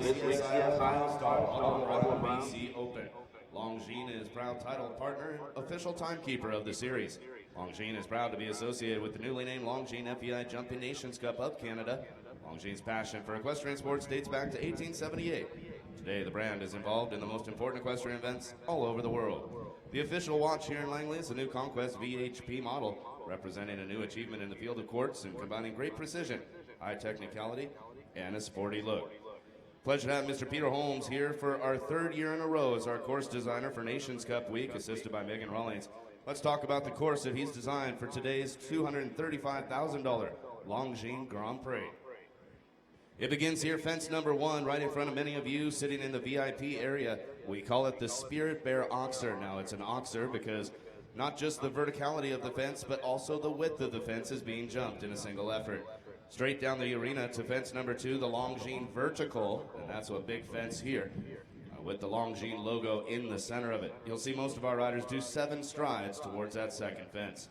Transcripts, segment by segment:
for this week's five-star BC Open. Longines is proud title partner and official timekeeper of the series. Longines is proud to be associated with the newly named Longines FEI Jumping Nations Cup of Canada. Longines' passion for equestrian sports dates back to 1878. Today, the brand is involved in the most important equestrian events all over the world. The official watch here in Langley is a new Conquest VHP model, representing a new achievement in the field of quartz and combining great precision, high technicality, and a sporty look. Pleasure to have Mr. Peter Holmes here for our third year in a row as our course designer for Nations Cup Week, assisted by Megan Rawlings. Let's talk about the course that he's designed for today's $235,000 Longines Grand Prix. It begins here, fence number 1, right in front of many of you sitting in the VIP area. We call it the Spirit Bear Oxer. Now, it's an oxer because not just the verticality of the fence, but also the width of the fence is being jumped in a single effort. Straight down the arena to fence number 2, the Longines Vertical, and that's a big fence here with the Longines logo in the center of it. You'll see most of our riders do 7 strides towards that second fence.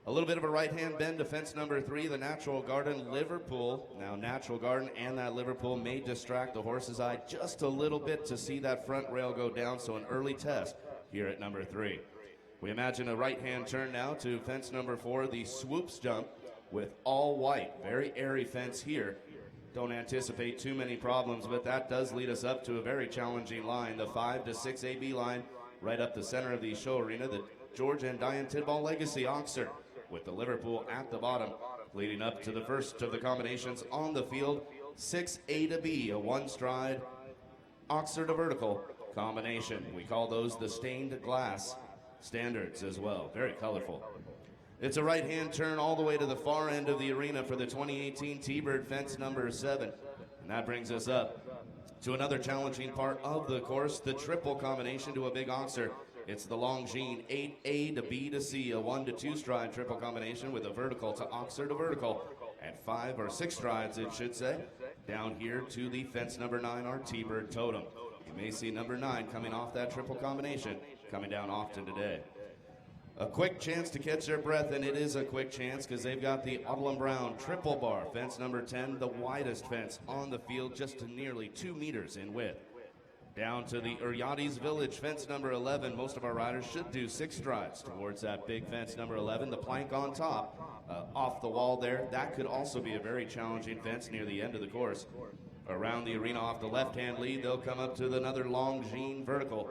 A little bit of a right-hand bend to fence number 3, the Natural Garden Liverpool. Now, Natural Garden and that Liverpool may distract the horse's eye just a little bit to see that front rail go down, so an early test here at number 3. We imagine a right-hand turn now to fence number 4, the Swoops Jump with all white. Very airy fence here. Don't anticipate too many problems, but that does lead us up to a very challenging line, the 5 to 6 AB line, right up the center of the show arena, the George and Diane Tidball Legacy Oxer, with the Liverpool at the bottom, leading up to the first of the combinations on the field, 6A to B, a one-stride Oxer to vertical combination. We call those the stained glass standards as well. Very colorful. It's a right-hand turn all the way to the far end of the arena for the 2018 T-Bird fence number 7. And that brings us up to another challenging part of the course, the triple combination to a big Oxer. It's the Longines 8A to B to C, a 1 to 2 stride triple combination with a vertical to Oxer to vertical, and 5 or 6 strides, it should say, down here to the fence number 9, our T-Bird Totem. You may see number 9 coming off that triple combination, coming down often today. A quick chance to catch their breath, and it is a quick chance because they've got the Otto and Brown triple bar, fence number 10, the widest fence on the field, just to nearly 2 meters in width. Down to the Uriades Village, fence number 11. Most of our riders should do 6 strides towards that big fence number 11. The plank on top, off the wall there, that could also be a very challenging fence near the end of the course. Around the arena off the left-hand lead, they'll come up to another Longines Vertical.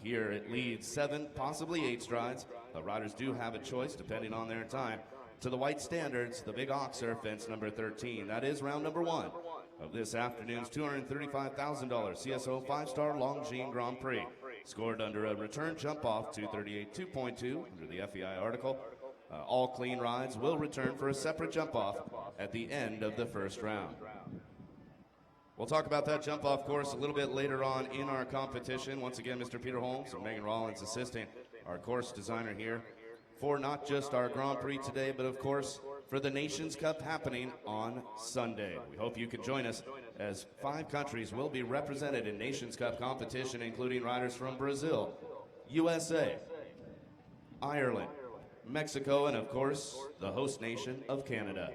Here it leads 7, possibly 8 strides. The riders do have a choice depending on their time. To the white standards, the big Oxer, fence number 13. That is round number 1 of this afternoon's $235,000 CSO 5-star Longines Grand Prix. Scored under a return jump off, 238.2 under the FEI article. All clean rides will return for a separate jump off at the end of the first round. We'll talk about that jump off course a little bit later on in our competition. Once again, Mr. Peter Holmes or Megan Rawlings assisting our course designer here for not just our Grand Prix today, but of course for the Nations Cup happening on Sunday. We hope you can join us as 5 countries will be represented in Nations Cup competition, including riders from Brazil, USA, Ireland, Mexico, and of course the host nation of Canada.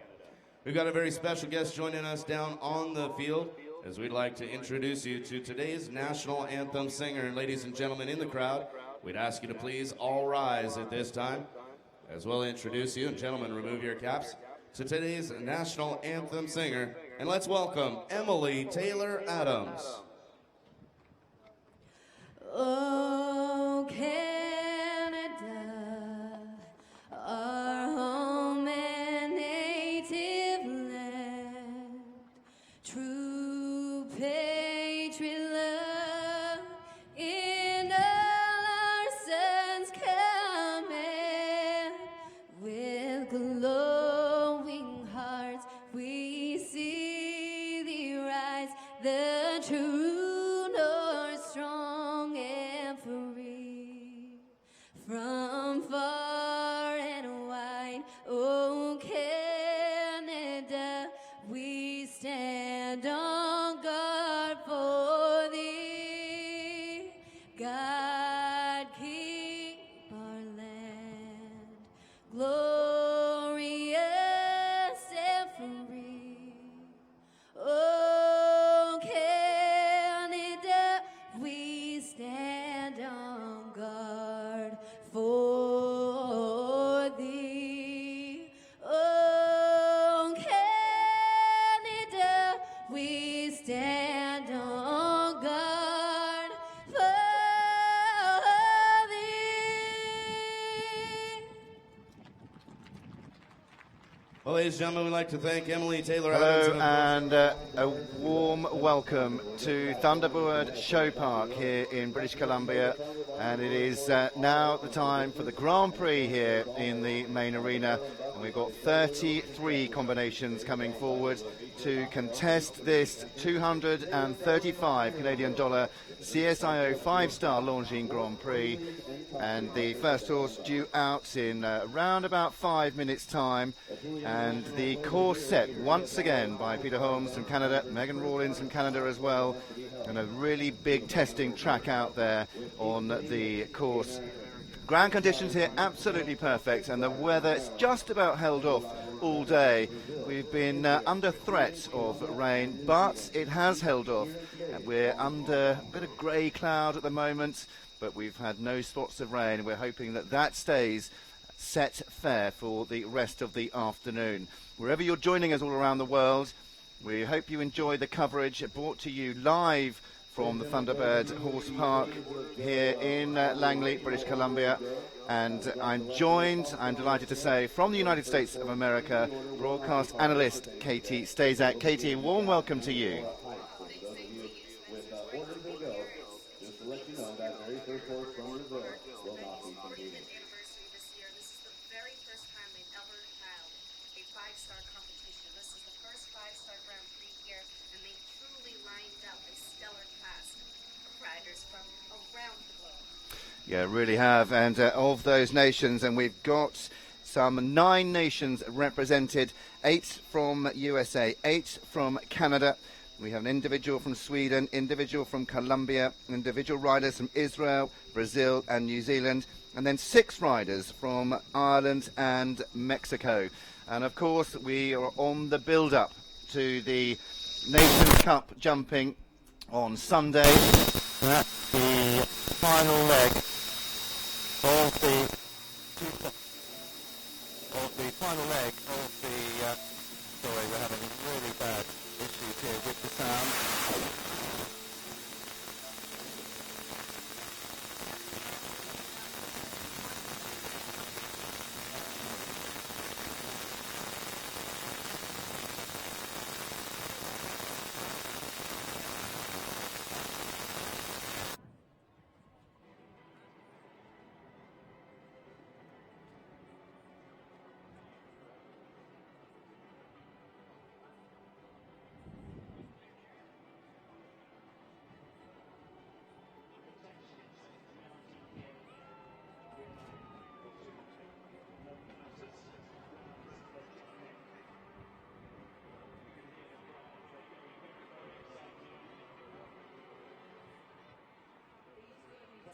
We've got a very special guest joining us down on the field as we'd like to introduce you to today's national anthem singer. And ladies and gentlemen in the crowd, we'd ask you to please all rise at this time as we'll introduce you, and gentlemen, remove your caps, to today's national anthem singer. And let's welcome Emily Taylor Adams. Oh, Canada, our home and native land, true patriot love in all our sons command. With glowing hearts we see thee rise, the true Well, ladies and gentlemen, we'd like to thank Emily Taylor. Hello, Adams, and a warm welcome to Thunderbird Show Park here in British Columbia. And it is now the time for the Grand Prix here in the main arena. And we've got 33 combinations coming forward to contest this $235 Canadian CSIO 5-star Longines Grand Prix. And the first horse due out in around about 5 minutes' time. And the course set once again by Peter Holmes from Canada, Megan Rawlins from Canada as well. And a really big testing track out there on the course. Ground conditions here absolutely perfect, and the weather is just about held off all day. We've been under threat of rain, but it has held off. We're under a bit of grey cloud at the moment, but we've had no spots of rain. We're hoping that that stays set fair for the rest of the afternoon. Wherever you're joining us all around the world, we hope you enjoy the coverage brought to you live from the Thunderbird Horse Park here in Langley, British Columbia. And I'm delighted to say, from the United States of America, broadcast analyst Katie Stazak. Katie, warm welcome to you. Yeah, really have. And of those nations, and we've got some 9 nations represented, 8 from USA, 8 from Canada. We have an individual from Sweden, individual from Colombia, individual riders from Israel, Brazil and New Zealand, and then 6 riders from Ireland and Mexico. And of course, we are on the build-up to the Nations Cup jumping on Sunday. That's the final leg of the final leg of the sorry, we're having really bad issues here with the sound.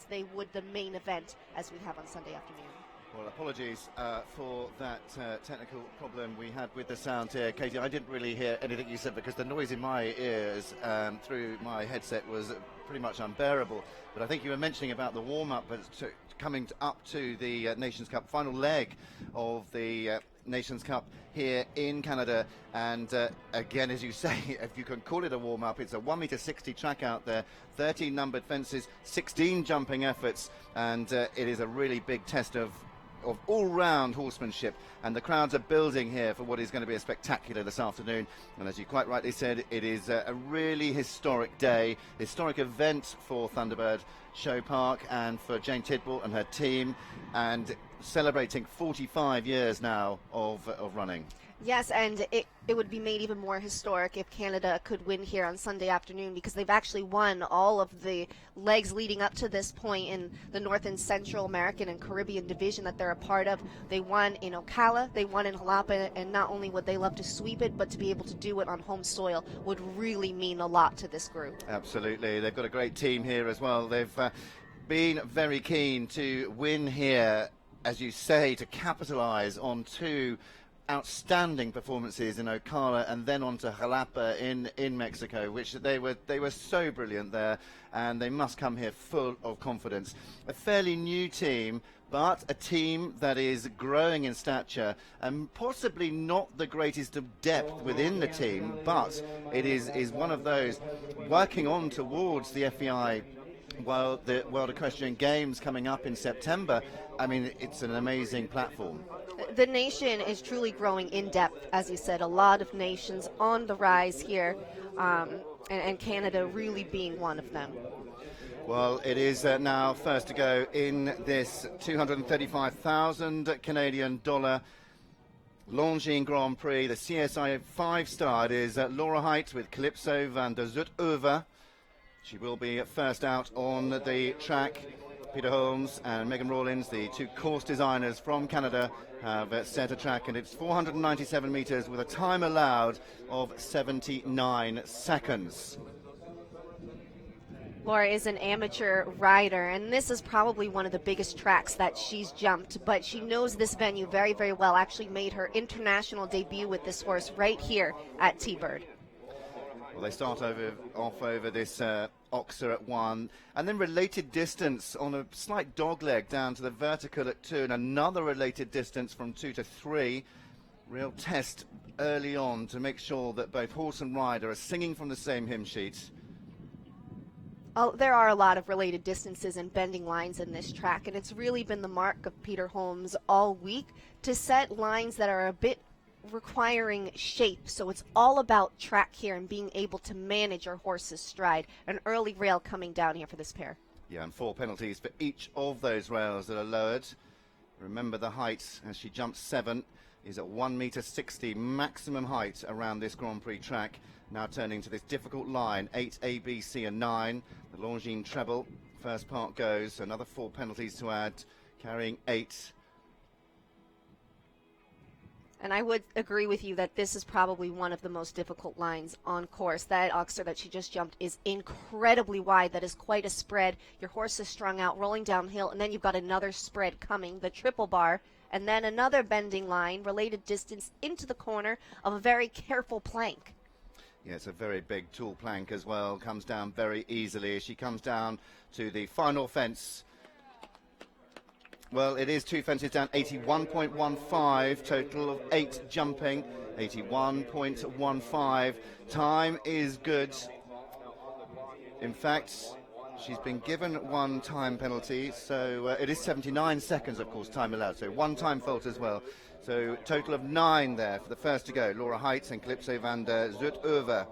They would the main event as we have on Sunday afternoon. Well, apologies for that technical problem we had with the sound here. Katie, I didn't really hear anything you said because the noise in my ears through my headset was pretty much unbearable. But I think you were mentioning about the warm-up, but coming up to the Nations Cup final leg of the Nations Cup here in Canada. And again, as you say, if you can call it a warm-up, it's a 1.60 track out there, 13 numbered fences, 16 jumping efforts, and it is a really big test of all-round horsemanship, and the crowds are building here for what is going to be a spectacular this afternoon. And as you quite rightly said, it is a really historic day, historic event for Thunderbird Show Park and for Jane Tidball and her team, and celebrating 45 years now of running. Yes, and it would be made even more historic if Canada could win here on Sunday afternoon, because they've actually won all of the legs leading up to this point in the North and Central American and Caribbean division that they're a part of. They won in Ocala, they won in Jalapa, and not only would they love to sweep it, but to be able to do it on home soil would really mean a lot to this group. Absolutely. They've got a great team here as well. They've been very keen to win here, as you say, to capitalize on 2 outstanding performances in Ocala and then on to Jalapa in Mexico, which they were so brilliant there, and they must come here full of confidence. A fairly new team, but a team that is growing in stature and possibly not the greatest of depth within the team, but it is one of those working on towards the FEI Well, the World Equestrian Games coming up in September, I mean, it's an amazing platform. The nation is truly growing in depth, as you said. A lot of nations on the rise here, and Canada really being one of them. Well, it is now first to go in this 235,000 Canadian dollar Longines Grand Prix, the CSI 5-star. It is Laura Height with Calypso van der Zut-Over. She will be first out on the track. Peter Holmes and Megan Rawlins, the two course designers from Canada, have set a track, and it's 497 metres with a time allowed of 79 seconds. Laura is an amateur rider, and this is probably one of the biggest tracks that she's jumped, but she knows this venue very, very well. Actually made her international debut with this horse right here at T-Bird. Well, they start off over this Oxer at 1, and then related distance on a slight dog leg down to the vertical at 2, and another related distance from 2 to 3. Real test early on to make sure that both horse and rider are singing from the same hymn sheet. Oh, there are a lot of related distances and bending lines in this track, and it's really been the mark of Peter Holmes all week to set lines that are a bit requiring shape. So it's all about track here and being able to manage your horse's stride. An early rail coming down here for this pair. Yeah, and 4 penalties for each of those rails that are lowered. Remember, the height as she jumps 7 is at 1.60 m maximum height around this Grand Prix track. Now turning to this difficult line, 8 A, B, C and 9. The Longines treble, first part goes, another 4 penalties to add, carrying 8. And I would agree with you that this is probably one of the most difficult lines on course. That Oxer that she just jumped is incredibly wide. That is quite a spread. Your horse is strung out, rolling downhill, and then you've got another spread coming, the triple bar, and then another bending line, related distance into the corner of a very careful plank. Yeah, it's a very big tall plank as well. Comes down very easily as she comes down to the final fence. Well, it is 2 fences down, 81.15, total of 8 jumping, 81.15. Time is good. In fact, she's been given 1 time penalty, so it is 79 seconds, of course, time allowed, so 1 time fault as well. So total of 9 there for the first to go. Laura Height and Calypso van der Zut-Over,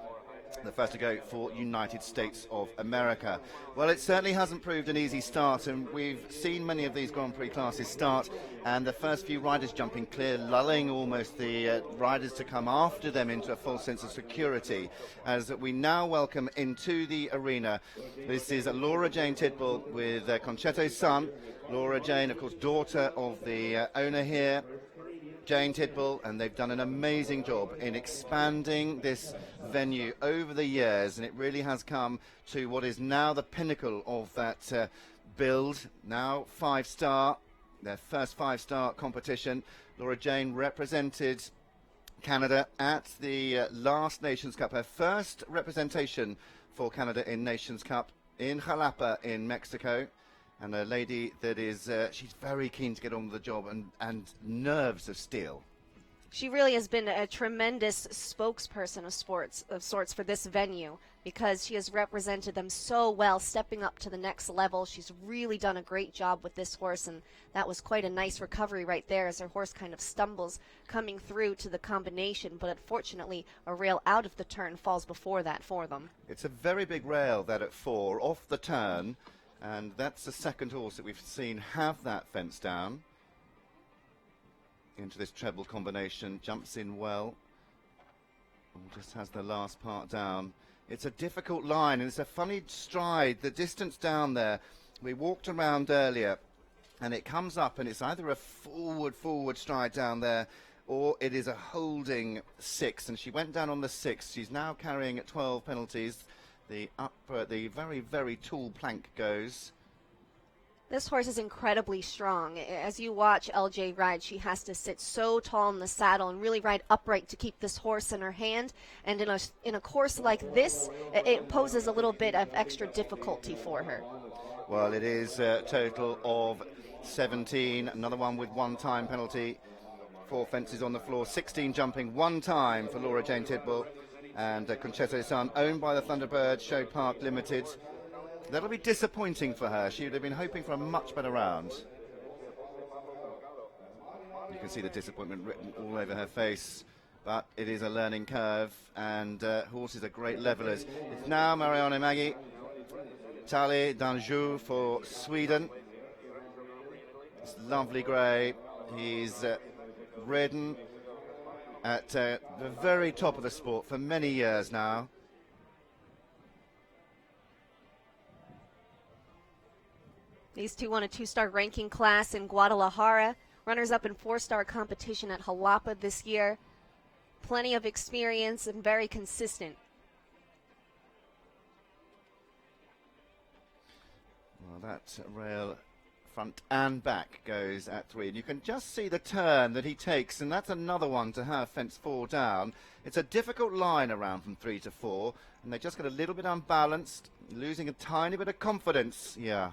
the first to go for United States of America. Well, it certainly hasn't proved an easy start, and we've seen many of these Grand Prix classes start, and the first few riders jumping clear, lulling almost the riders to come after them into a false sense of security. As we now welcome into the arena, this is Laura Jane Tidball with Concetto's son. Laura Jane, of course, daughter of the owner here, Jane Tidball, and they've done an amazing job in expanding this venue over the years, and it really has come to what is now the pinnacle of that build. Now 5-star, their first 5-star competition. Laura Jane represented Canada at the last Nations Cup, her first representation for Canada in Nations Cup in Jalapa in Mexico. And a lady that is, she's very keen to get on with the job, and nerves of steel. She really has been a tremendous spokesperson of sorts for this venue, because she has represented them so well, stepping up to the next level. She's really done a great job with this horse, and that was quite a nice recovery right there as her horse kind of stumbles coming through to the combination, but unfortunately a rail out of the turn falls before that for them. It's a very big rail, that at 4, off the turn. And that's the second horse that we've seen have that fence down into this treble combination. Jumps in well, and just has the last part down. It's a difficult line, and it's a funny stride. The distance down there, we walked around earlier, and it comes up, and it's either a forward stride down there, or it is a holding 6. And she went down on the 6. She's now carrying 12 penalties. The very, very tall plank goes. This horse is incredibly strong. As you watch LJ ride, she has to sit so tall in the saddle and really ride upright to keep this horse in her hand. And in a course like this, it poses a little bit of extra difficulty for her. Well, it is a total of 17. Another one with 1 time penalty. 4 fences on the floor. 16 jumping, 1 time for Laura Jane Tidball. And Concetto's son, owned by the Thunderbird Show Park Limited. That'll be disappointing for her. She would have been hoping for a much better round. You can see the disappointment written all over her face, but it is a learning curve, and horses are great levelers. It's now Marianne Maggi, Tali d'Anjou for Sweden. It's lovely grey. He's ridden at the very top of the sport for many years now. These two won a 2-star ranking class in Guadalajara, runners-up in 4-star competition at Jalapa this year. Plenty of experience and very consistent. Well, that rail front and back goes at 3. And you can just see the turn that he takes, and that's another one to have fence 4 down. It's a difficult line around from 3 to 4, and they just get a little bit unbalanced, losing a tiny bit of confidence. Yeah.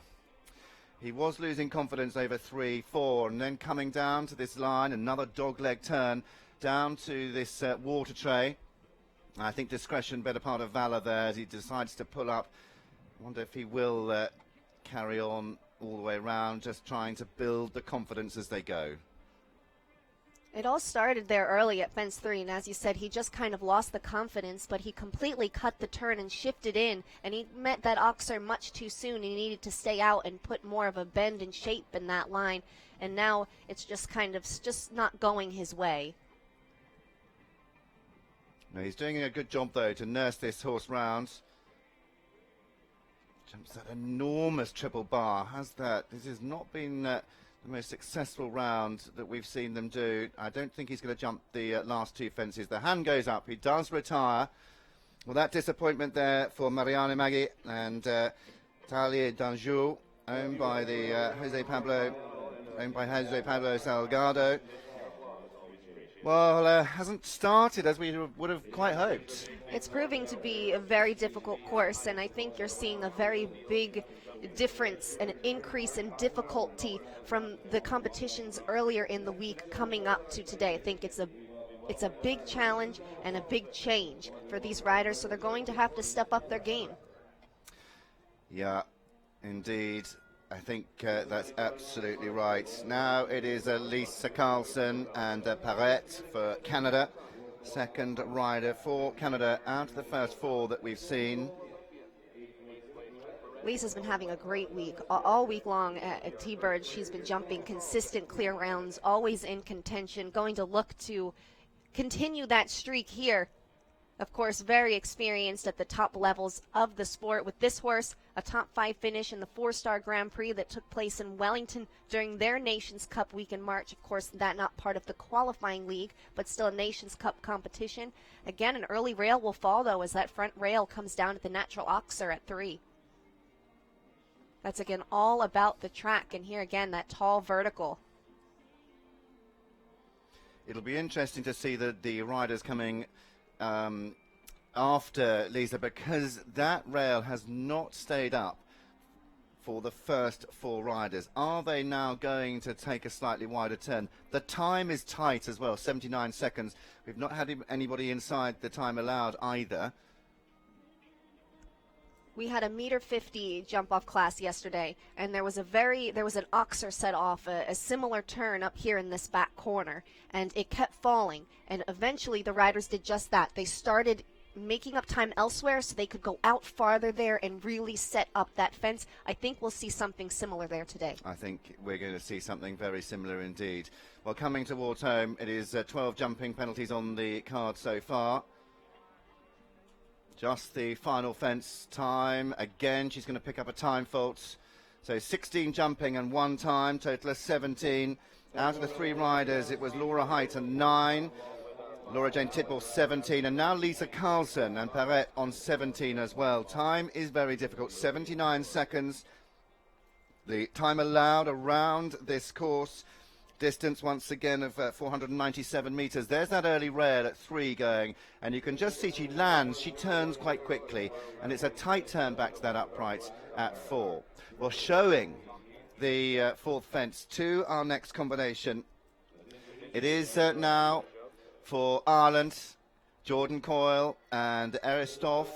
He was losing confidence over 3, 4, and then coming down to this line, another dogleg turn down to this water tray. I think discretion, better part of valor there as he decides to pull up. I wonder if he will carry on all the way around, just trying to build the confidence as they go. It all started there early at fence 3, and as you said, he just kind of lost the confidence, but he completely cut the turn and shifted in, and he met that oxer much too soon. He needed to stay out and put more of a bend and shape in that line, and now it's just kind of just not going his way. No, he's doing a good job, though, to nurse this horse round. Jumps that enormous triple bar. This has not been the most successful round that we've seen them do. I don't think he's going to jump the last 2 fences. The hand goes up. He does retire. Well, that disappointment there for Marianne Maggi and Tali d'Anjou, owned by Jose Pablo Salgado. Well, hasn't started as we would have quite hoped. It's proving to be a very difficult course, and I think you're seeing a very big difference and an increase in difficulty from the competitions earlier in the week coming up to today. I think it's a big challenge and a big change for these riders, so they're going to have to step up their game. Yeah, indeed. I think that's absolutely right. Now it is Lisa Carlson and Parrette for Canada. Second rider for Canada out of the first 4 that we've seen. Lisa's been having a great week. All week long at T-Bird, she's been jumping consistent clear rounds, always in contention, going to look to continue that streak here. Of course, very experienced at the top levels of the sport. With this horse, a top 5 finish in the 4-star Grand Prix that took place in Wellington during their Nations Cup week in March. Of course, that not part of the qualifying league, but still a Nations Cup competition. Again, an early rail will fall, though, as that front rail comes down at the natural oxer at 3. That's, again, all about the track. And here, again, that tall vertical. It'll be interesting to see the riders coming after Lisa, because that rail has not stayed up for the first 4 riders. Are they now going to take a slightly wider turn? The time is tight as well, 79 seconds. We've not had anybody inside the time allowed either. We had a 1.50 m jump off class yesterday, and there was an oxer set off a similar turn up here in this back corner, and it kept falling, and eventually the riders did just that. They started making up time elsewhere so they could go out farther there and really set up that fence. I think we'll see something similar there today. I think we're going to see something very similar indeed. Well, coming towards home, it is 12 jumping penalties on the card so far. Just the final fence time. Again, she's going to pick up a time fault. So 16 jumping and 1 time, total of 17. Out of the 3 riders, it was Laura Height and 9. Laura Jane Tidball 17, and now Lisa Carlson and Parrette on 17 as well. Time is very difficult, 79 seconds. The time allowed around this course. Distance once again of 497 metres. There's that early rail at 3 going, and you can just see she lands, she turns quite quickly, and it's a tight turn back to that upright at 4. Well, showing the 4th fence to our next combination. It is now for Ireland, Jordan Coyle and Eristoff,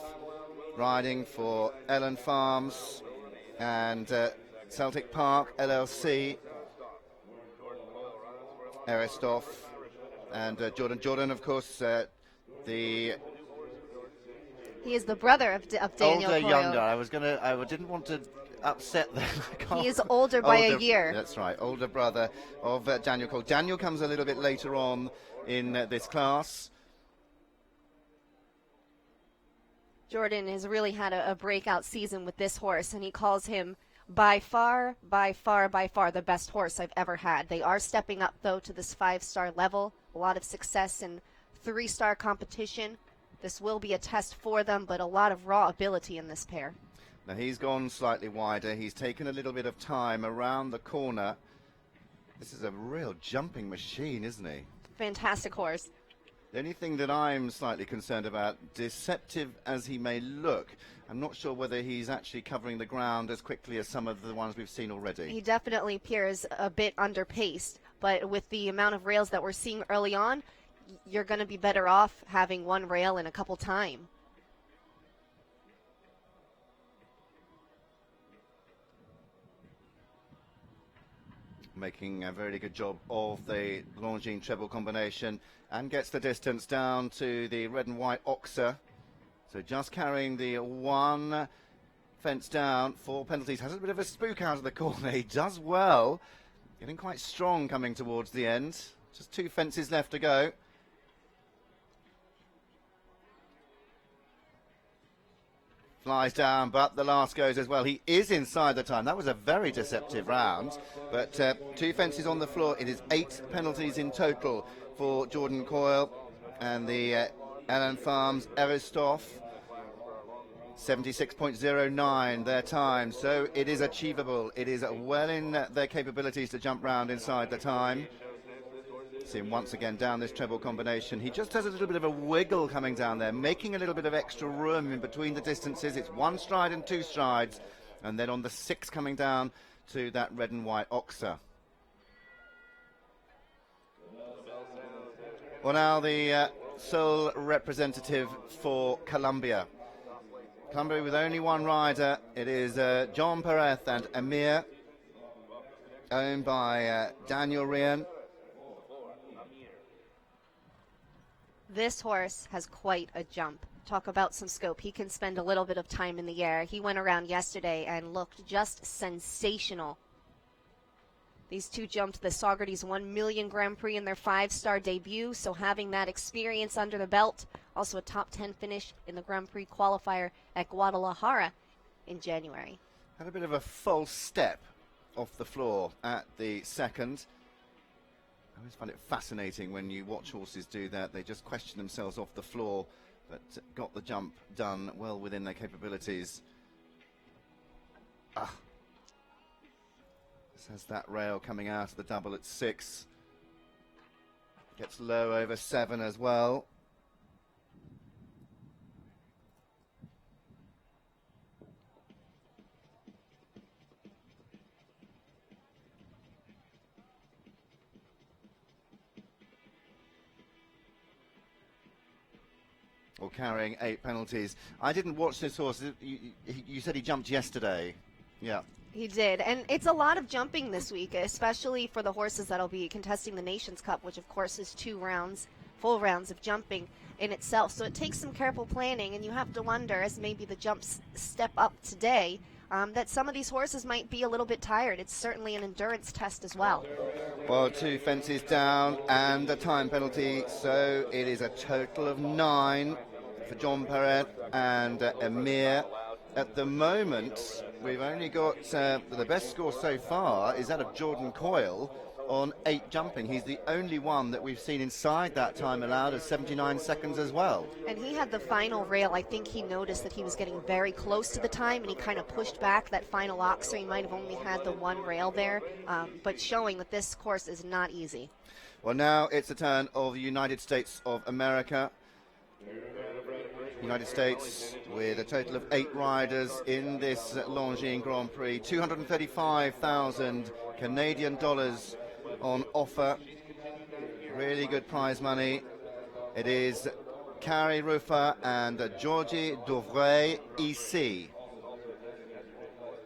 riding for Ellen Farms. and Celtic Park LLC, Aristoff, and Jordan, of course, the He is the brother of Daniel older, Coyle. younger. I didn't want to upset them. He is older by a year. That's right, older brother of Daniel Coyle. Daniel comes a little bit later on in this class. Jordan has really had a breakout season with this horse, and he calls him by far the best horse I've ever had. They are stepping up, though, to this 5-star level. A lot of success in 3-star competition. This will be a test for them, but a lot of raw ability in this pair. Now he's gone slightly wider. He's taken a little bit of time around the corner. This is a real jumping machine, isn't he? Fantastic horse. The only thing that I'm slightly concerned about, deceptive as he may look, I'm not sure whether he's actually covering the ground as quickly as some of the ones we've seen already. He definitely appears a bit underpaced, but with the amount of rails that we're seeing early on, you're going to be better off having one rail in a couple time. Making a very good job of the Longines treble combination and gets the distance down to the red and white Oxer. So just carrying the one fence down, 4 penalties. Has a bit of a spook out of the corner. He does well. Getting quite strong coming towards the end. Just 2 fences left to go. Flies down, but the last goes as well. He is inside the time. That was a very deceptive round, but 2 fences on the floor. It is 8 penalties in total for Jordan Coyle and the Allen Farms Aristoff. 76.09 their time, so it is achievable. It is well in their capabilities to jump round inside the time. See him once again down this treble combination. He just has a little bit of a wiggle coming down there, making a little bit of extra room in between the distances. It's 1 stride and 2 strides, and then on the 6 coming down to that red and white Oxer. Well, now the sole representative for Colombia. Colombia with only 1 rider. It is John Perez and Amir, owned by Daniel Rian. This horse has quite a jump. Talk about some scope. He can spend a little bit of time in the air. He went around yesterday and looked just sensational. These 2 jumped the Saugerties 1 Million Grand Prix in their 5-star debut, so having that experience under the belt, also a top 10 finish in the Grand Prix qualifier at Guadalajara in January. Had a bit of a false step off the floor at the second. I always find it fascinating when you watch horses do that. They just question themselves off the floor, but got the jump done well within their capabilities. This has that rail coming out of the double at 6. Gets low over 7 as well. Or carrying 8 penalties. I didn't watch this horse. You said he jumped yesterday. Yeah. He did, and it's a lot of jumping this week, especially for the horses that'll be contesting the Nations Cup, which of course is 2 rounds, full rounds of jumping in itself. So it takes some careful planning, and you have to wonder, as maybe the jumps step up today, that some of these horses might be a little bit tired. It's certainly an endurance test as well. Well, 2 fences down and a time penalty, so it is a total of 9 for John Perez and Amir. At the moment, we've only got the best score so far is that of Jordan Coyle on 8 jumping. He's the only one that we've seen inside that time allowed at 79 seconds as well. And he had the final rail. I think he noticed that he was getting very close to the time, and he kind of pushed back that final ox, so he might have only had the 1 rail there, but showing that this course is not easy. Well, now it's the turn of the United States of America. United States with a total of 8 riders in this Longines Grand Prix. 235,000 Canadian dollars on offer. Really good prize money. It is Carrie Ruffa and Georgie Douvray EC.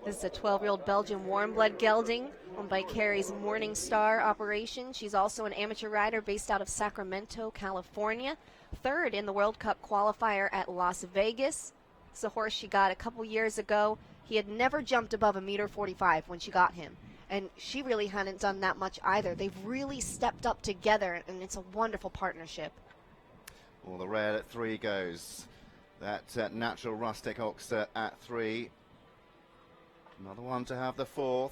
This is a 12-year-old Belgian warm blood gelding owned by Carrie's Morning Star operation. She's also an amateur rider based out of Sacramento, California. Third in the World Cup qualifier at Las Vegas. It's a horse she got a couple years ago. He had never jumped above 1.45 m when she got him. And she really hadn't done that much either. They've really stepped up together, and it's a wonderful partnership. Well, the rail at 3 goes. That natural rustic oxer at 3. Another one to have the 4th.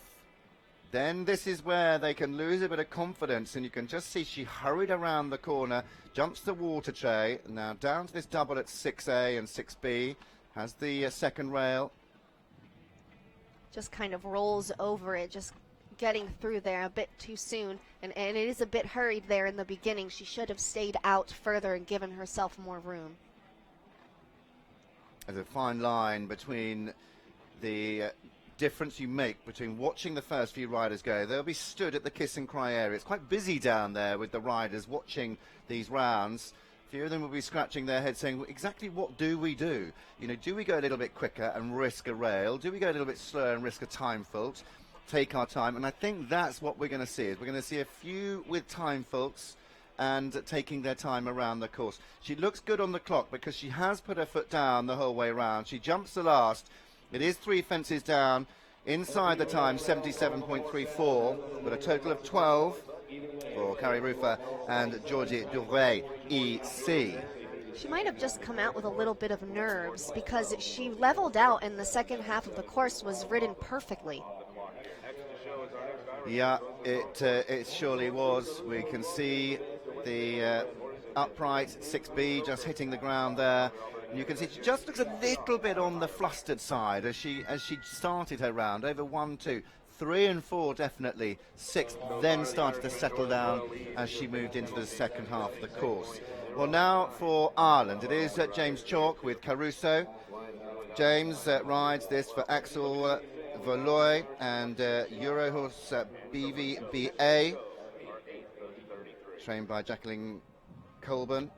Then this is where they can lose a bit of confidence, and you can just see she hurried around the corner, jumps the water tray, now down to this double at 6A and 6B, has the second rail. Just kind of rolls over it, just getting through there a bit too soon, and it is a bit hurried there in the beginning. She should have stayed out further and given herself more room. There's a fine line between the difference you make between watching the first few riders go. They'll be stood at the kiss and cry area. It's quite busy down there with the riders watching these rounds. A few of them will be scratching their heads saying, well, exactly what do we do? You know, do we go a little bit quicker and risk a rail? Do we go a little bit slower and risk a time fault? Take our time. And I think that's what we're going to see. Is we're going to see a few with time faults and taking their time around the course. She looks good on the clock because she has put her foot down the whole way around. She jumps the last. It is 3 fences down, inside the time, 77.34, but a total of 12 for Carrie Rufer and Georgie Duray, EC. She might have just come out with a little bit of nerves because she leveled out and the second half of the course was ridden perfectly. Yeah, it surely was. We can see the upright 6B just hitting the ground there. You can see she just looks a little bit on the flustered side as she started her round. Over 1, 2, 3 and 4 definitely. 6 then started to settle down as she moved into the second half of the course. Well, now for Ireland, it is James Chalk with Caruso. James rides this for Axel Valoy and Eurohorse BVBA, trained by Jacqueline Colburn.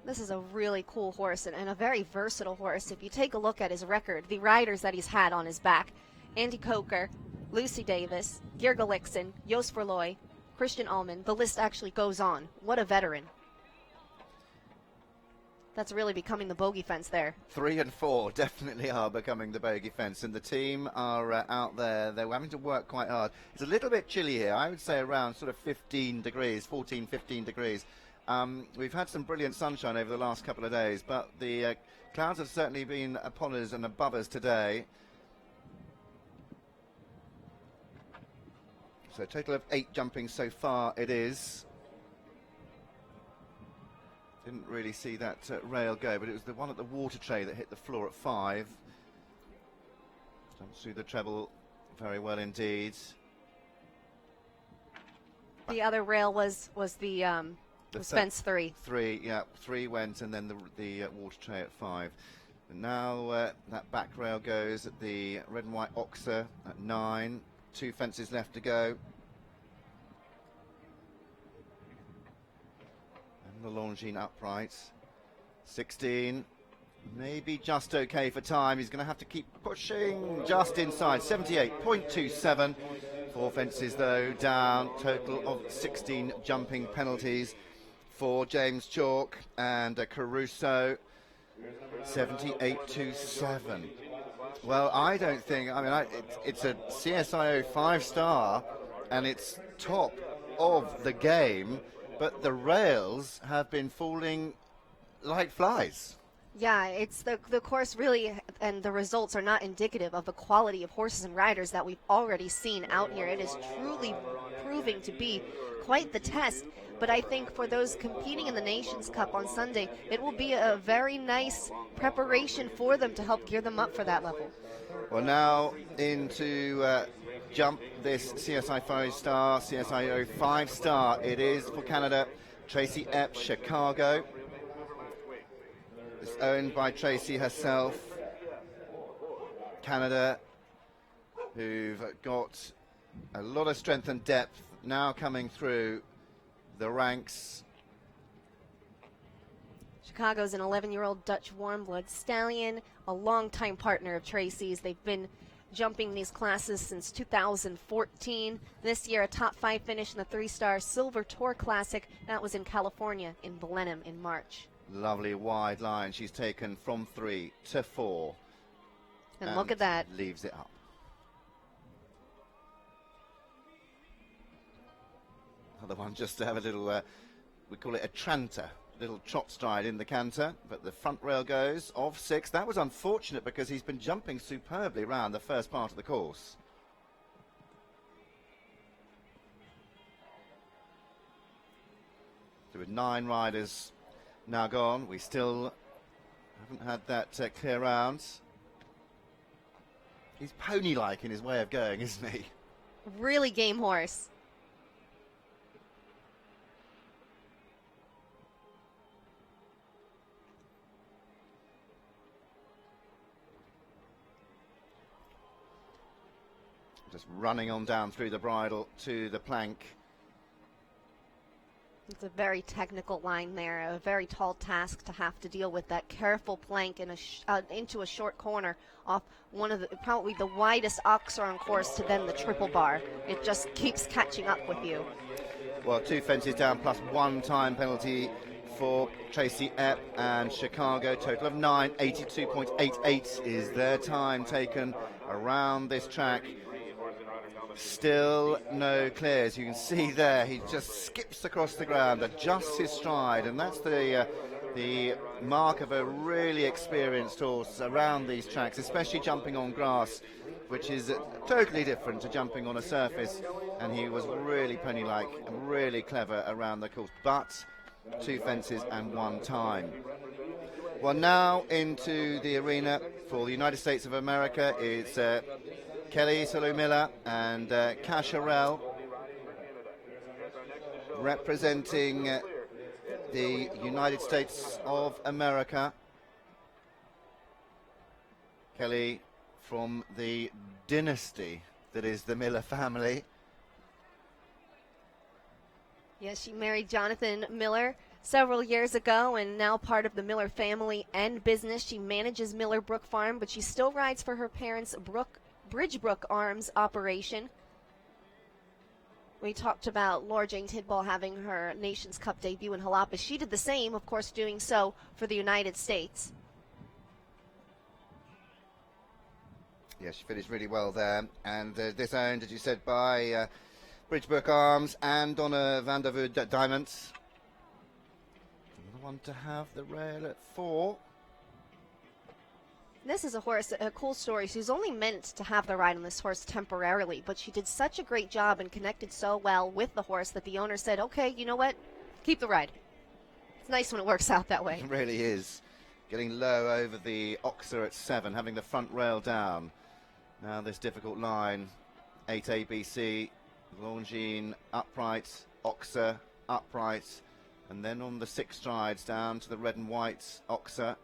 This is a really cool horse and a very versatile horse. If you take a look at his record, the riders that he's had on his back, Andy Coker, Lucy Davis, Geir Gulliksen, Jos Verlooy, Christian Ullman, the list actually goes on. What a veteran. That's really becoming the bogey fence there. 3 and 4 definitely are becoming the bogey fence, and the team are out there. They're having to work quite hard. It's a little bit chilly here. I would say around sort of 15 degrees, 14, 15 degrees. We've had some brilliant sunshine over the last couple of days, but the clouds have certainly been upon us and above us today. So a total of 8 jumping so far it is. Didn't really see that rail go, but it was the one at the water tray that hit the floor at 5. Jumps through the treble very well indeed. The other rail was the fence 3. 3, yeah, 3 went, and then the water tray at 5. And now that back rail goes at the red and white oxer at 9. 2 fences left to go. The Longines upright. 16. Maybe just okay for time. He's going to have to keep pushing just inside. 78.27. 4 fences though down. Total of 16 jumping penalties for James Chalk and Caruso. 78.27. Well, I don't think. I mean, it's a CSIO 5-star, and it's top of the game. But the rails have been falling like flies. Yeah, it's the course really, and the results are not indicative of the quality of horses and riders that we've already seen out here. It is truly proving to be quite the test. But I think for those competing in the Nations Cup on Sunday, it will be a very nice preparation for them to help gear them up for that level. Well, now into jump this CSI 5-star, CSIO 5-star. It is for Canada. Tracy Epp, Chicago. It's owned by Tracy herself. Canada, who've got a lot of strength and depth now coming through the ranks. Chicago's an 11-year-old Dutch warm-blood stallion, a longtime partner of Tracy's. They've been jumping these classes since 2014. This year, a top 5 finish in the 3-star Silver Tour Classic. That was in California, in Blenheim, in March. Lovely wide line. She's taken from 3 to 4. And look at that. Leaves it up. Other one just to have a little, we call it a tranter, little trot stride in the canter, but the front rail goes of 6. That was unfortunate because he's been jumping superbly around the first part of the course. So with 9 riders now gone, we still haven't had that clear round. He's pony-like in his way of going, isn't he? Really game horse. Just running on down through the bridle to the plank. It's a very technical line there, a very tall task to have to deal with that careful plank in into a short corner off one of the, probably the widest oxer on course to then the triple bar. It just keeps catching up with you. Well, 2 fences down plus 1 time penalty for Tracy Epp and Chicago. Total of 9, 82.88 is their time taken around this track. Still no clears. You can see there he just skips across the ground, adjusts his stride, and that's the mark of a really experienced horse around these tracks, especially jumping on grass, which is totally different to jumping on a surface. And he was really pony-like and really clever around the course, but 2 fences and 1 time. Well, now into the arena for the United States of America is Kelly Salomilla and Casharel representing the United States of America. Kelly from the dynasty that is the Miller family. Yes, she married Jonathan Miller several years ago and now part of the Miller family and business. She manages Miller Brook Farm, but she still rides for her parents' Bridgebrook Arms operation. We talked about Laura Jane Tidball having her Nations Cup debut in Jalapa. She did the same, of course, doing so for the United States. Yeah, she finished really well there. And this owned, as you said, by Bridgebrook Arms and Donna van der Voort Diamonds. Another one to have the rail at 4. This is a horse, a cool story. She was only meant to have the ride on this horse temporarily, but she did such a great job and connected so well with the horse that the owner said, okay, you know what, keep the ride. It's nice when it works out that way. It really is. Getting low over the Oxer at 7, having the front rail down. Now this difficult line, 8 ABC, Longines upright, Oxer upright, and then on the 6 strides down to the red and white Oxer.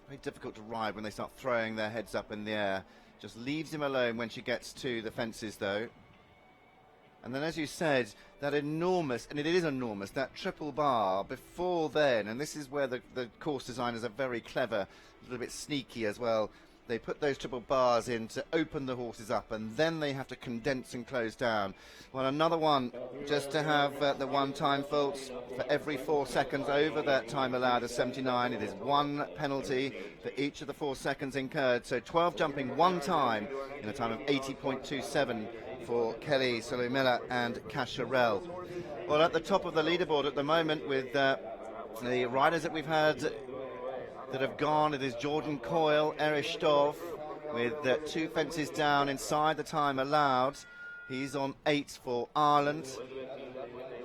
Very difficult to ride when they start throwing their heads up in the air. Just leaves him alone when she gets to the fences though. And then, as you said, that enormous, and it is enormous, that triple bar before then, and this is where the course designers are very clever, a little bit sneaky as well. They put those triple bars in to open the horses up, and then they have to condense and close down. Well, another one just to have the 1 time faults for every 4 seconds over that time allowed of 79. It is 1 penalty for each of the 4 seconds incurred. So 12 jumping 1 time in a time of 80.27 for Kelly Salomilla and Casharel. Well, at the top of the leaderboard at the moment with the riders that we've had that have gone, it is Jordan Coyle, Erich Stoff, with 2 fences down inside the time allowed. He's on 8 for Ireland.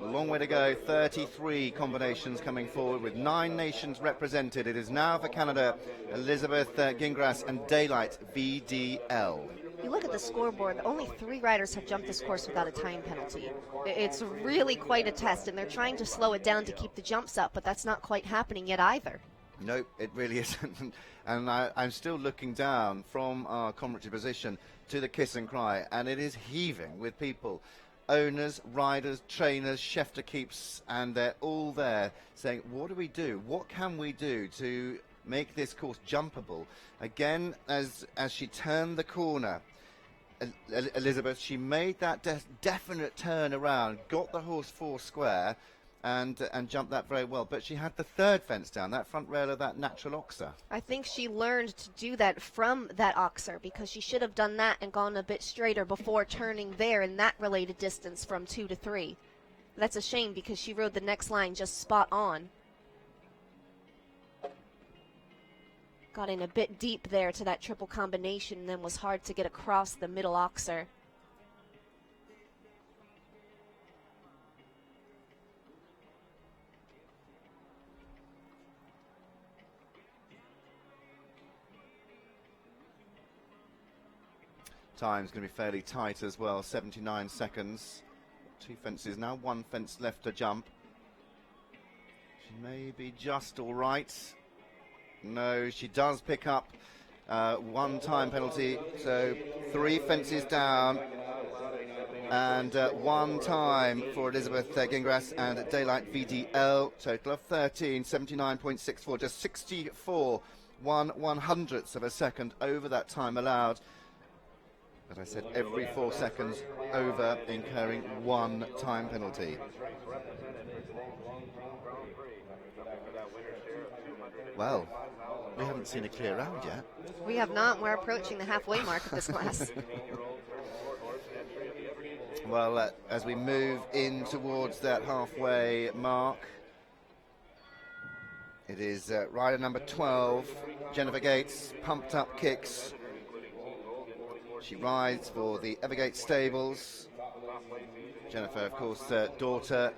A long way to go, 33 combinations coming forward with 9 nations represented. It is now for Canada, Elizabeth Gingras and Daylight VDL. You look at the scoreboard, only 3 riders have jumped this course without a time penalty. It's really quite a test, and they're trying to slow it down to keep the jumps up, but that's not quite happening yet either. Nope, it really isn't. And I'm still looking down from our commentary position to the kiss and cry, and it is heaving with people. owners, riders, trainers, chef d'equipes, and they're all there saying, what do we do? What can we do to make this course jumpable? Again, as she turned the corner, Elizabeth, she made that definite turn around, got the horse four square, and jumped that very well. But she had the third fence down, that front rail of that natural oxer. I think she learned to do that from that oxer, because she should have done that and gone a bit straighter before turning there in that related distance from 2 to 3. That's a shame, because she rode the next line just spot on. Got in a bit deep there to that triple combination, and then was hard to get across the middle oxer. Time's going to be fairly tight as well, 79 seconds. 2 fences now, 1 fence left to jump. She may be just all right. No, she does pick up 1 time penalty, so 3 fences down. And 1 time for Elizabeth Gingras and Daylight VDL, total of 13, 79.64, just 64 1/100ths of a second over that time allowed. As I said, every 4 seconds over, incurring 1 time penalty. Well, we haven't seen a clear round yet. We have not. We're approaching the halfway mark of this class. Well, as we move in towards that halfway mark, it is rider number 12, Jennifer Gates, pumped up kicks. She rides for the Evergate Stables. Jennifer, of course, daughter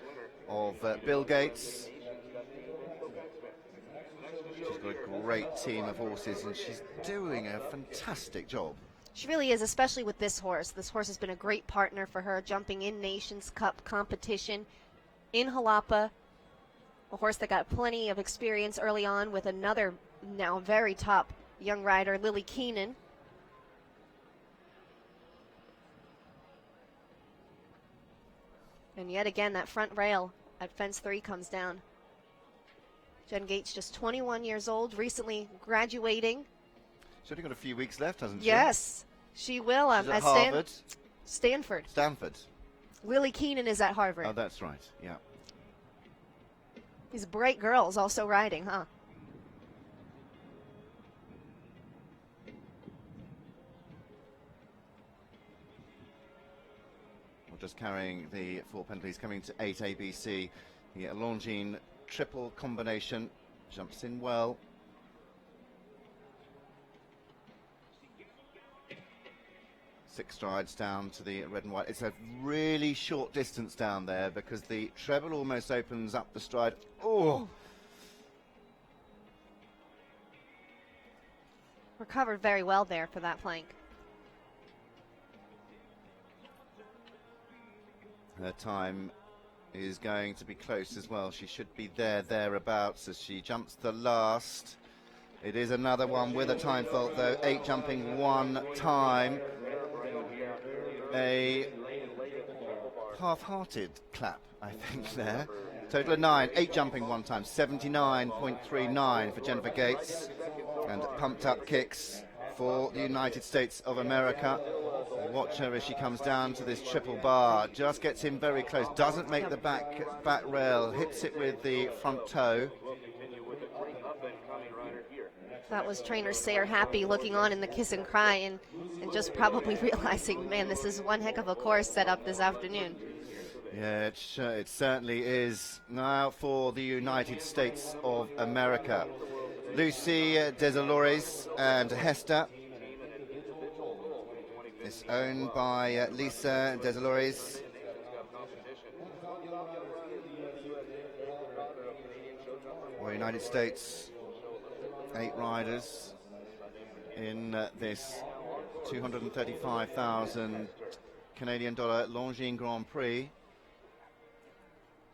of Bill Gates. She's got a great team of horses, and she's doing a fantastic job. She really is, especially with this horse. This horse has been a great partner for her, jumping in Nations Cup competition in Jalapa. A horse that got plenty of experience early on with another now very top young rider, Lily Keenan. And yet again, that front rail at fence 3 comes down. Jen Gates, just 21 years old, recently graduating. She's only got a few weeks left, hasn't she? Yes, she will. She's at Harvard. Stanford. Lily Keenan is at Harvard. Oh, that's right, yeah. These bright girls also riding, huh? We're just carrying the 4 penalties, coming to 8 ABC. The Longines triple combination jumps in well. Six strides down to the red and white. It's a really short distance down there because the treble almost opens up the stride. Oh! Recovered very well there for that plank. Her time is going to be close as well. She should be thereabouts as she jumps the last. It is another one with a time fault though. 8 jumping 1 time. A half-hearted clap, I think, there. Total of 9, 8 jumping 1 time, 79.39 for Jennifer Gates, and pumped up kicks for the United States of America. Watch her as she comes down to this triple bar, just gets in very close, doesn't make the back rail, hits it with the front toe. That was trainer Sayre Happy looking on in the kiss and cry and just probably realizing, man, this is one heck of a course set up this afternoon. Yeah, it certainly is. Now for the United States of America. Lucy Desalores and Hester. It's owned by Lisa Desalores. For United States, 8 riders in this 235,000 Canadian dollar Longines Grand Prix.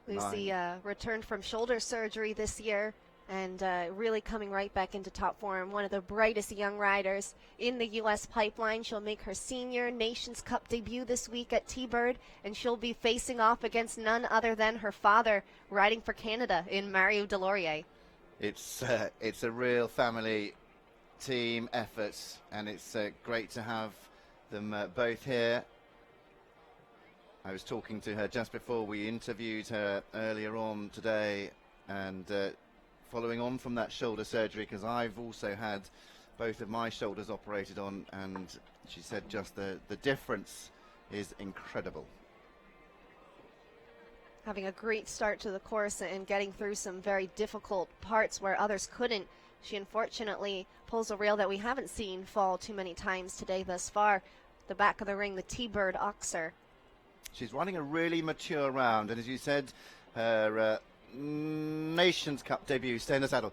Lucy returned from shoulder surgery this year, and really coming right back into top form. One of the brightest young riders in the U.S. pipeline. She'll make her senior Nations Cup debut this week at T-Bird, and she'll be facing off against none other than her father, riding for Canada in Mario Delorier. It's a real family team effort, and it's great to have them both here. I was talking to her just before we interviewed her earlier on today, and following on from that shoulder surgery, because I've also had both of my shoulders operated on, and she said just the difference is incredible. Having a great start to the course and getting through some very difficult parts where others couldn't. She unfortunately pulls a rail that we haven't seen fall too many times today thus far. The back of the ring, the T-Bird Oxer. She's running a really mature round, and as you said, her Nations Cup debut, stay in the saddle.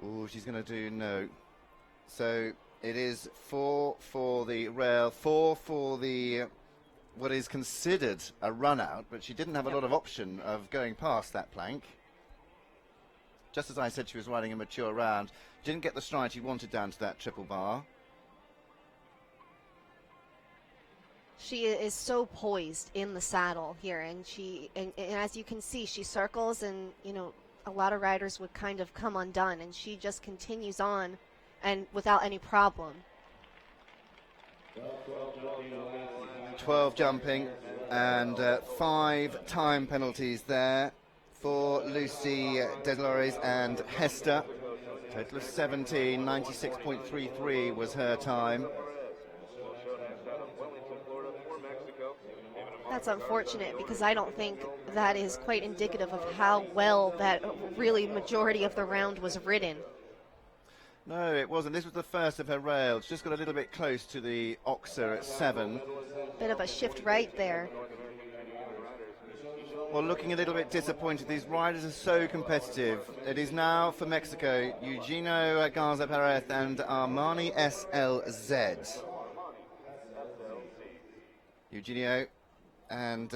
Oh, she's going to do no. So it is 4 for the rail, 4 for the what is considered a run out, but she didn't have a lot of option of going past that plank. Just as I said, she was riding a mature round. Didn't get the stride she wanted down to that triple bar. She is so poised in the saddle here, and and as you can see, she circles, and you know, a lot of riders would kind of come undone, and she just continues on and without any problem. 12 jumping and 5 time penalties there for Lucy Deslores and Hester. Total of 17, 96.33 was her time. That's unfortunate, because I don't think that is quite indicative of how well that really majority of the round was ridden. No, it wasn't. This was the first of her rails. Just got a little bit close to the Oxer at 7. Bit of a shift right there. Well, looking a little bit disappointed. These riders are so competitive. It is now for Mexico, Eugenio Garza Perez and Armani SLZ. Eugenio and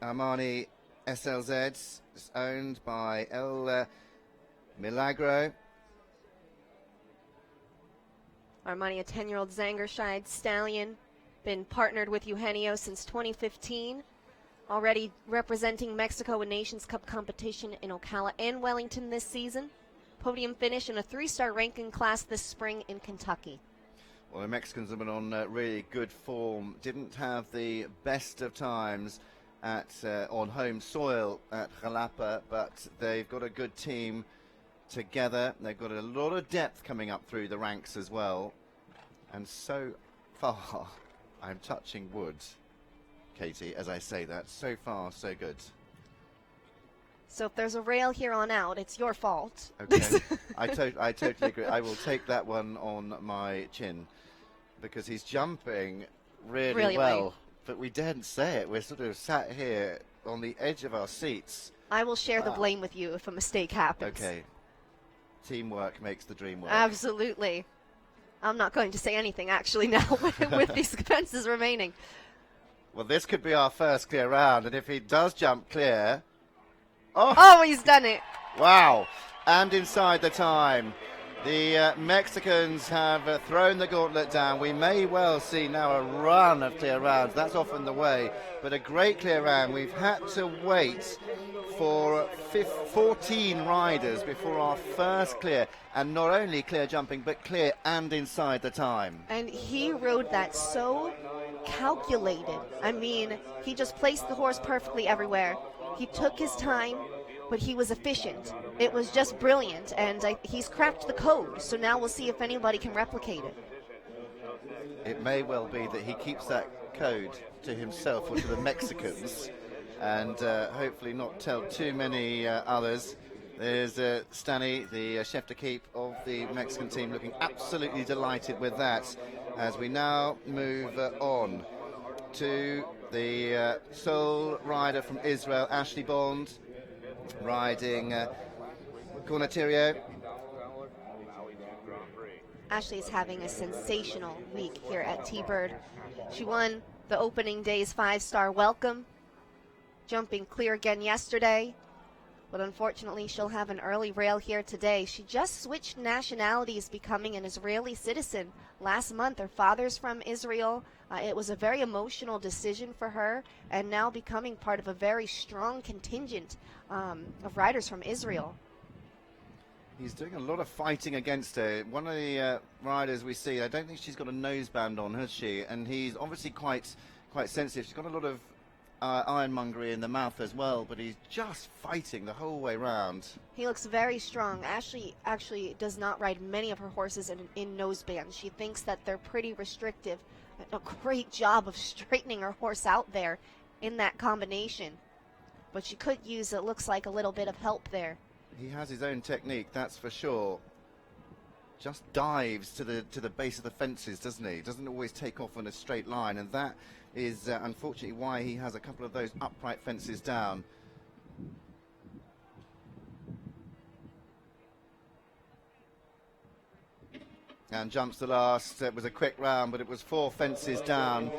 Armani SLZ is owned by El Milagro. Armani, a 10-year-old Zangerscheid stallion, been partnered with Eugenio since 2015. Already representing Mexico in Nations Cup competition in Ocala and Wellington this season. Podium finish in a 3-star ranking class this spring in Kentucky. Well, the Mexicans have been on really good form. Didn't have the best of times at on home soil at Jalapa, but they've got a good team together. They've got a lot of depth coming up through the ranks as well. And so far, I'm touching wood, Katie, as I say that. So far, so good. So if there's a rail here on out, it's your fault. Okay, I totally agree. I will take that one on my chin, because he's jumping really well. But we daren't say it. We're sort of sat here on the edge of our seats. I will share the blame with you if a mistake happens. Okay. Teamwork makes the dream work. Absolutely. I'm not going to say anything actually now with these fences remaining. Well, this could be our first clear round, and if he does jump clear... Oh, he's done it. Wow. And inside the time. The Mexicans have thrown the gauntlet down. We may well see now a run of clear rounds. That's often the way. But a great clear round. We've had to wait for 14 riders before our first clear. And not only clear jumping, but clear and inside the time. And he rode that so calculated. I mean, he just placed the horse perfectly everywhere. He took his time, but he was efficient. It was just brilliant, and he's cracked the code, so now we'll see if anybody can replicate it. It may well be that he keeps that code to himself or to the Mexicans, and hopefully not tell too many others. There's Stanny, the chef de keep of the Mexican team, looking absolutely delighted with that, as we now move on to the sole rider from Israel, Ashley Bond, riding Cornatirio. Ashley is having a sensational week here at T-Bird. She won the opening day's 5-star welcome, jumping clear again yesterday. but unfortunately she'll have an early rail here today. She just switched nationalities, becoming an Israeli citizen last month. Her father's from Israel. It was a very emotional decision for her, and now becoming part of a very strong contingent of riders from Israel. He's doing a lot of fighting against her. One of the riders we see, I don't think she's got a noseband on, has she? And he's obviously quite sensitive. She's got a lot of ironmongery in the mouth as well, but he's just fighting the whole way round. He looks very strong. Ashley actually does not ride many of her horses in nosebands. She thinks that they're pretty restrictive. A great job of straightening her horse out there in that combination. But she could use, it looks like, a little bit of help there. He has his own technique, that's for sure. Just dives to the base of the fences, doesn't he? Doesn't always take off on a straight line, and that is unfortunately why he has a couple of those upright fences down. And jumps the last. It was a quick round, but it was 4 fences down.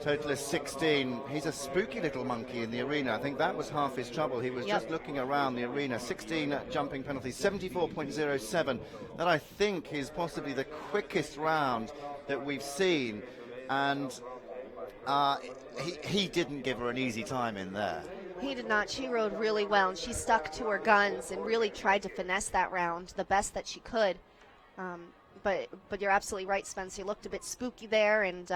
Total is 16. He's a spooky little monkey in the arena. I think that was half his trouble. He was just looking around the arena. 16 jumping penalties, 74.07. That, I think, is possibly the quickest round that we've seen. And he didn't give her an easy time in there. He did not. She rode really well, and she stuck to her guns and really tried to finesse that round the best that she could. But you're absolutely right, Spencer. He looked a bit spooky there, and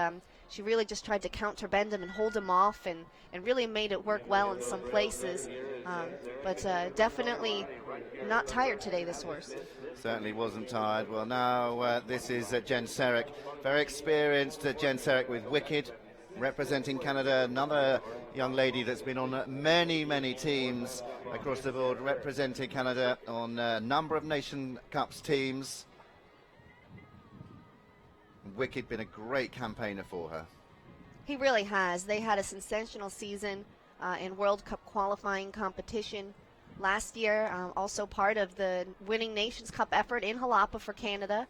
she really just tried to counterbend him and hold him off, and really made it work well in some places. But definitely not tired today, this horse. Certainly wasn't tired. Well, now this is Jen Serek. Very experienced Jen Serek with Wicked, representing Canada. Another young lady that's been on many, many teams across the board, representing Canada on a number of Nation Cups teams. Wicked been a great campaigner for her. He really has. They had a sensational season in World Cup qualifying competition last year, also part of the winning Nations Cup effort in Jalapa for Canada.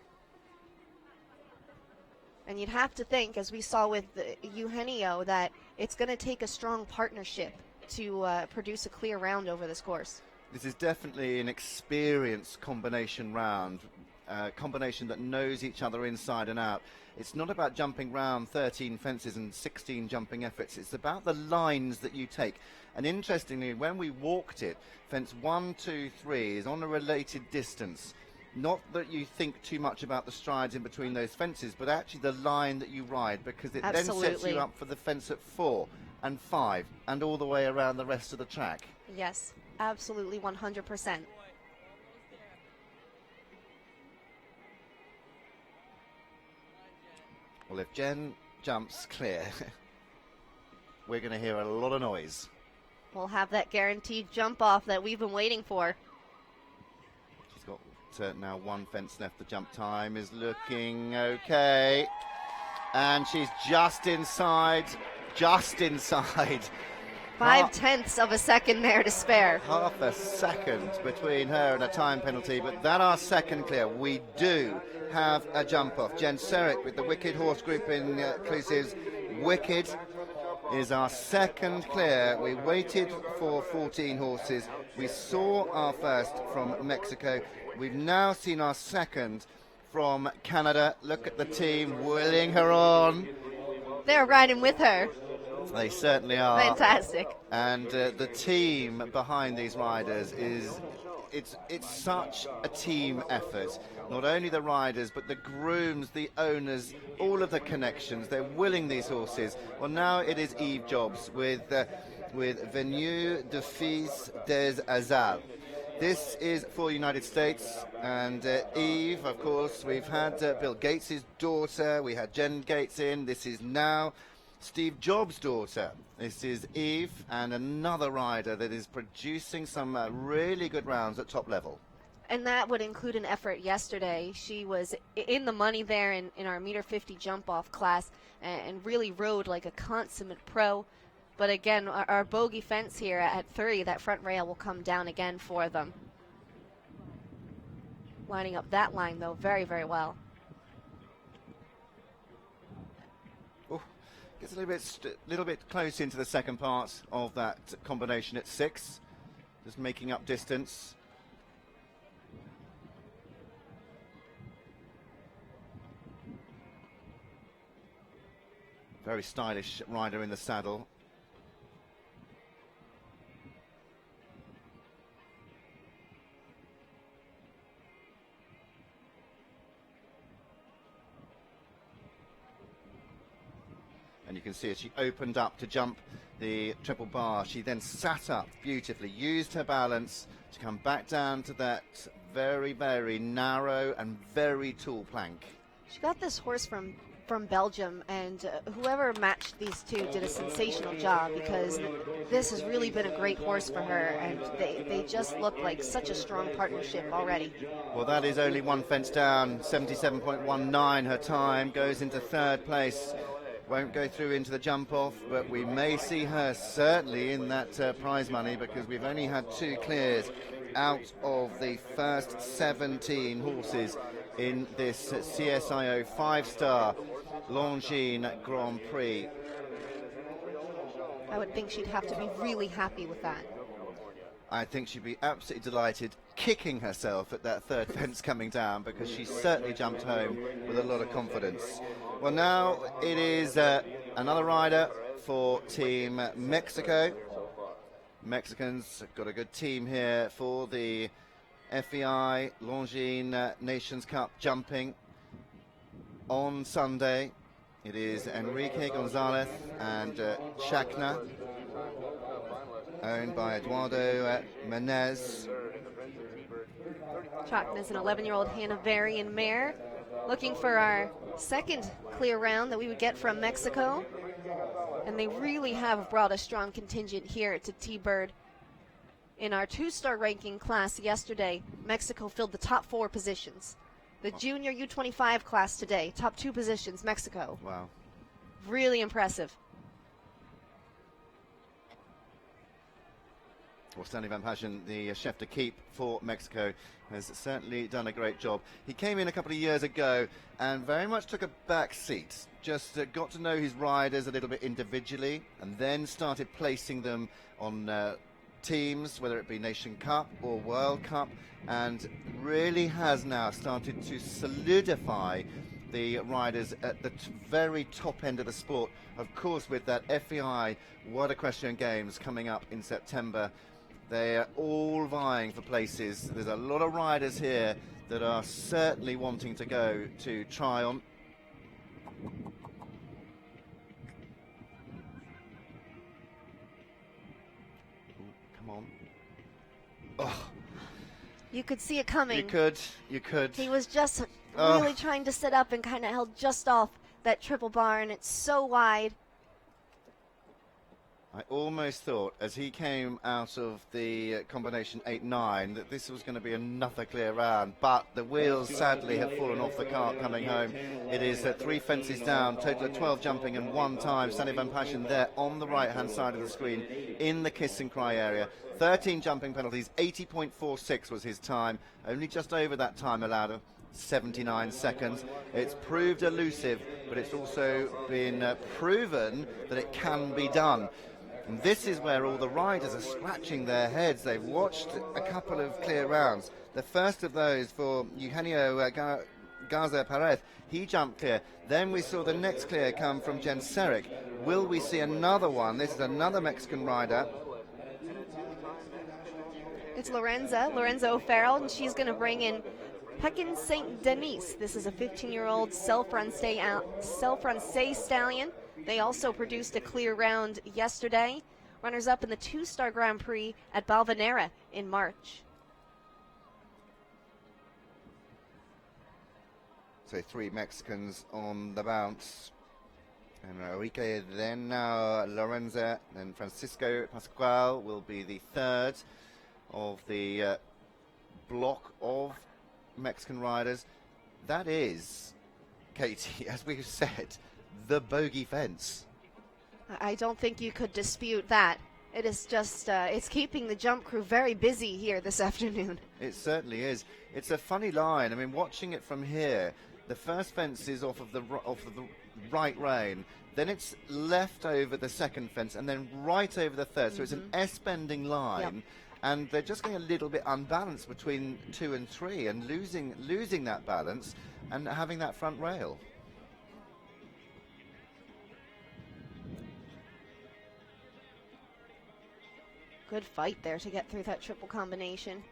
And you'd have to think, as we saw with Eugenio, that it's going to take a strong partnership to produce a clear round over this course. This is definitely an experienced combination round. Combination that knows each other inside and out. It's not about jumping round 13 fences and 16 jumping efforts. It's about the lines that you take. And interestingly, when we walked it, fence 1, 2, 3 is on a related distance. Not that you think too much about the strides in between those fences, but actually the line that you ride, because it then sets you up for the fence at 4 and 5 and all the way around the rest of the track. Yes, absolutely, 100%. Well, if Jen jumps clear, we're going to hear a lot of noise. We'll have that guaranteed jump off that we've been waiting for. She's got now 1 fence left. The jump time is looking okay. And she's just inside. 5/10 of a second there to spare. Half a second between her and a time penalty, but that our second clear. We do have a jump off. Jen Serek with the Wicked horse group inclusives. Wicked is our second clear. We waited for 14 horses. We saw our first from Mexico. We've now seen our second from Canada. Look at the team willing her on. They're riding with her. They certainly are. Fantastic. And the team behind these riders it's such a team effort. Not only the riders, but the grooms, the owners, all of the connections. They're willing these horses. Well, now it is Eve Jobs with Venue de Fils des Azal. This is for United States, and Eve, of course, we've had Bill Gates' daughter, we had Jen Gates in. This is now Steve Jobs' daughter. This is Eve, and another rider that is producing some really good rounds at top level. And that would include an effort yesterday. She was in the money there in our meter 50 jump-off class and really rode like a consummate pro. But again, our bogey fence here at 30, that front rail will come down again for them. Lining up that line, though, very, very well. Gets a little bit close into the second part of that combination at 6. just making up distance. Very stylish rider in the saddle. And you can see as she opened up to jump the triple bar, she then sat up beautifully, used her balance to come back down to that very, very narrow and very tall plank. She got this horse from Belgium, and whoever matched these two did a sensational job, because this has really been a great horse for her, and they just look like such a strong partnership already. Well, that is only one fence down, 77.19 her time, goes into third place. Won't go through into the jump off, but we may see her certainly in that prize money, because we've only had 2 clears out of the first 17 horses in this CSIO 5-star Longines Grand Prix. I would think she'd have to be really happy with that. I think she'd be absolutely delighted, kicking herself at that third fence coming down, because she certainly jumped home with a lot of confidence. Well, now it is another rider for Team Mexico. Mexicans have got a good team here for the FEI Longines Nations Cup jumping on Sunday. It is Enrique Gonzalez and Chacna, owned by Eduardo Menez. Chacna's an 11-year-old Hanoverian mare, looking for our second clear round that we would get from Mexico. And they really have brought a strong contingent here to T-Bird. In our 2-star ranking class yesterday, Mexico filled the top 4 positions. The junior U25 class today, top 2 positions, Mexico. Wow. Really impressive. Well, Stanley Van Passion, the chef de keep for Mexico, has certainly done a great job. He came in a couple of years ago and very much took a back seat, just got to know his riders a little bit individually, and then started placing them on teams, whether it be Nation Cup or World Cup, and really has now started to solidify the riders at the very top end of the sport. Of course, with that FEI World Equestrian Games coming up in September, they are all vying for places. There's a lot of riders here that are certainly wanting to go to Tryon. Come on. Oh. You could see it coming. You could. He was just really trying to sit up and kind of held just off that triple bar, and it's so wide. I almost thought, as he came out of the combination 8-9, that this was going to be another clear round, but the wheels sadly have fallen off the cart coming home. It is 3 fences down, total of 12 jumping and 1 time. Stanley Van Passion there on the right-hand side of the screen in the kiss and cry area. 13 jumping penalties, 80.46 was his time, only just over that time allowed of 79 seconds. It's proved elusive, but it's also been proven that it can be done. And this is where all the riders are scratching their heads. They've watched a couple of clear rounds. The first of those for Eugenio Garza Perez, he jumped clear. Then we saw the next clear come from Jen Seric. Will we see another one? This is another Mexican rider. It's Lorenza O'Farrell, and she's going to bring in Pekin St. Denis. This is a 15-year-old Self-Francais stallion. They also produced a clear round yesterday. Runners-up in the 2-star Grand Prix at Balvanera in March. So 3 Mexicans on the bounce. And Enrique, then Lorenza, then Francisco Pascual will be the third of the block of Mexican riders. That is, Katie, as we've said, the bogey fence. I don't think you could dispute that. It is just, it's keeping the jump crew very busy here this afternoon. It certainly is. It's a funny line. I mean, watching it from here, the first fence is off of the right rein, then it's left over the second fence, and then right over the third. So it's an S-bending line. Yep. and they're just getting a little bit unbalanced between 2 and 3 and losing that balance and having that front rail. Good fight there to get through that triple combination.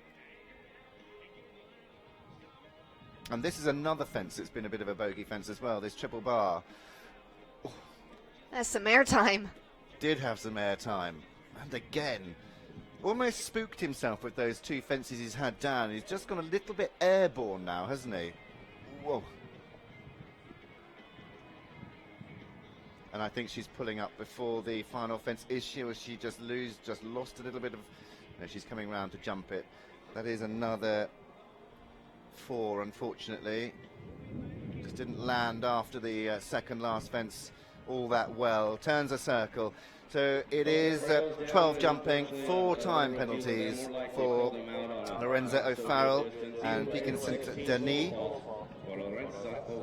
And this is another fence that's been a bit of a bogey fence as well, this triple bar. That's some air time. Did have some air time. And again, almost spooked himself with those 2 fences he's had down. He's just gone a little bit airborne now, hasn't he? Whoa. And I think she's pulling up before the final fence. Is she, or she just lost a little bit of... No, she's coming round to jump it. That is another 4, unfortunately. Just didn't land after the second last fence all that well. Turns a circle. So it is 12 jumping, 4 time penalties for Lorenzo O'Farrell and Piquin Denis.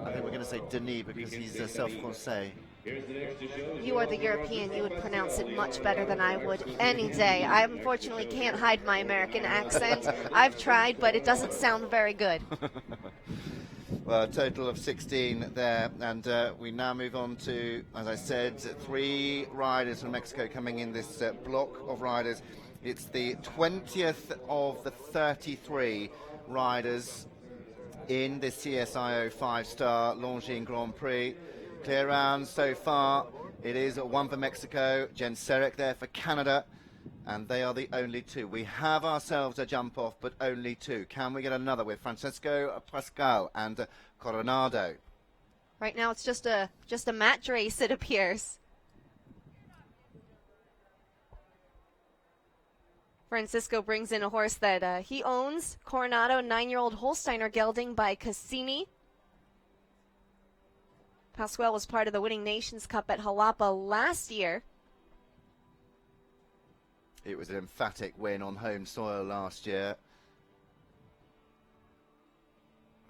I think we're going to say Denis because he's self-français. You are the European. You would pronounce it much better than I would any day. I unfortunately can't hide my American accent. I've tried, but it doesn't sound very good. Well, a total of 16 there, and we now move on to, as I said, 3 riders from Mexico coming in this block of riders. It's the 20th of the 33 riders in the CSIO 5-star Longines Grand Prix. Clear round so far. It is 1 for Mexico, Jen Serek there for Canada, and they are the only 2. We have ourselves a jump off, but only 2. Can we get another with Francesco Pascal and Coronado? Right now it's just a match race, it appears. Francisco brings in a horse that he owns, Coronado, 9-year-old Holsteiner gelding by Cassini. Pascual was part of the Winning Nations Cup at Jalapa last year. It was an emphatic win on home soil last year.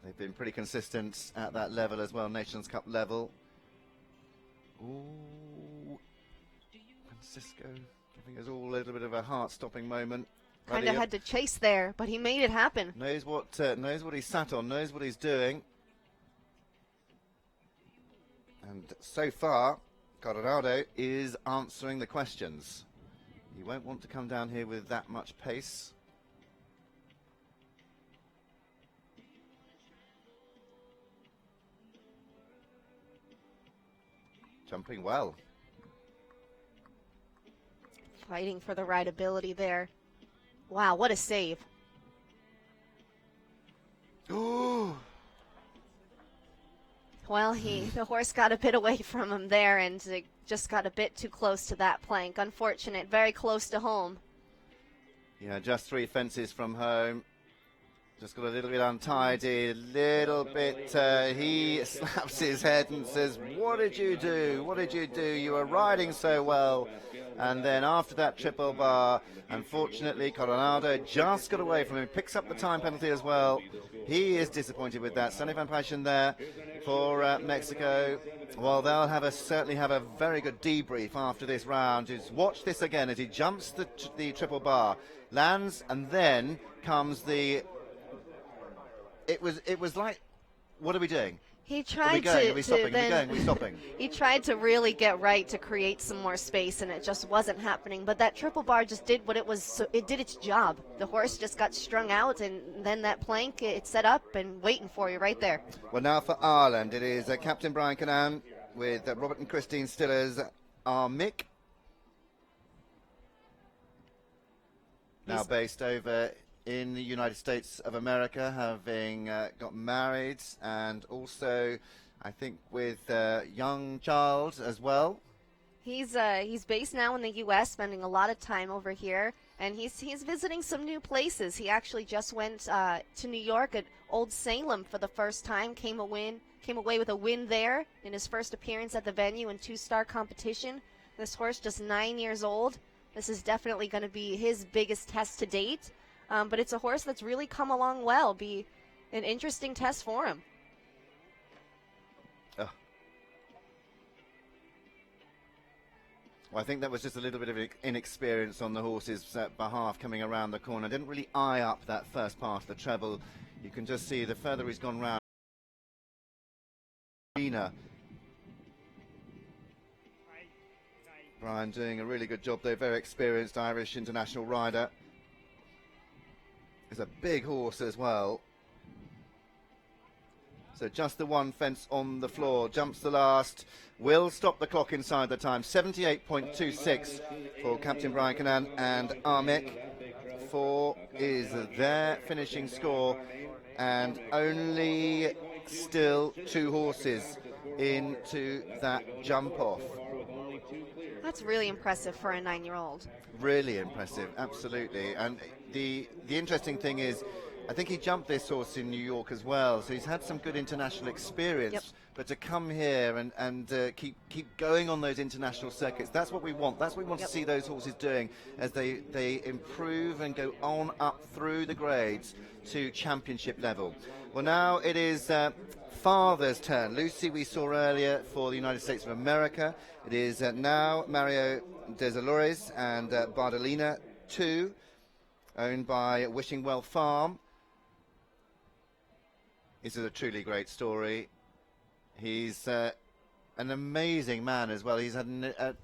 They've been pretty consistent at that level as well, Nations Cup level. Ooh, Francisco giving us all a little bit of a heart-stopping moment. Kind of had to chase there, but he made it happen. Knows what he's sat on, knows what he's doing. And so far, Coronado is answering the questions. He won't want to come down here with that much pace. Jumping well. Fighting for the rideability there. Wow, what a save. Ooh. Well, the horse got a bit away from him there and just got a bit too close to that plank. Unfortunate, very close to home. Yeah, just 3 fences from home. Just got a little bit untidy, a little bit, he slaps his head and says, "What did you do? What did you do? You were riding so well." And then after that triple bar, unfortunately, Coronado just got away from him, picks up the time penalty as well. He is disappointed with that. Sonny Van Paschen there for Mexico. Well, they'll certainly have a very good debrief after this round. Just watch this again as he jumps the triple bar, lands, and then comes the... It was like, what are we doing? He tried Are we stopping? Are we stopping? He tried to really get right to create some more space, and it just wasn't happening. But that triple bar just did what it was. So it did its job. The horse just got strung out, and then that plank, it's set up and waiting for you right there. Well, now for Ireland, it is Captain Brian Canan with Robert and Christine Stiller's Mick. Now based over in the United States of America, having got married, and also, I think, with a young child as well. He's based now in the U.S., spending a lot of time over here, and he's visiting some new places. He actually just went to New York at Old Salem for the first time, came away with a win there in his first appearance at the venue in 2-star competition. This horse, just 9 years old. This is definitely going to be his biggest test to date. But it's a horse that's really come along well. Be an interesting test for him. Well, I think that was just a little bit of inexperience on the horse's behalf coming around the corner. Didn't really eye up that first part of the treble. You can just see the further he's gone round. Brian doing a really good job there, very experienced Irish international rider. It's a big horse as well. So just the one fence on the floor, jumps the last, will stop the clock inside the time. 78.26 for Captain Brian Canan, and Armick 4 is their finishing score, and only still 2 horses into that jump off. That's really impressive for a 9-year-old. Really impressive, absolutely. And the interesting thing is, I think he jumped this horse in New York as well, so he's had some good international experience. Yep. But to come here and keep going on those international circuits, that's what we want. That's what we want to see those horses doing as they improve and go on up through the grades to championship level. Well, now it is father's turn. Lucy we saw earlier for the United States of America. It is now Mario De Zalores and Bardolina 2, owned by Wishing Well Farm. This is a truly great story. He's an amazing man as well. He's had a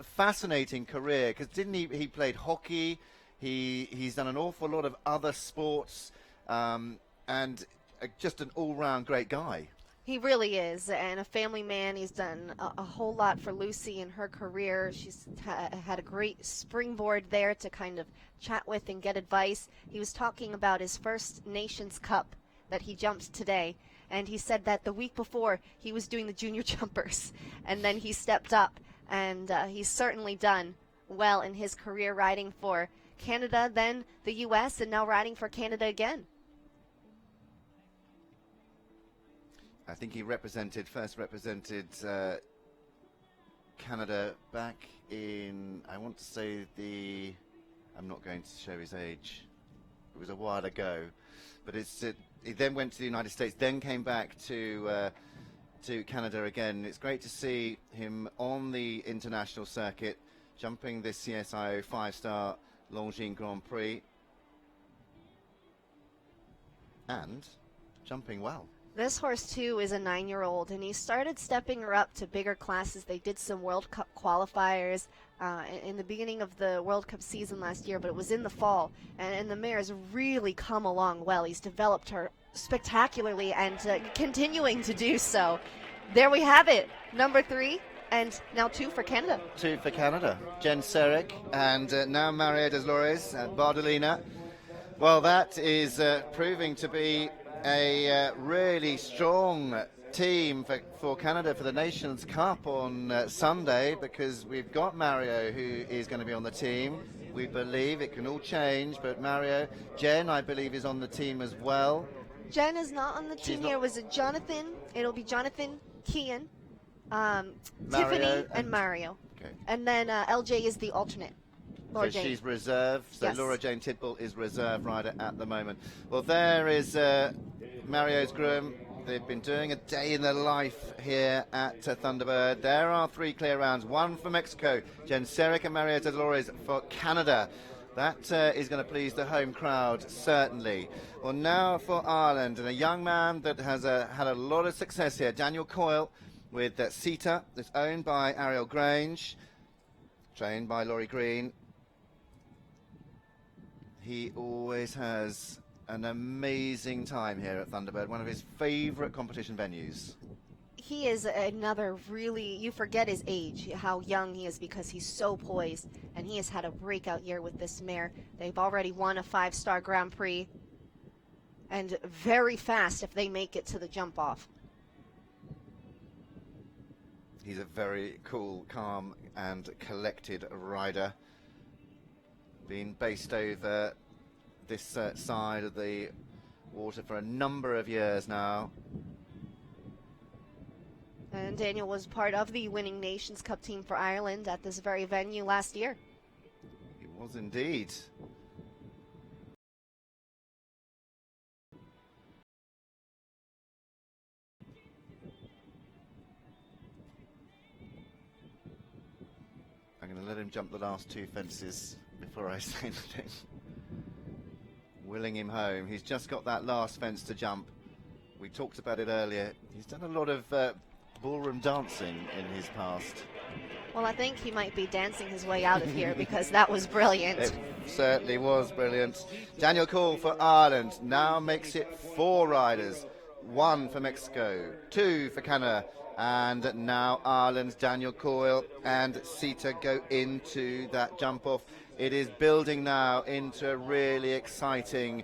fascinating career, because didn't he played hockey, he's done an awful lot of other sports, and just an all-round great guy. He really is, and a family man. He's done a whole lot for Lucy in her career. She's had a great springboard there to kind of chat with and get advice. He was talking about his first Nations Cup that he jumped today, and he said that the week before he was doing the junior jumpers, and then he stepped up, and he's certainly done well in his career, riding for Canada, then the U.S., and now riding for Canada again. I think he first represented Canada back in, I want to say I'm not going to show his age, it was a while ago, but he then went to the United States, then came back to Canada again. It's great to see him on the international circuit, jumping this CSIO 5-star Longines Grand Prix, and jumping well. This horse, too, is a 9-year-old, and he started stepping her up to bigger classes. They did some World Cup qualifiers in the beginning of the World Cup season last year, but it was in the fall, and the mare has really come along well. He's developed her spectacularly and continuing to do so. There we have it, number 3, and now 2 for Canada. 2 for Canada. Jen Serick and now Mario De Zalores and Bardolina. Well, that is proving to be a really strong team for Canada for the Nations Cup on Sunday, because we've got Mario, who is going to be on the team. We believe it can all change, but Mario, Jen, I believe, is on the team as well. Jen is not on the team here. It was Jonathan. It'll be Jonathan, Kian, Tiffany, and Mario. Okay. And then LJ is the alternate. Laura So Jane. she's reserve. So Yes. Laura Jane Tidball is reserve rider at the moment. Well, there is Mario's groom. They've been doing a day in the life here at Thunderbird. There are 3 clear rounds. 1 for Mexico, Jen Serick and Mario De Zalores for Canada. That is going to please the home crowd, certainly. Well, now for Ireland, and a young man that has had a lot of success here, Daniel Coyle, with CETA, that's owned by Ariel Grange, trained by Laurie Green. He always has an amazing time here at Thunderbird, one of his favourite competition venues. He is another really, you forget his age, how young he is, because he's so poised, and he has had a breakout year with this mare. They've already won a 5-star Grand Prix, and very fast if they make it to the jump off. He's a very cool, calm and collected rider. Been based over this side of the water for a number of years now. And Daniel was part of the winning Nations Cup team for Ireland at this very venue last year. He was indeed. I'm going to let him jump the last 2 fences before I say anything. Willing him home. He's just got that last fence to jump. We talked about it earlier. He's done a lot of ballroom dancing in his past. Well, I think he might be dancing his way out of here because that was brilliant. It certainly was brilliant. Daniel Cole for Ireland now makes it 4 riders. 1 for Mexico, 2 for Canada, and now Ireland's Daniel Coyle and Sita go into that jump off. It is building now into a really exciting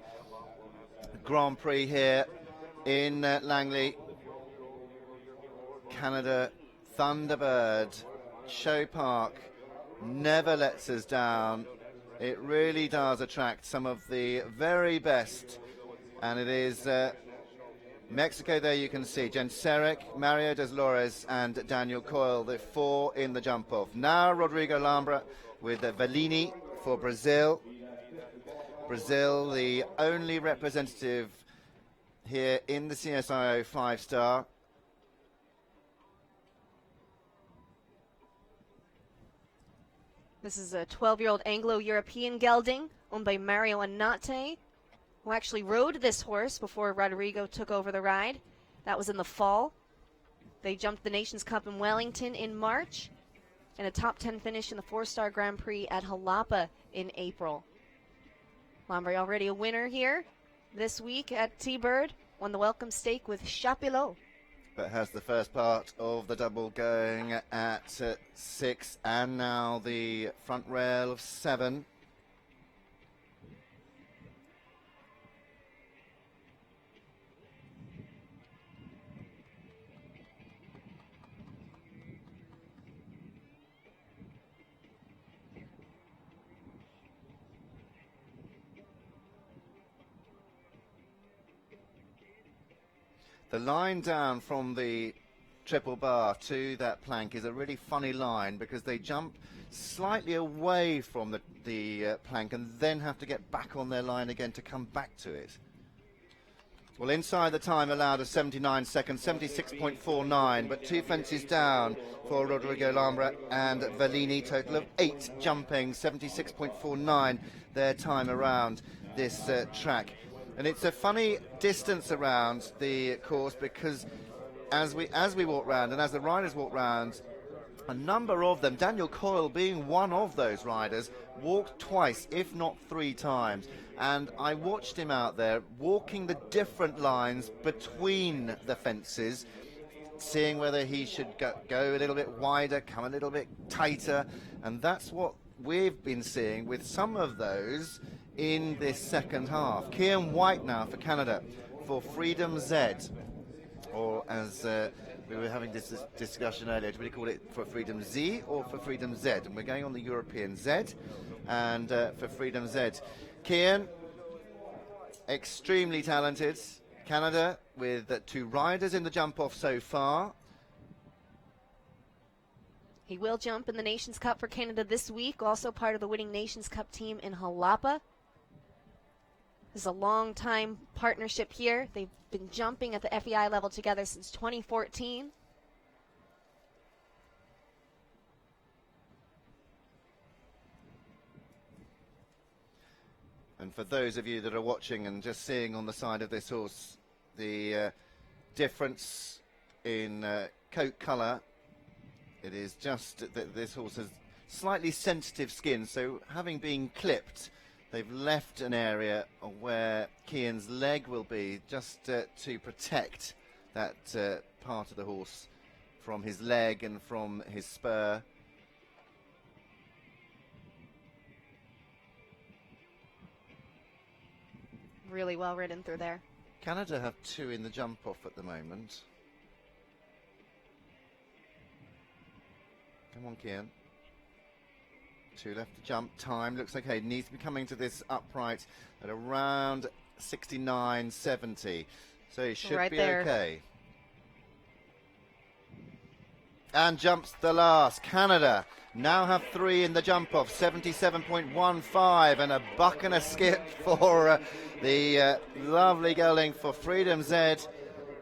Grand Prix here in Langley. Canada Thunderbird Show Park never lets us down. It really does attract some of the very best, and it is Mexico there. You can see Jen Serek, Mario Deslores and Daniel Coyle, the 4 in the jump off. Now Rodrigo Lambra with Vellini for Brazil. Brazil, the only representative here in the CSIO 5-star. This is a 12-year-old Anglo-European gelding owned by Mario Anate, who actually rode this horse before Rodrigo took over the ride. That was in the fall. They jumped the Nations Cup in Wellington in March, and a top 10 finish in the 4-star Grand Prix at Jalapa in April. Lambray already a winner here this week at T-Bird. Won the welcome stake with Chapillot. But has the first part of the double going at 6, and now the front rail of 7. The line down from the triple bar to that plank is a really funny line because they jump slightly away from the plank and then have to get back on their line again to come back to it. Well, inside the time allowed of 79 seconds, 76.49, but 2 fences down for Rodrigo Lambra and Vellini, total of 8 jumping, 76.49 their time around this track. And it's a funny distance around the course because as we walk round and as the riders walk round, a number of them, Daniel Coyle being one of those riders, walked twice, if not 3 times. And I watched him out there walking the different lines between the fences, seeing whether he should go a little bit wider, come a little bit tighter. And that's what we've been seeing with some of those in this second half. Kian White now for Canada for Freedom Z, or as we were having this discussion earlier, do we call it for Freedom Z or for Freedom Z? And we're going on the European Z, and for Freedom Z. Kian, extremely talented. Canada with 2 riders in the jump off so far. He will jump in the Nations Cup for Canada this week, also part of the winning Nations Cup team in Jalapa. This is a long-time partnership here. They've been jumping at the FEI level together since 2014. And for those of you that are watching and just seeing on the side of this horse the difference in coat colour, it is just that this horse has slightly sensitive skin, so having been clipped, they've left an area where Kian's leg will be just to protect that part of the horse from his leg and from his spur. Really well ridden through there. Canada have 2 in the jump off at the moment. Come on, Kian. 2 left to jump. Time looks okay. Needs to be coming to this upright at around 69.70. So he should right be there. okay. And jumps the last. Canada now have 3 in the jump off. 77.15 and a buck and a skip for the lovely gelding for Freedom Z.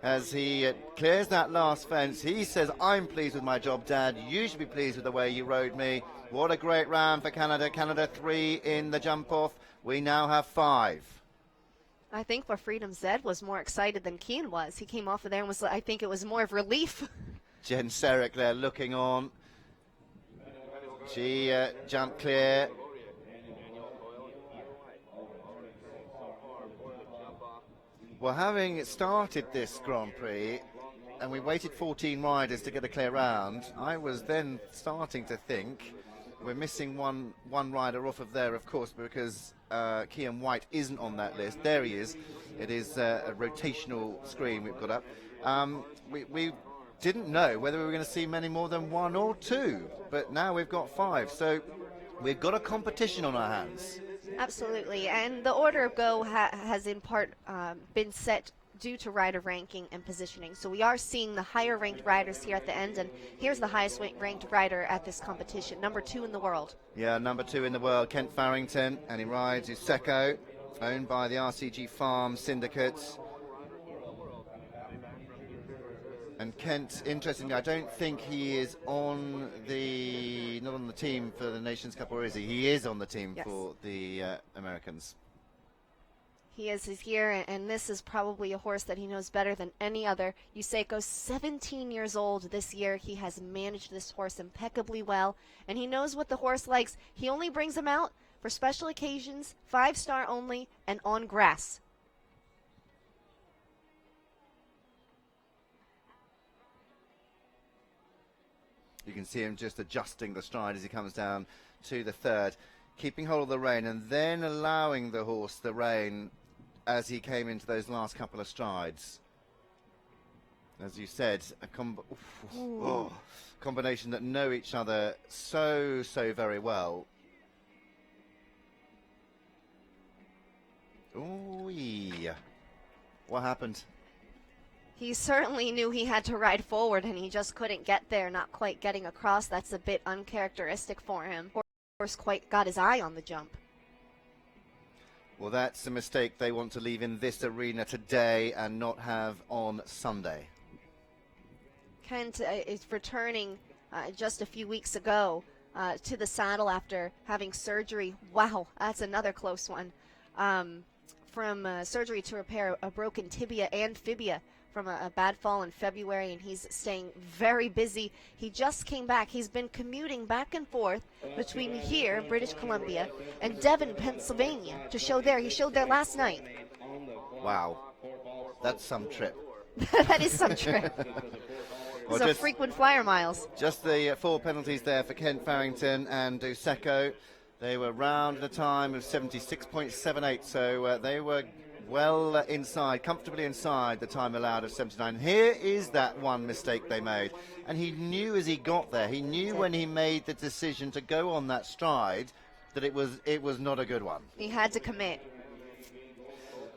as he clears that last fence. He says, I'm pleased with my job, Dad. You should be pleased with the way you rode me. What a great round for Canada. Canada 3 in the jump off. We now have 5. I think for Freedom Zed was more excited than Keane was. He came off of there and was, I think it was more of relief. Jen Serick there looking on. She jumped clear. Well, having started this Grand Prix, and we waited 14 riders to get a clear round, I was then starting to think we're missing one rider off of there, of course, because Kean White isn't on that list. There he is. It is a rotational screen we've got up. We didn't know whether we were going to see many more than 1 or 2, but now we've got 5. So we've got a competition on our hands. Absolutely, and the order of go has in part been set due to rider ranking and positioning. So we are seeing the higher ranked riders here at the end, and here's the highest ranked rider at this competition, number 2 in the world. Yeah, number 2 in the world, Kent Farrington, and he rides Useko, owned by the RCG Farm Syndicate. And Kent, interestingly, I don't think he is on not on the team for the Nations Cup, or is he? He is on the team for the Americans. He's here, and this is probably a horse that he knows better than any other. Useko, 17 years old this year. He has managed this horse impeccably well, and he knows what the horse likes. He only brings him out for special occasions, 5-star only, and on grass. You can see him just adjusting the stride as he comes down to the third, keeping hold of the rein and then allowing the horse the rein as he came into those last couple of strides. As you said, a combination that know each other so very well. Ooh, yeah. What happened? He certainly knew he had to ride forward, and he just couldn't get there, not quite getting across. That's a bit uncharacteristic for him. Horse quite got his eye on the jump. Well, that's a mistake they want to leave in this arena today and not have on Sunday. Kent is returning just a few weeks ago to the saddle after having surgery. Wow, that's another close one. From surgery to repair a broken tibia and fibia from a bad fall in February, and he's staying very busy. He just came back. He's been commuting back and forth between here, British Columbia, and Devon, Pennsylvania, to show there. He showed there last night. Wow, that's some trip. That is some trip. Those are frequent flyer miles. Just the 4 penalties there for Kent Farrington and Useko. They were round at a time of 76.78, so they were well inside, comfortably inside the time allowed of 79. Here is that one mistake they made, and he knew as he got there, he knew when he made the decision to go on that stride that it was not a good one. He had to commit.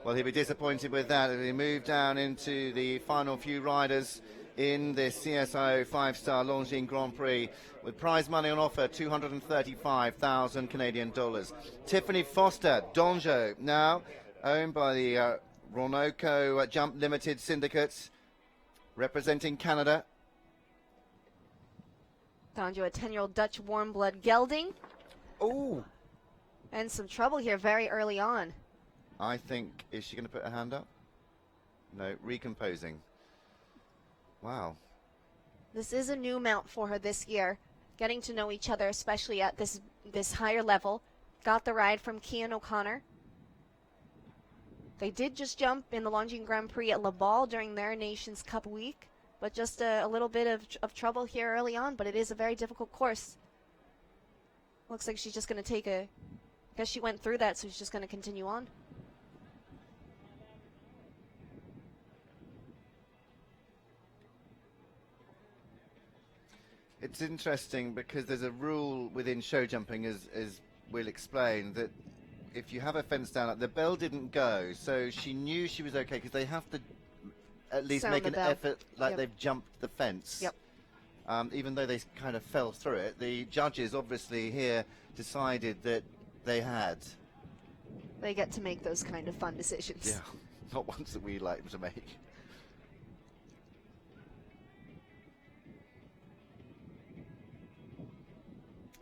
Well, he'll be disappointed with that as he moved down into the final few riders in this CSO 5-star Longines Grand Prix with prize money on offer, 235,000 Canadian dollars. Tiffany Foster, Donjo, now owned by the Ronoco Jump Limited Syndicate, representing Canada. Donjo, a 10-year-old Dutch warm blood gelding. Oh! And some trouble here very early on. I think, is she going to put her hand up? No, recomposing. Wow. This is a new mount for her this year. Getting to know each other, especially at this higher level. Got the ride from Cian O'Connor. They did just jump in the Longines Grand Prix at La Balle during their Nations Cup week, but just a little bit of trouble here early on, but it is a very difficult course. Looks like she's just going to take I guess she went through that, so she's just going to continue on. It's interesting because there's a rule within show jumping, as we'll explain, that if you have a fence down, the bell didn't go, so she knew she was okay because they have to at least make an effort like they've jumped the fence. Yep. Even though they kind of fell through it, the judges obviously here decided that they had. They get to make those kind of fun decisions. Yeah, not ones that we like to make.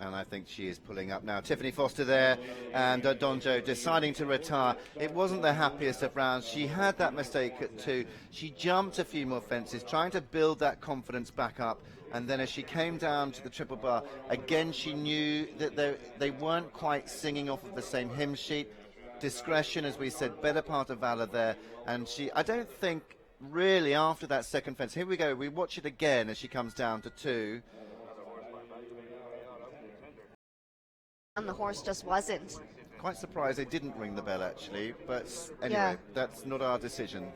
And I think she is pulling up now. Tiffany Foster there, and Donjo deciding to retire. It wasn't the happiest of rounds. She had that mistake at 2. She jumped a few more fences, trying to build that confidence back up. And then as she came down to the triple bar, again she knew that they weren't quite singing off of the same hymn sheet. Discretion, as we said, better part of valor there. And I don't think really after that second fence, here we go, we watch it again as she comes down to 2. And the horse just wasn't. Quite surprised they didn't ring the bell, actually. But anyway, Yeah. That's not our decision.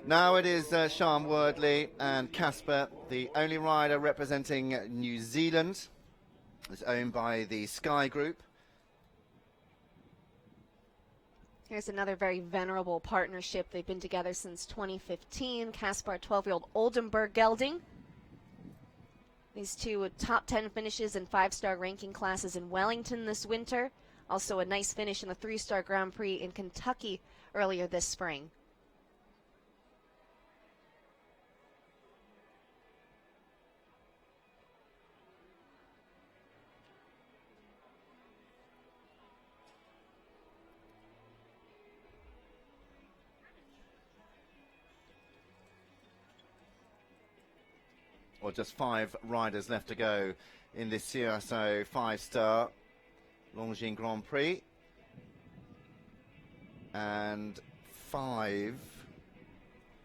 Now it is Sian Wordley and Casper, the only rider representing New Zealand. It's owned by the Sky Group. Here's another very venerable partnership. They've been together since 2015. Caspar, 12-year-old Oldenburg gelding. These two with top 10 finishes in 5-star ranking classes in Wellington this winter. Also a nice finish in the 3-star Grand Prix in Kentucky earlier this spring. Or just 5 riders left to go in this CSO 5-star Longines Grand Prix. And 5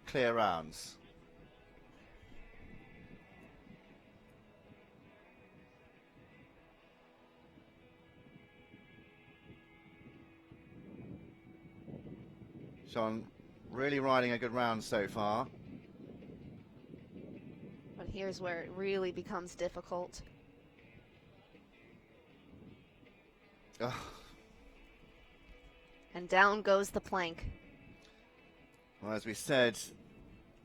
clear rounds. Sean really riding a good round so far. But here's where it really becomes difficult. Ugh. And down goes the plank. Well, as we said,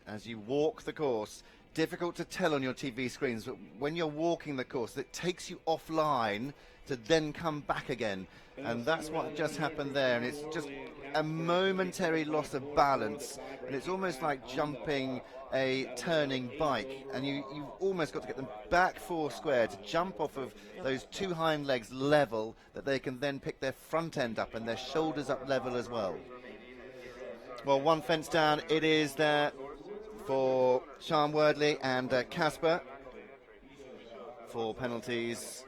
as you walk the course, difficult to tell on your TV screens, but when you're walking the course, it takes you offline to then come back again. And that's what just happened there. And it's just a momentary loss of balance. And it's almost like jumping a turning bike. And you've almost got to get them back 4 square to jump off of those 2 hind legs level, that they can then pick their front end up and their shoulders up level as well. Well, 1 fence down, it is there for Sian Wordley and Casper. 4 penalties.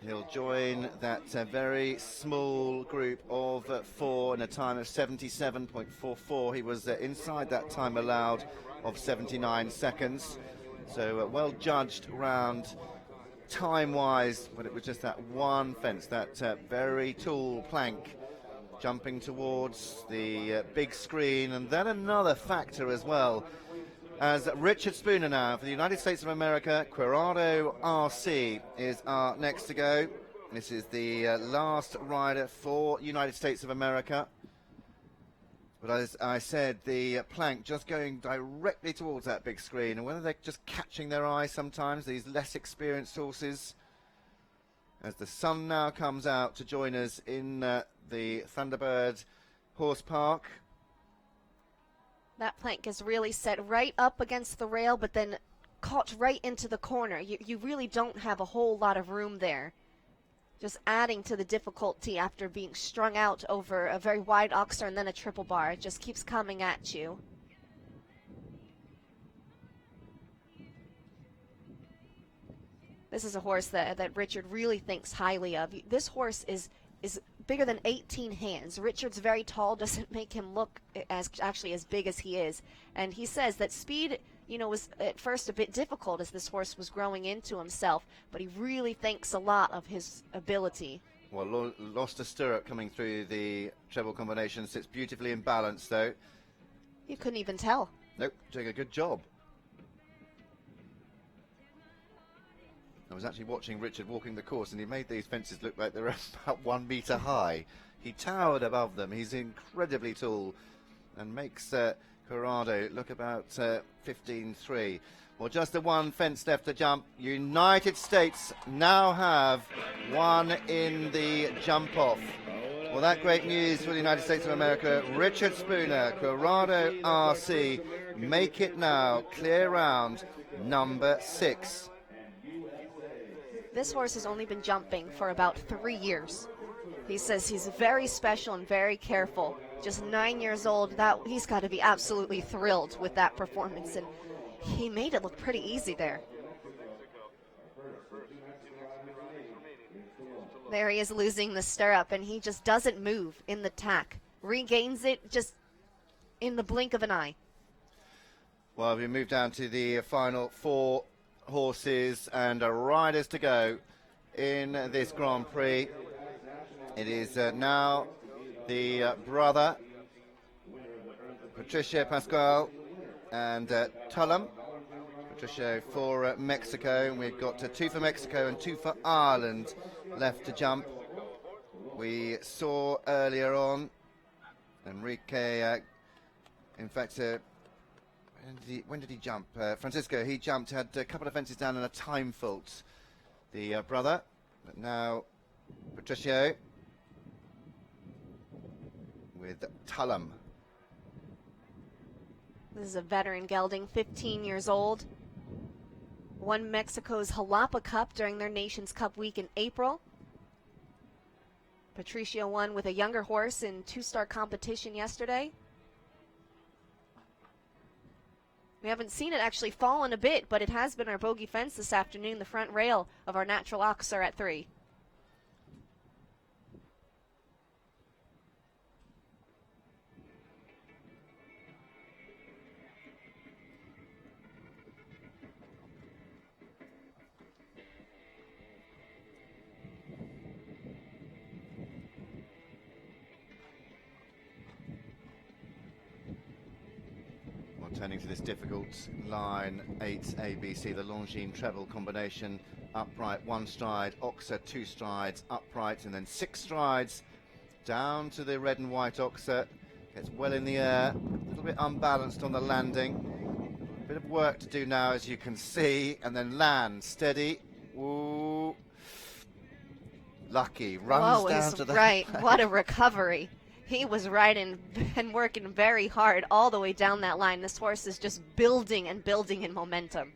He'll join that very small group of 4 in a time of 77.44. He was inside that time allowed of 79 seconds. So well judged round time-wise, but it was just that 1 fence, that very tall plank jumping towards the big screen. And then another factor as well, as Richard Spooner now for the United States of America. Quirado RC is our next to go. This is the last rider for United States of America. But as I said, the plank just going directly towards that big screen, and whether they're just catching their eye sometimes, these less experienced horses. As the sun now comes out to join us in the Thunderbird Horse Park. That plank is really set right up against the rail, but then caught right into the corner. You really don't have a whole lot of room there. Just adding to the difficulty after being strung out over a very wide oxer and then a triple bar. It just keeps coming at you. This is a horse that Richard really thinks highly of. This horse is bigger than 18 hands. Richard's very tall, doesn't make him look as big as he is. And he says that speed, was at first a bit difficult as this horse was growing into himself, but he really thinks a lot of his ability. Well, lost a stirrup coming through the treble combination. Sits beautifully in balance, though. You couldn't even tell. Nope, doing a good job. I was actually watching Richard walking the course, and he made these fences look like they're about 1 metre high. He towered above them. He's incredibly tall and makes Corrado look about 15.3. Well, just the 1 fence left to jump. United States now have 1 in the jump off. Well, that great news for the United States of America. Richard Spooner, Corrado RC, make it now. Clear round number 6. this horse has only been jumping for about 3 years. He says he's very special and very careful. Just 9 years old, that he's got to be absolutely thrilled with that performance, and he made it look pretty easy there. There he is losing the stirrup, and he just doesn't move in the tack. Regains it just in the blink of an eye. Well, we move down to the final 4 horses and riders to go in this Grand Prix. It is now the brother, Patricio Pascual and Tullum. Patricio for Mexico, and we've got 2 for Mexico and 2 for Ireland left to jump. We saw earlier on Enrique, in fact, when did he jump? Francisco, he jumped, had a couple of fences down and a time fault, the brother. But now Patricio with Tullum. This is a veteran gelding, 15 years old. Won Mexico's Jalapa Cup during their Nations Cup week in April. Patricio won with a younger horse in 2-star competition yesterday. We haven't seen it actually fallen a bit, but it has been our bogey fence this afternoon, the front rail of our natural oxer at 3. Turning to this difficult line, 8 ABC, the Longines treble combination, upright 1 stride, oxer 2 strides, upright, and then 6 strides down to the red and white oxer. Gets well in the air, a little bit unbalanced on the landing. Bit of work to do now, as you can see, and then land steady. Ooh, lucky runs down to the right. What a recovery. He was riding and working very hard all the way down that line. This horse is just building and building in momentum.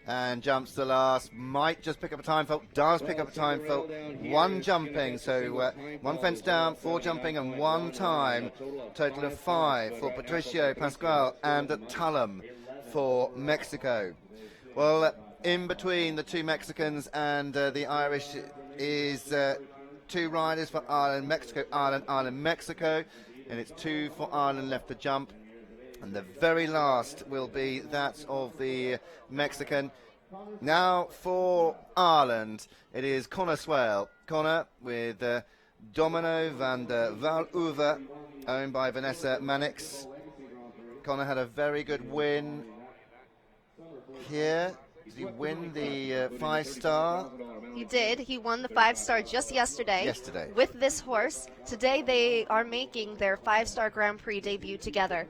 And jumps the last, might just pick up a time fault, does pick up a time fault. 1 jumping, so 1 fence down, 4 jumping and 1 time. Total of 5 for Patricio Pascual and Tullum for Mexico. Well, in between the 2 Mexicans and the Irish is 2 riders for Ireland, Mexico, Ireland, Ireland, Mexico, and it's 2 for Ireland left to jump. And the very last will be that of the Mexican. Now for Ireland, it is Conor Swale. Conor with Domino van der Valuwe, owned by Vanessa Mannix. Conor had a very good win here. Did he win the 5-star? He did. He won the 5-star just yesterday. With this horse. Today they are making their 5-star Grand Prix debut together.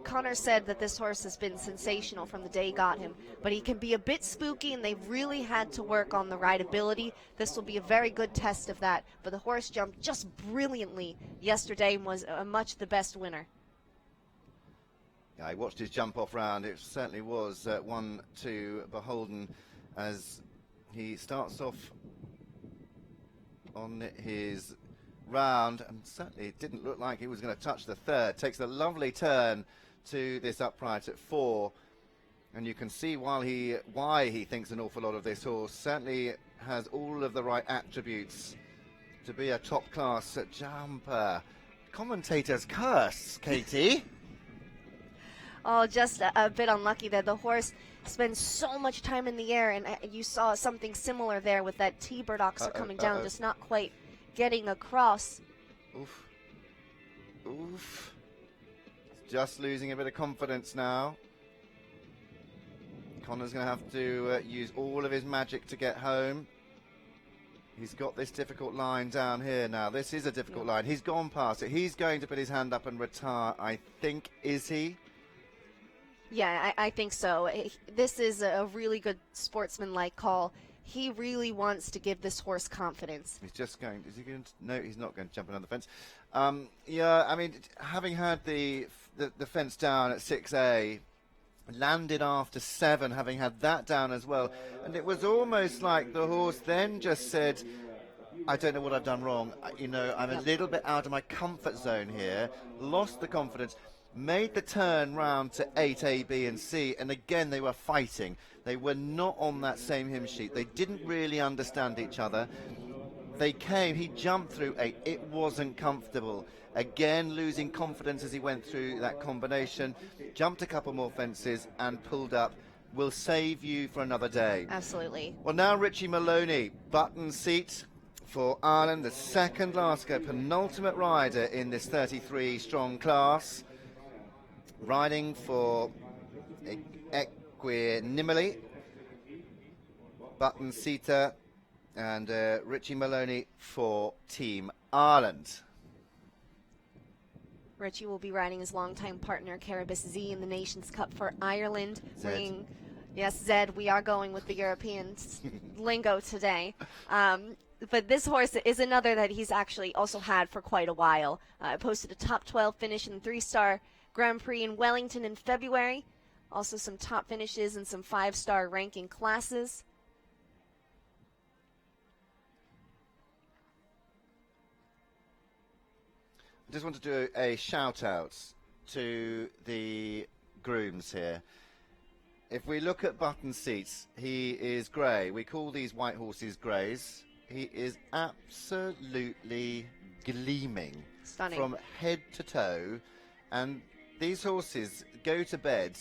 Conor said that this horse has been sensational from the day he got him, but he can be a bit spooky, and they've really had to work on the rideability. This will be a very good test of that, but the horse jumped just brilliantly yesterday and was much the best winner. Yeah, I watched his jump off round. It certainly was one to beholden as he starts off on his round, and certainly it didn't look like he was going to touch the 3rd. Takes a lovely turn to this upright at 4, and you can see why he thinks an awful lot of this horse. Certainly has all of the right attributes to be a top-class jumper. Commentators curse, Katie. Oh, just a bit unlucky there. The horse spends so much time in the air, and you saw something similar there with that T-bird oxer coming down, just not quite getting across. Oof. Oof. Just losing a bit of confidence now. Conor's going to have to use all of his magic to get home. He's got this difficult line down here now. This is a difficult line. He's gone past it. He's going to put his hand up and retire, I think. Is he? Yeah, I think so. This is a really good sportsman-like call. He really wants to give this horse confidence. He's just going. Is he going to? No, he's not going to jump another fence. Yeah, I mean, having had the fence down at 6A, landed after 7, having had that down as well. And it was almost like the horse then just said, I don't know what I've done wrong. I'm a little bit out of my comfort zone here. Lost the confidence. Made the turn round to 8 A, B and C, and again they were fighting. They were not on that same hymn sheet. They didn't really understand each other. He jumped through 8. It wasn't comfortable. Again, losing confidence as he went through that combination. Jumped a couple more fences and pulled up. Will save you for another day. Absolutely. Well, now Richie Maloney, button seat for Ireland, the second last go, penultimate rider in this 33 strong class. Riding for Equanimally, button seater, and Richie Maloney for Team Ireland. Richie will be riding his longtime partner Carabas Z in the Nations Cup for Ireland. Yes, Zed, we are going with the European lingo today. But this horse is another that he's actually also had for quite a while. Posted a top 12 finish in the 3-star Grand Prix in Wellington in February. Also some top finishes in some 5-star ranking classes. I just want to do a shout out to the grooms here. If we look at button seats, he is grey. We call these white horses greys. He is absolutely gleaming. Stunning. From head to toe. And these horses go to bed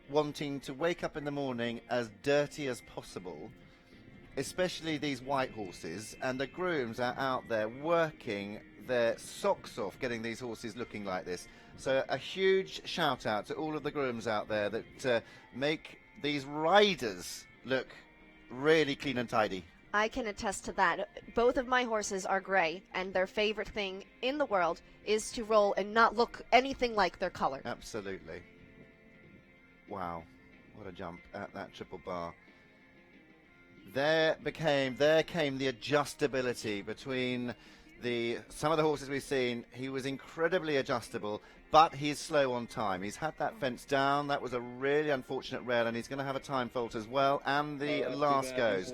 wanting to wake up in the morning as dirty as possible, especially these white horses, and the grooms are out there working their socks off getting these horses looking like this. So a huge shout out to all of the grooms out there that make these riders look really clean and tidy. I can attest to that. Both of my horses are gray, and their favorite thing in the world is to roll and not look anything like their color. Absolutely. Wow, what a jump at that triple bar. There came the adjustability between some of the horses we've seen. He was incredibly adjustable, but he's slow on time. He's had that fence down. That was a really unfortunate rail, and he's going to have a time fault as well. And the last goes.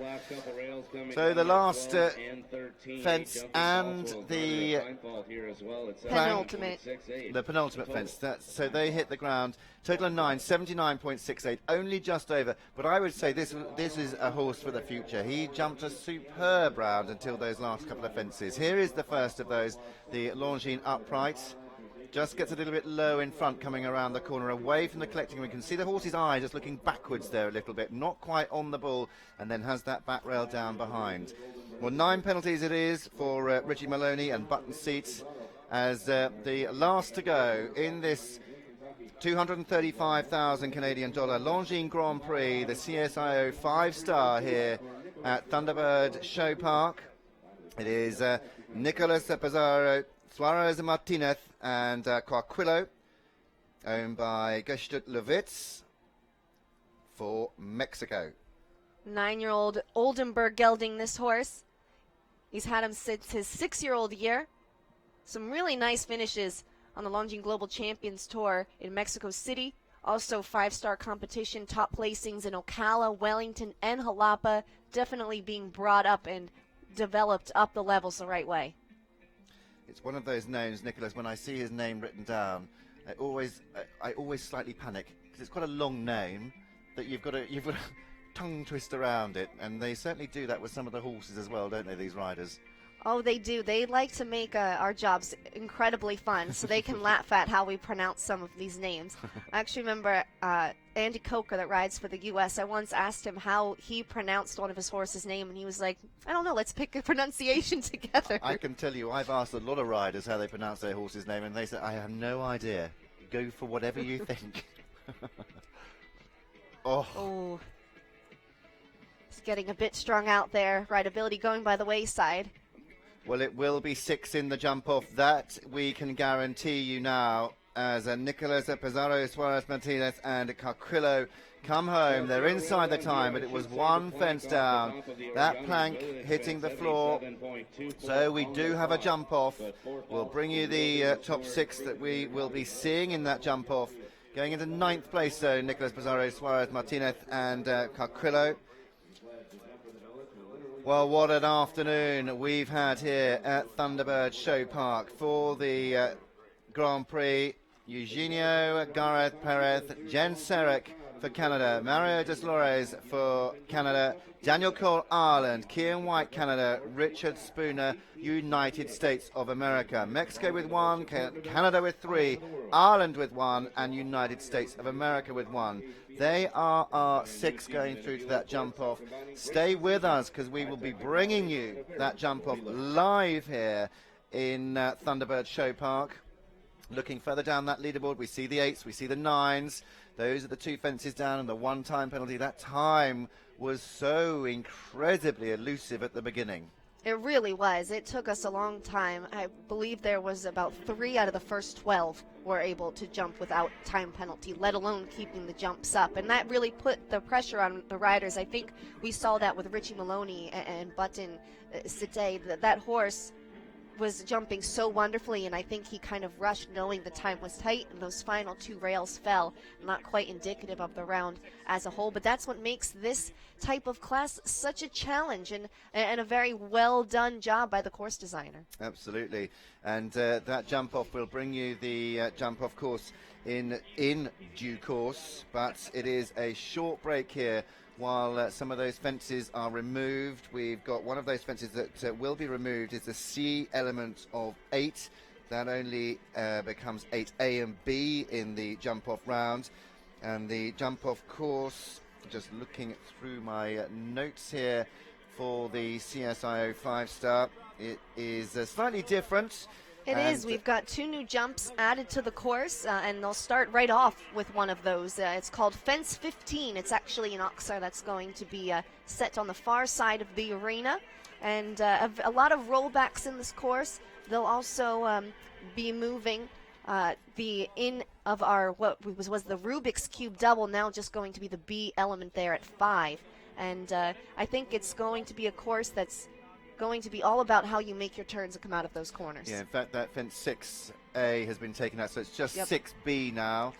So the last fence and the penultimate fence. So they hit the ground. Total of 9, 79.68, only just over. But I would say this is a horse for the future. He jumped a superb round until those last couple of fences. Here is the first of those, the Longines upright. Just gets a little bit low in front coming around the corner away from the collecting. We can see the horse's eye just looking backwards there a little bit, not quite on the bull, and then has that back rail down behind. Well, 9 penalties it is for Richie Maloney and button seats as the last to go in this $235,000 Canadian Longines Grand Prix, the CSIO 5-star here at Thunderbird Show Park. It is Nicolas Pizarro, Suarez Martinez and Coahuilo, owned by Gestut Levitz for Mexico. 9-year-old Oldenburg gelding this horse. He's had him since his 6-year-old year. Some really nice finishes on the Longines Global Champions Tour in Mexico City. Also 5-star competition, top placings in Ocala, Wellington, and Jalapa. Definitely being brought up and developed up the levels the right way. It's one of those names, Nicholas, when I see his name written down, I always slightly panic, because it's quite a long name that you've got to tongue twist around it, and they certainly do that with some of the horses as well, don't they, these riders? Oh, they do. They like to make our jobs incredibly fun so they can laugh at how we pronounce some of these names. I actually remember Andy Coker that rides for the U.S. I once asked him how he pronounced one of his horse's name, and he was like, I don't know, let's pick a pronunciation together. I can tell you, I've asked a lot of riders how they pronounce their horse's name, and they say, I have no idea. Go for whatever you think. Oh. It's getting a bit strung out there. Rideability going by the wayside. Well, it will be 6 in the jump off. That we can guarantee you now, as Nicolas Pizarro, Suarez Martinez and Coahuilo come home. They're inside the time, but it was one fence down. That plank hitting the floor. So we do have a jump off. We'll bring you the top 6 that we will be seeing in that jump off. Going into 9th place, though, Nicolas Pizarro, Suarez, Martinez, and Carquillo. Well, what an afternoon we've had here at Thunderbird Show Park for the Grand Prix. Eugenio Gareth Perez, Jen Serek for Canada, Mario Deslores for Canada, Daniel Cole, Ireland, Kian White, Canada, Richard Spooner, United States of America. Mexico with 1, Canada with 3, Ireland with 1, and United States of America with 1. They are our 6 going through to that jump-off. Stay with us, because we will be bringing you that jump-off live here in Thunderbird Show Park. Looking further down that leaderboard, we see the 8s, we see the 9s. Those are the 2 fences down and the 1-time penalty. That time was so incredibly elusive at the beginning. It really was. It took us a long time. I believe there was about 3 out of the first 12 were able to jump without time penalty, let alone keeping the jumps up. And that really put the pressure on the riders. I think we saw that with Richie Maloney and Button Cite. That horse was jumping so wonderfully, and I think he kind of rushed knowing the time was tight, and those final 2 rails fell, not quite indicative of the round as a whole. But that's what makes this type of class such a challenge, and a very well done job by the course designer. Absolutely. And that jump off will bring you the jump off course in due course, but it is a short break here while some of those fences are removed. We've got one of those fences that will be removed is the C element of 8. That only becomes 8A and B in the jump-off round. And the jump-off course, just looking through my notes here for the CSIO 5-star, it is slightly different. It is. We've got 2 new jumps added to the course, and they'll start right off with one of those. It's called Fence 15. It's actually an oxer that's going to be set on the far side of the arena, and a lot of rollbacks in this course. They'll also be moving the in of our what was the Rubik's Cube double, now just going to be the B element there at 5. And I think it's going to be a course that's going to be all about how you make your turns and come out of those corners. Yeah, in fact, that fence 6A has been taken out, so it's just 6B now.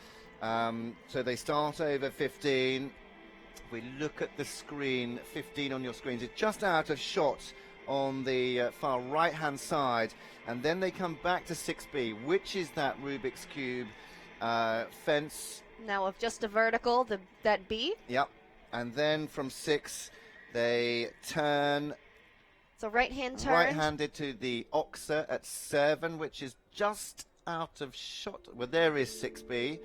So they start over 15. If we look at the screen, 15 on your screens, it's just out of shot on the far right-hand side, and then they come back to 6B, which is that Rubik's Cube fence. Now of just a vertical, that B. Yep, and then from 6, they turn. So right-hand turn. Right-handed to the oxer at 7, which is just out of shot. Well, there is 6B.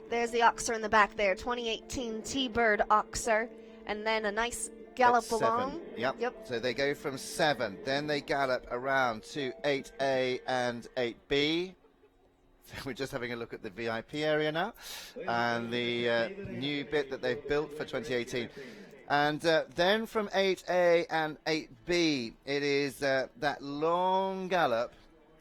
There's the oxer in the back there, 2018 T-Bird oxer, and then a nice gallop along. Yep. So they go from 7, then they gallop around to 8A and 8B. We're just having a look at the VIP area now, and the new bit that they've built for 2018. And then from 8A and 8B, it is that long gallop.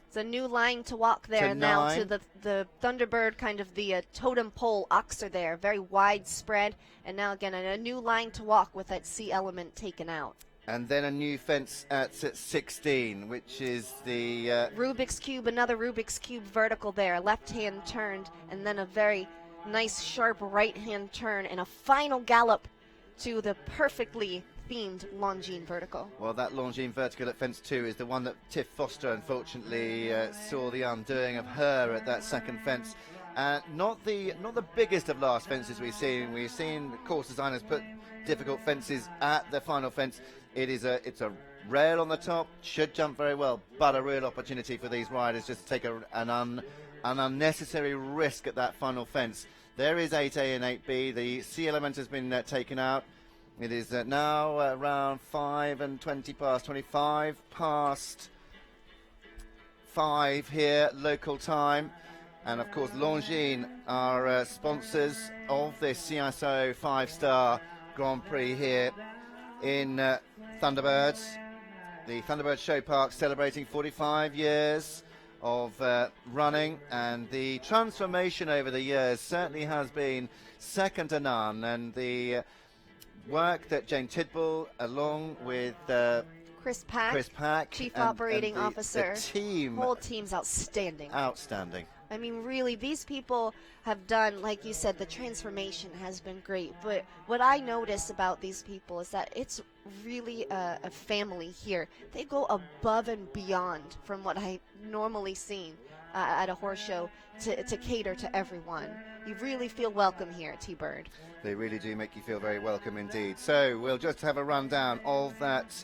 It's a new line to walk there now to the Thunderbird, kind of the totem pole oxer there, very widespread. And now again, a new line to walk with that C element taken out. And then a new fence at 16, which is the Rubik's Cube, another Rubik's Cube vertical there, left-hand turned, and then a very nice, sharp right-hand turn, and a final gallop to the perfectly themed Longines vertical. Well, that Longines vertical at fence 2 is the one that Tiff Foster unfortunately saw the undoing of her at that second fence. Not the biggest of last fences we've seen. We've seen course designers put difficult fences at the final fence. It's a rail on the top, should jump very well, but a real opportunity for these riders just to take an unnecessary risk at that final fence. There is 8A and 8B. The C element has been taken out. It is now around 5 and 20 past, 25 past 5 here, local time. And of course, Longines are sponsors of this CSO 5-star Grand Prix here in Thunderbirds. The Thunderbird Show Park celebrating 45 years of running, and the transformation over the years certainly has been second to none. And the work that Jane Tidball, along with Chris Pack, Chief Operating Officer, the team, whole team's outstanding. Outstanding. I mean, really, these people have done, like you said, the transformation has been great. But what I notice about these people is that it's really a family here. They go above and beyond from what I normally seen at a horse show to cater to everyone. You really feel welcome here at T-Bird. They really do make you feel very welcome indeed. So we'll just have a rundown of that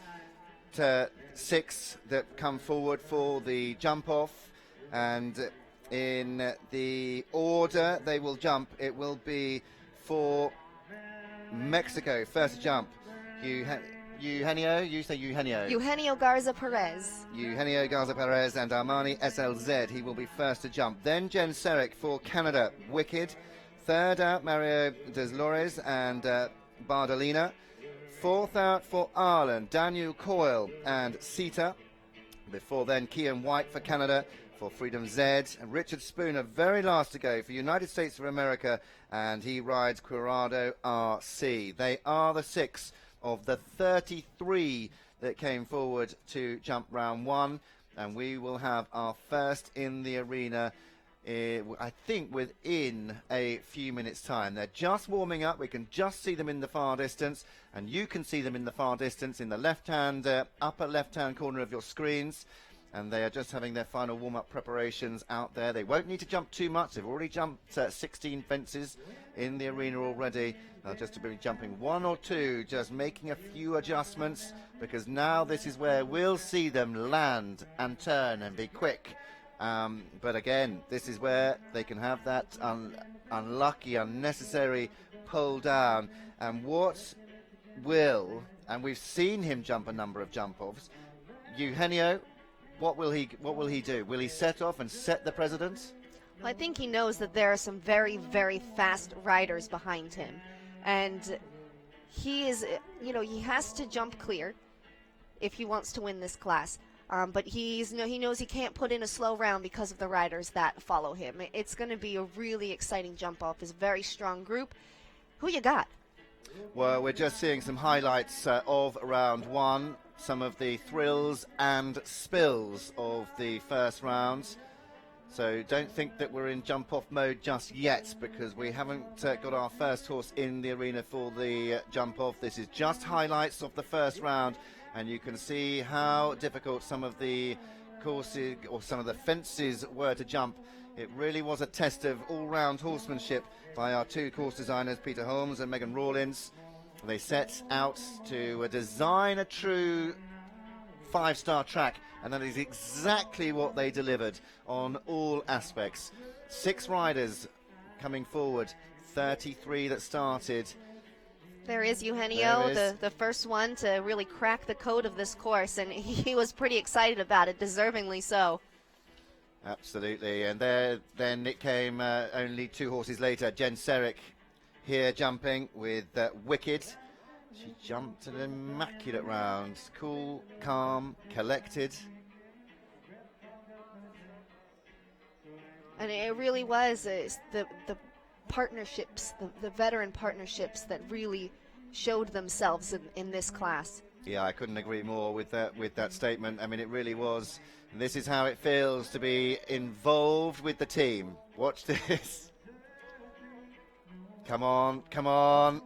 6 that come forward for the jump off, and in the order they will jump, it will be for Mexico. First jump, Eugenio, you say Eugenio. Eugenio Garza Perez. Eugenio Garza Perez and Armani SLZ. He will be first to jump. Then Jen Serick for Canada, Wicked. Third out, Mario Deslores and Bardolina. Fourth out for Ireland, Daniel Coyle and Sita. Before then, Kian White for Canada, for Freedom Z, and Richard Spooner, very last to go for United States of America, and he rides Curado RC. They are the 6 of the 33 that came forward to jump round 1, and we will have our first in the arena, I think, within a few minutes' time. They're just warming up. We can just see them in the far distance, and you can see them in the far distance in the left-hand, upper left-hand corner of your screens. And they are just having their final warm-up preparations out there. They won't need to jump too much. They've already jumped 16 fences in the arena already. They'll just be jumping 1 or 2, just making a few adjustments, because now this is where we'll see them land and turn and be quick. But again, this is where they can have that unlucky, unnecessary pull down. And what will, and we've seen him jump a number of jump-offs, Eugenio, what will he do? Will he set off and set the precedent? Well, I think he knows that there are some very, very fast riders behind him. And he is, he has to jump clear if he wants to win this class. But he knows he can't put in a slow round because of the riders that follow him. It's going to be a really exciting jump off. It's a very strong group. Who you got? Well, we're just seeing some highlights of round 1. Some of the thrills and spills of the first rounds. So don't think that we're in jump-off mode just yet, because we haven't got our first horse in the arena for the jump-off. This is just highlights of the first round, and you can see how difficult some of the courses or some of the fences were to jump. It really was a test of all-round horsemanship by our 2 course designers, Peter Holmes and Megan Rawlins. They set out to design a true 5-star track, and that is exactly what they delivered on all aspects. 6 riders coming forward, 33 that started. There is Eugenio, the first one to really crack the code of this course, and he was pretty excited about it, deservingly so. Absolutely, and then it came only 2 horses later, Jen Serick here jumping with Wicked. She jumped an immaculate round, cool, calm, collected. And it really was the partnerships, the veteran partnerships that really showed themselves in this class. Yeah, I couldn't agree more with that statement. I mean, it really was. And this is how it feels to be involved with the team. Watch this. Come on, come on.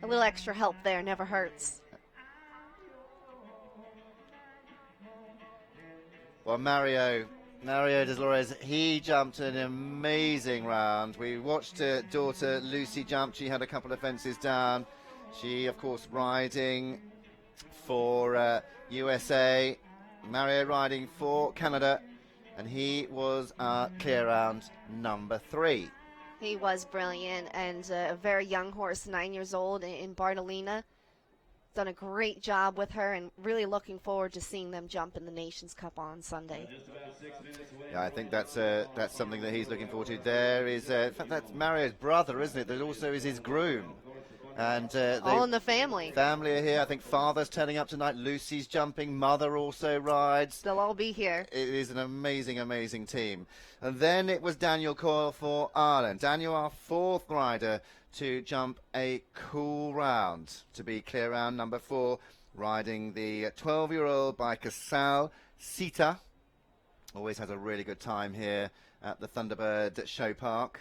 A little extra help there never hurts. Well, Mario Deslores, he jumped an amazing round. We watched daughter Lucy jump. She had a couple of fences down. She, of course, riding for USA. Mario riding for Canada. And he was clear round number 3. He was brilliant, and a very young horse, 9 years old, in Bardolina. Done a great job with her, and really looking forward to seeing them jump in the Nations Cup on Sunday. Yeah, I think that's something that he's looking forward to. There is, in fact, that's Mario's brother, isn't it? That also is his groom. And all in the family. Family are here. I think father's turning up tonight. Lucy's jumping. Mother also rides. They'll all be here. It is an amazing, amazing team. And then it was Daniel Coyle for Ireland. Daniel, our 4th rider to jump a cool round, to be clear round number 4, riding the 12-year-old by Casal Sita always has a really good time here at the Thunderbird Show Park.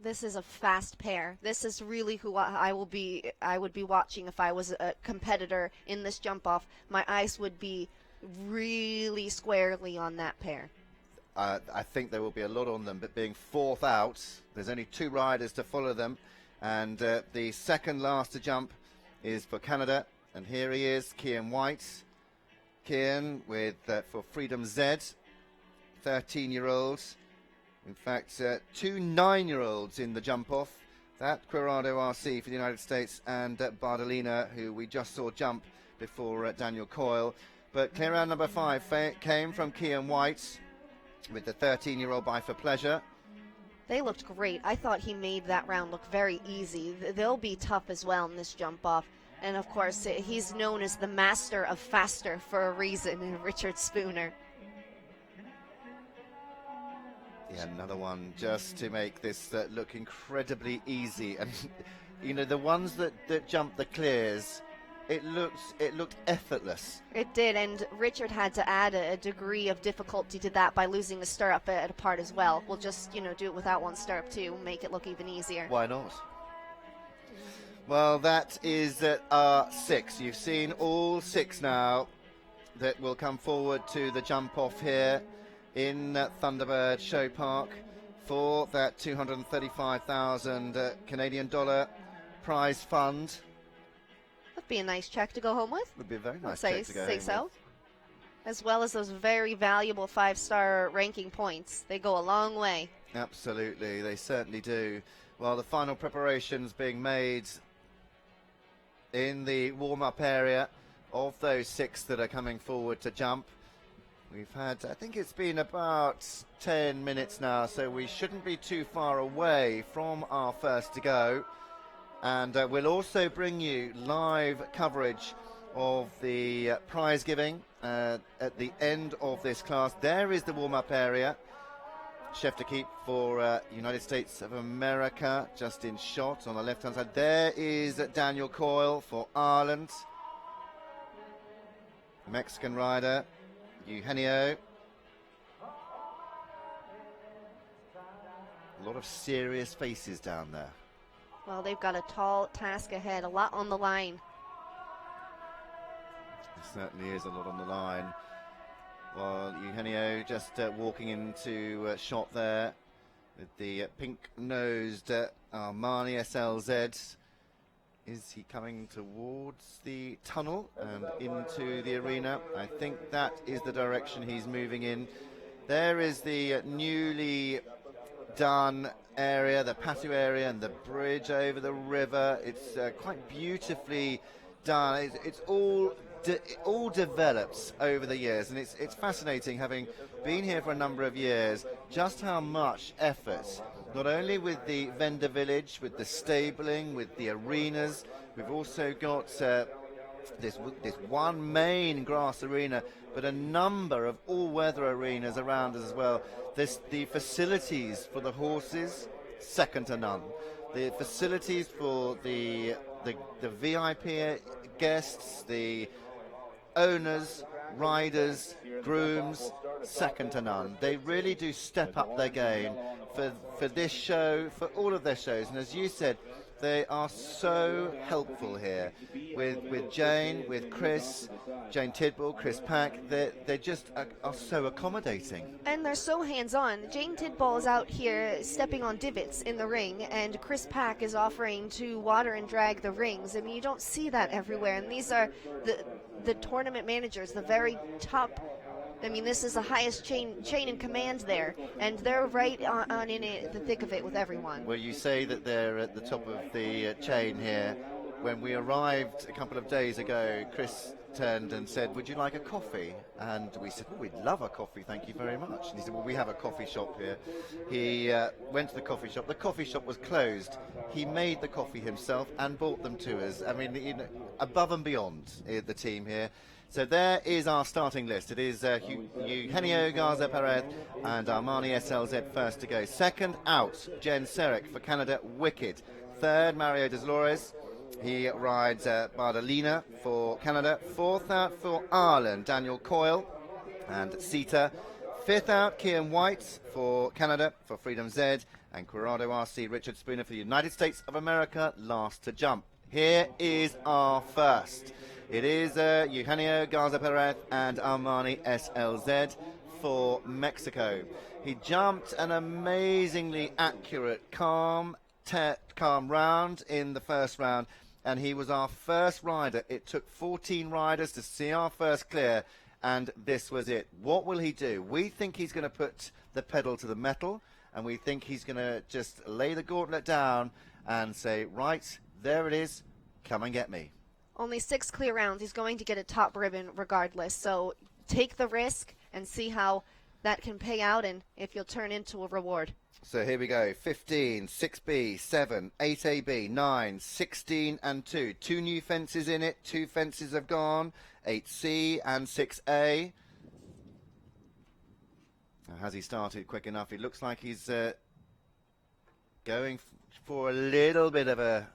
This is a fast pair. This is really who I would be watching if I was a competitor in this jump off. My eyes would be really squarely on that pair. I think there will be a lot on them, but being fourth out, there's only 2 riders to follow them, and the second last to jump is for Canada, and here he is, Kian White. Kian with for Freedom Z, 13-year-old. In fact, 2 9-year-olds in the jump-off. That Quirado RC for the United States, and Bardolina, who we just saw jump before Daniel Coyle. But clear round number 5 came from Kian White with the 13-year-old by For Pleasure. They looked great. I thought he made that round look very easy. They'll be tough as well in this jump-off. And, of course, he's known as the master of faster for a reason, Richard Spooner. Yeah, another one just to make this look incredibly easy. And, you know, the ones that jump the clears, it looked effortless. It did, and Richard had to add a degree of difficulty to that by losing a stirrup at a part as well. We'll just, do it without one stirrup too, make it look even easier. Why not? Well, that is our 6. You've seen all 6 now that will come forward to the jump off here in Thunderbird Show Park for that 235,000 Canadian dollar prize fund. That'd be a nice check to go home with. Would be a very nice say, check to go say home so. with. As well as those very valuable 5-star ranking points. They go a long way. Absolutely, they certainly do. Well, the final preparations being made in the warm-up area of those 6 that are coming forward to jump. We've had, I think it's been about 10 minutes now, so we shouldn't be too far away from our first to go. And we'll also bring you live coverage of the prize giving at the end of this class. There is the warm-up area. Chef to keep for United States of America, just in shot on the left-hand side. There is Daniel Coyle for Ireland. Mexican rider, Eugenio. A lot of serious faces down there. Well, they've got a tall task ahead, a lot on the line. There certainly is a lot on the line. Well, Eugenio just walking into shot there with the pink-nosed Armani SLZ. Is he coming towards the tunnel and into the arena? I think that is the direction he's moving in. There is the newly done area, the patio area, and the bridge over the river. It's quite beautifully done. It's all develops over the years, and it's fascinating, having been here for a number of years, just how much effort, not only with the vendor village, with the stabling, with the arenas. We've also got this one main grass arena, but a number of all-weather arenas around us as well. There's the facilities for the horses, second to none. The facilities for the VIP guests, the owners, riders, grooms, second to none. They really do step up their game for this show, for all of their shows. And as you said, they are so helpful here with Jane, with Chris, Jane Tidball, Chris Pack. They just are so accommodating. And they're so hands-on. Jane Tidball is out here stepping on divots in the ring, and Chris Pack is offering to water and drag the rings. I mean, you don't see that everywhere. And these are the tournament managers, the very top. I mean, this is the highest chain in command there, and they're right on in the thick of it with everyone. Well, you say that they're at the top of the chain here. When we arrived a couple of days ago, Chris turned and said, "Would you like a coffee?" And we said, "Oh, we'd love a coffee, thank you very much." And he said, "Well, we have a coffee shop here." He went to the coffee shop. The coffee shop was closed. He made the coffee himself and brought them to us. I mean, above and beyond the team here. So there is our starting list. It is Eugenio Garza Perez and Armani SLZ first to go. Second out, Jen Serek for Canada, Wicked. Third, Mario Deslores. He rides Bardolina for Canada. Fourth out for Ireland, Daniel Coyle and Sita. Fifth out, Kian White for Canada, for Freedom Z, and Corrado RC Richard Spooner for the United States of America, last to jump. Here is our first. It is Eugenio Garza Perez and Armani SLZ for Mexico. He jumped an amazingly accurate, calm round in the first round, and he was our first rider. It took 14 riders to see our first clear, and this was it. What will he do? We think he's going to put the pedal to the metal, and we think he's going to just lay the gauntlet down and say, right, there it is, come and get me. Only 6 clear rounds. He's going to get a top ribbon regardless. So take the risk and see how that can pay out and if you'll turn into a reward. So here we go. 15, 6B, 7, 8AB, 9, 16 and 2. 2 new fences in it. 2 fences have gone. 8C and 6A. Now, has he started quick enough? It looks like he's going for a little bit of a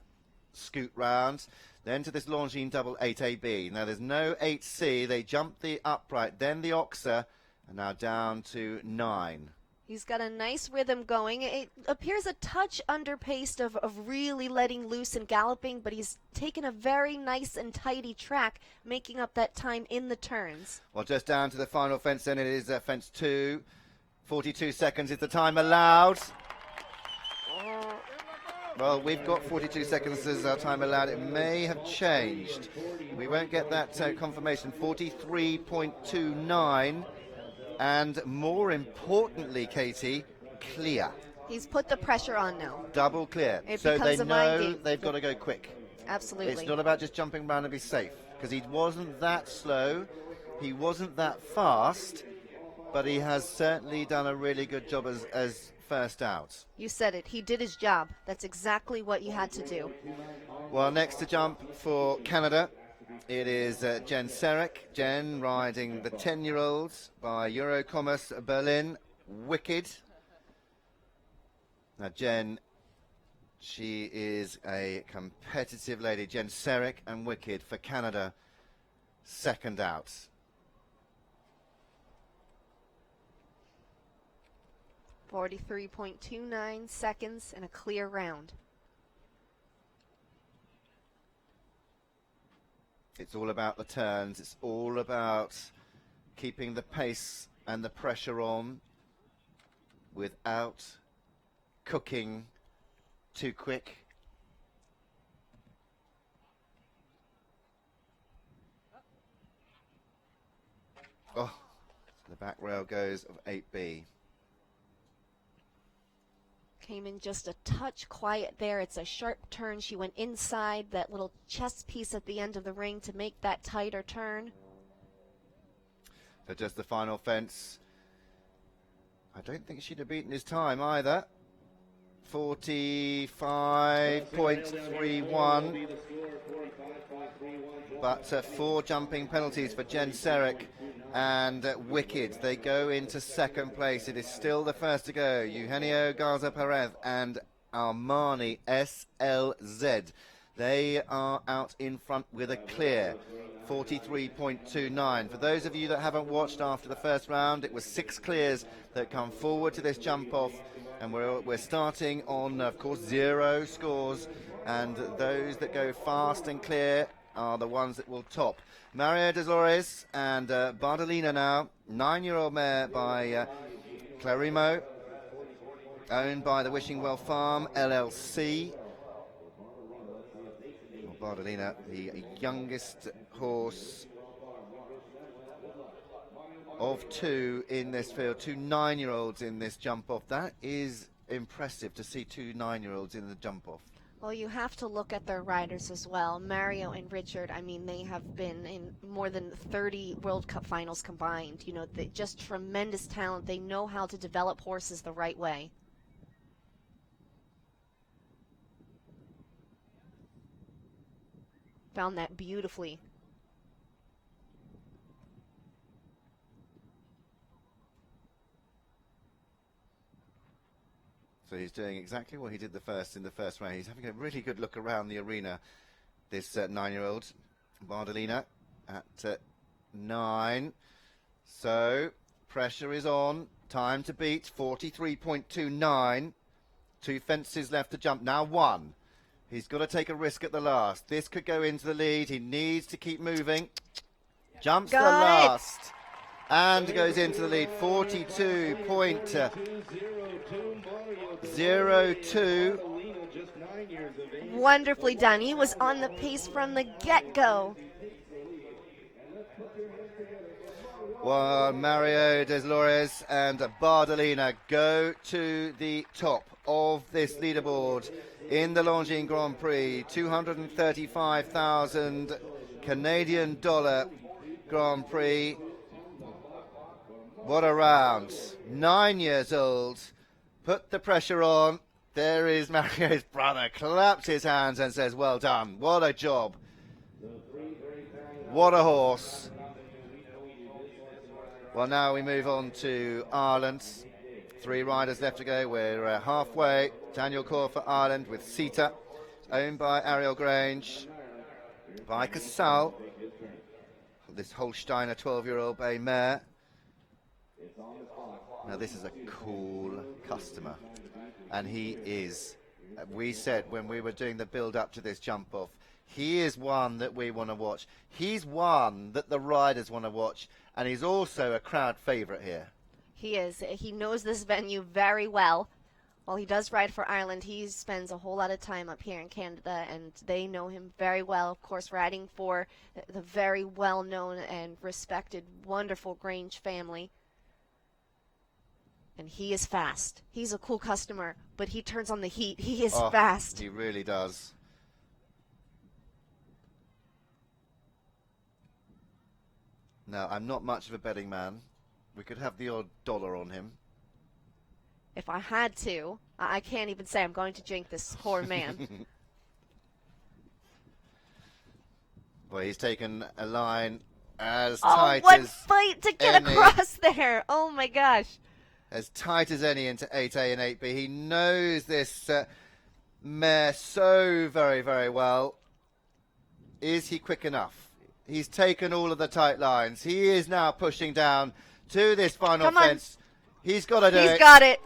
scoot round. Then to this Longines double 8AB. Now there's no 8C. They jumped the upright, then the Oxer, and now down to 9. He's got a nice rhythm going. It appears a touch underpaced of really letting loose and galloping, but he's taken a very nice and tidy track, making up that time in the turns. Well, just down to the final fence, then it is fence 2. 42 seconds is the time allowed. Well, we've got 42 seconds as our time allowed. It may have changed. We won't get that confirmation. 43.29. And more importantly, Katie, clear. He's put the pressure on now. Double clear. So they know they've got to go quick. Absolutely. It's not about just jumping around and be safe, because he wasn't that slow. He wasn't that fast, but he has certainly done a really good job as first out. You said it. He did his job. That's exactly what you had to do. Well, next to jump for Canada, it is Jen Serek. Jen riding the 10-year-olds by Eurocommerce Berlin. Wicked. Now, Jen, she is a competitive lady. Jen Serek and Wicked for Canada, second out. .29 seconds and a clear round. It's all about the turns. It's all about keeping the pace and the pressure on without cooking too quick. Oh, the back rail goes of 8B. Came in just a touch quiet there. It's a sharp turn. She went inside that little chest piece at the end of the ring to make that tighter turn. So just the final fence. I don't think she'd have beaten his time either. 45.31. But 4 jumping penalties for Jen Serek and Wicked. They go into second place. It is still the first to go. Eugenio Garza Perez and Armani SLZ. They are out in front with a clear. 43.29. For those of you that haven't watched after the first round, it was 6 clears that come forward to this jump off, and we're starting on, of course, 0 scores, and those that go fast and clear are the ones that will top. Mario Desores and Bardolina now, 9-year-old mare by Clarimo, owned by the Wishing Well Farm LLC. Bardolina, the youngest horse of 2 in this field, 2 9-year-olds in this jump-off. That is impressive to see 2 9-year-olds in the jump-off. Well, you have to look at their riders as well. Mario and Richard, I mean, they have been in more than 30 World Cup finals combined. You know, just tremendous talent. They know how to develop horses the right way. Found that beautifully. So he's doing exactly what he did in the first round. He's having a really good look around the arena, this 9-year-old Bardolina at 9. So pressure is on. Time to beat, 43.29. 2 fences left to jump, now 1. He's got to take a risk at the last. This could go into the lead. He needs to keep moving. Jumps the last. And goes into the lead, 42.02. Wonderfully done. He was on the pace from the get-go. Well, Mario Deslores and Bardolina go to the top of this leaderboard in the Longines Grand Prix. 235,000 Canadian dollar Grand Prix. What a round. 9 years old. Put the pressure on. There is Mario's brother. Claps his hands and says, well done. What a job. What a horse. Well, now we move on to Ireland. 3 riders left to go. We're halfway. Daniel Coyle for Ireland with Sita, owned by Ariel Grange, by Casal. This Holsteiner 12-year-old bay mare. Now, this is a cool customer. And he is, we said when we were doing the build-up to this jump-off, he is one that we want to watch. He's one that the riders want to watch. And he's also a crowd favourite here. He is. He knows this venue very well. While he does ride for Ireland, he spends a whole lot of time up here in Canada, and they know him very well. Of course, riding for the very well-known and respected, wonderful Grange family. And he is fast. He's a cool customer, but he turns on the heat. He is fast. He really does. Now, I'm not much of a betting man. We could have the odd dollar on him. If I had to, I can't even say I'm going to jinx this poor man. Well, he's taken a line as tight what as fight to get any. Across there. Oh, my gosh. As tight as any into 8A and 8B. He knows this mare so very, very well. Is he quick enough? He's taken all of the tight lines. He is now pushing down to this final fence. He's got to do it. He's got it.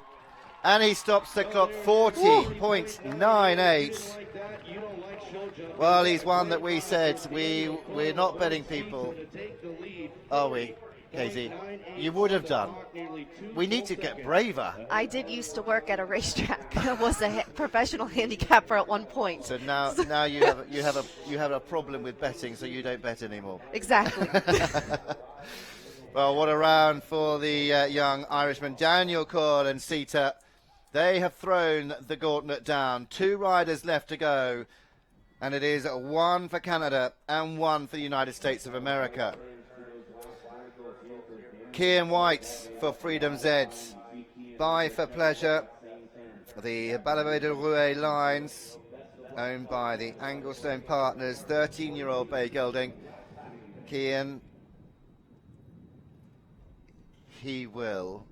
And he stops the clock, 40.98. Well, he's one that we said we're not betting people. Are we, Katie? You would have done. We need to get braver. I did used to work at a racetrack. I was a professional handicapper at one point. So now you have a problem with betting, so you don't bet anymore. Exactly. Well, what a round for the young Irishman, Daniel Coyle and Sita. They have thrown the gauntlet down. 2 riders left to go, and it is 1 for Canada and 1 for the United States of America. Kian White for Freedom Z, Buy for Pleasure, the Ballet de Rouet lines, owned by the Anglestone Partners, 13-year-old bay gelding. Kian, he will,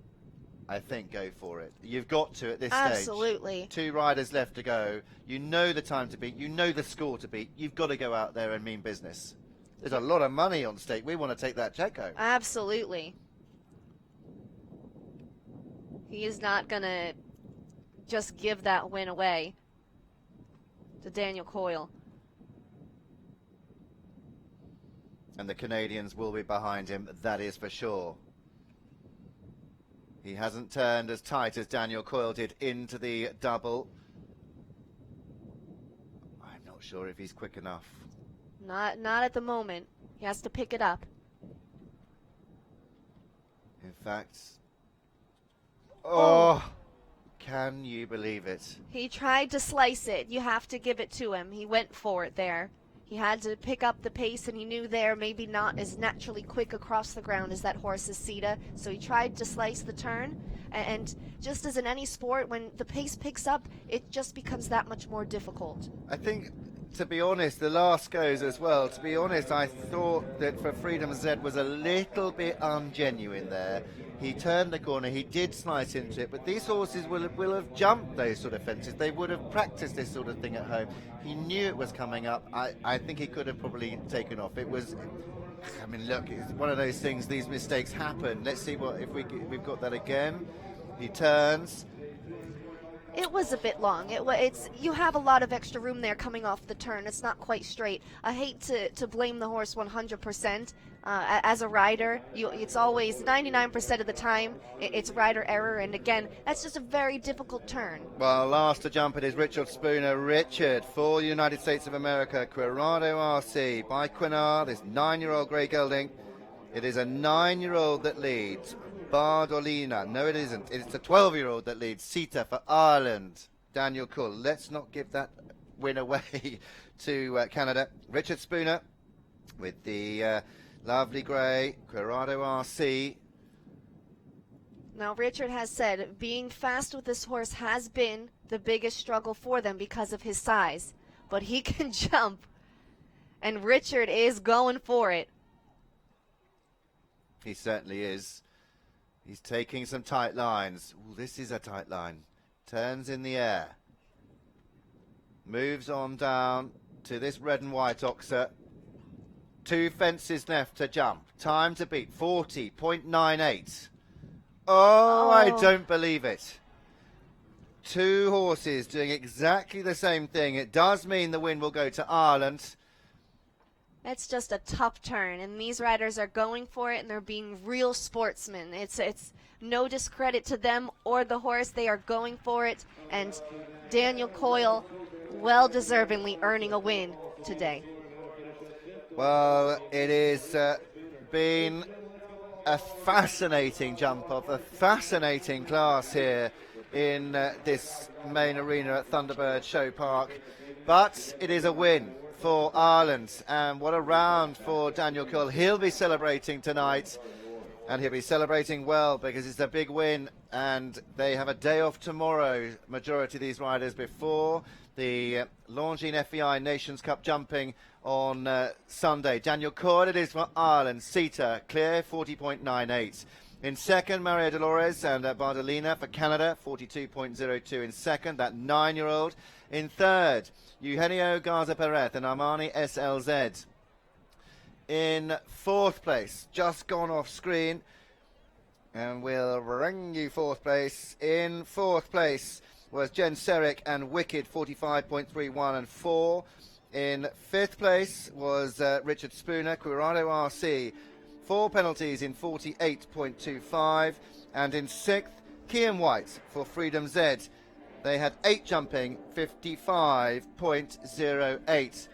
I think, go for it. You've got to at this stage. Absolutely. 2 riders left to go. You know the time to beat. You know the score to beat. You've got to go out there and mean business. There's a lot of money on stake. We want to take that check home. Absolutely. He is not going to just give that win away to Daniel Coyle. And the Canadians will be behind him, that is for sure. He hasn't turned as tight as Daniel Coyle did into the double. I'm not sure if he's quick enough. Not at the moment. He has to pick it up. In fact, can you believe it? He tried to slice it. You have to give it to him. He went for it there. He had to pick up the pace, and he knew there maybe not as naturally quick across the ground as that horse's Sita. So he tried to slice the turn. And just as in any sport, when the pace picks up, it just becomes that much more difficult. I think, to be honest, the last goes as well. To be honest, I thought that for Freedom Z was a little bit ungenuine there. He turned the corner, he did slice into it, but these horses will have jumped those sort of fences. They would have practiced this sort of thing at home. He knew it was coming up. I think he could have probably taken off. It was I mean, look, it's one of those things. These mistakes happen. Let's see what if we've got that again. He turns. It was a bit long. It's you have a lot of extra room there coming off the turn. It's not quite straight. I hate to blame the horse 100%. As a rider, it's always 99% of the time it's rider error, and again, that's just a very difficult turn. Well, last to jump it is Richard Spooner. Richard for the United States of America, Quirado RC by Quinar, this 9-year-old grey gelding. It is a 9-year-old that leads. Bardolina. No, it isn't. It's a 12-year-old that leads. Sita for Ireland. Daniel Cull. Let's not give that win away to Canada. Richard Spooner with the lovely grey Quirado RC. Now, Richard has said being fast with this horse has been the biggest struggle for them because of his size. But he can jump, and Richard is going for it. He certainly is. He's taking some tight lines. Ooh, this is a tight line. Turns in the air. Moves on down to this red and white oxer. 2 fences left to jump. Time to beat 40.98. Oh, I don't believe it. 2 horses doing exactly the same thing. It does mean the win will go to Ireland. It's just a tough turn, and these riders are going for it, and they're being real sportsmen. It's no discredit to them or the horse. They are going for it, and Daniel Coyle well-deservingly earning a win today. Well, it is been a fascinating jump off, a fascinating class here in this main arena at Thunderbird Show Park, but it is a win for Ireland, and what a round for Daniel Cull. He'll be celebrating tonight, and he'll be celebrating well because it's a big win, and they have a day off tomorrow, majority of these riders, before the Longines FEI Nations Cup jumping on Sunday. Daniel Cull, it is for Ireland. Sita, clear, 40.98. In second, Maria Dolores and Bardolina for Canada, 42.02 in second, that 9-year-old. In third, Eugenio Garza Perez and Armani SLZ. In fourth place, just gone off screen, and we'll bring you fourth place. In fourth place was Jen Serick and Wicked, 45.31 and 4. In fifth place was Richard Spooner, Quirado RC, 4 penalties in 48.25. And in sixth, Kian White for Freedom Z. They had 8 jumping, 55.08.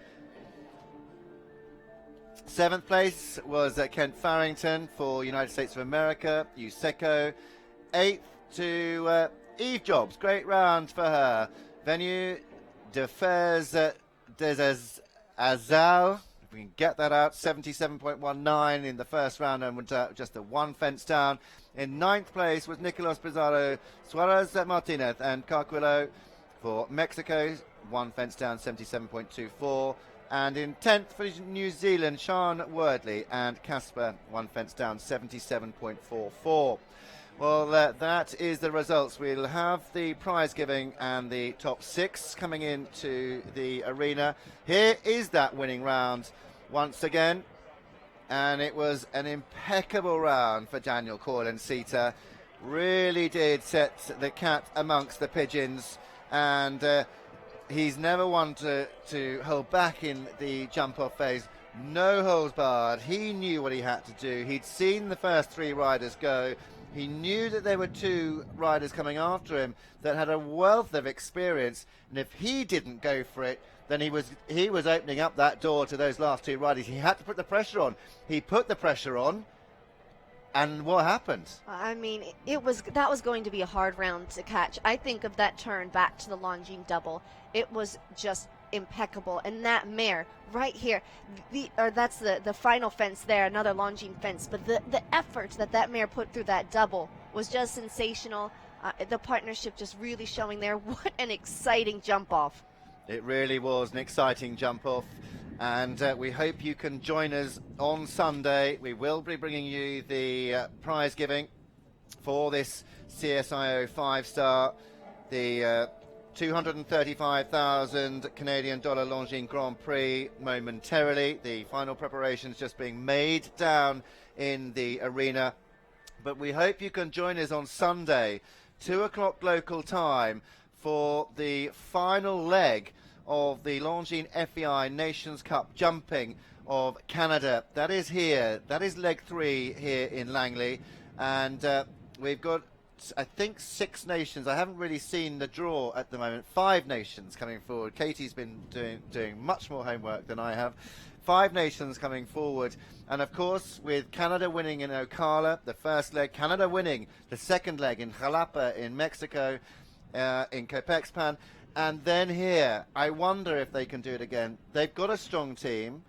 Seventh place was Kent Farrington for United States of America, USECO. 8th to Eve Jobs, great round for her. Venue de Fers des Azal, if we can get that out, 77.19 in the first round, and went just a 1 fence down. In 9th place was Nicolas Pizarro, Suarez Martinez and Carquillo for Mexico, 1 fence down, 77.24. And in 10th for New Zealand, Sean Wordley and Casper, 1 fence down, 77.44. Well, that is the results. We'll have the prize giving and the top 6 coming into the arena. Here is that winning round once again. And it was an impeccable round for Daniel Coyle and Sita. Really did set the cat amongst the pigeons. And he's never one to hold back in the jump-off phase. No holds barred. He knew what he had to do. He'd seen the first 3 riders go. He knew that there were 2 riders coming after him that had a wealth of experience. And if he didn't go for it, then he was opening up that door to those last 2 riders. He had to put the pressure on. He put the pressure on. And what happened? I mean, that was going to be a hard round to catch. I think of that turn back to the Longines double. It was just impeccable. And that mare right here, that's the final fence there, another Longines fence. But the effort that mare put through that double was just sensational. The partnership just really showing there. What an exciting jump off. It really was an exciting jump off. And we hope you can join us on Sunday. We will be bringing you the prize giving for this CSIO 5-star. The $235,000 Canadian dollar Longines Grand Prix momentarily. The final preparations just being made down in the arena. But we hope you can join us on Sunday, 2 o'clock local time, for the final leg of the Longines FEI Nations Cup jumping of Canada. That is here. That is leg 3 here in Langley. And we've got, I think, 6 nations. I haven't really seen the draw at the moment. 5 nations coming forward. Katie's been doing much more homework than I have. 5 nations coming forward. And of course, with Canada winning in Ocala, the first leg, Canada winning the second leg in Jalapa in Mexico, in Copexpan, and then here, I wonder if they can do it again. They've got a strong team,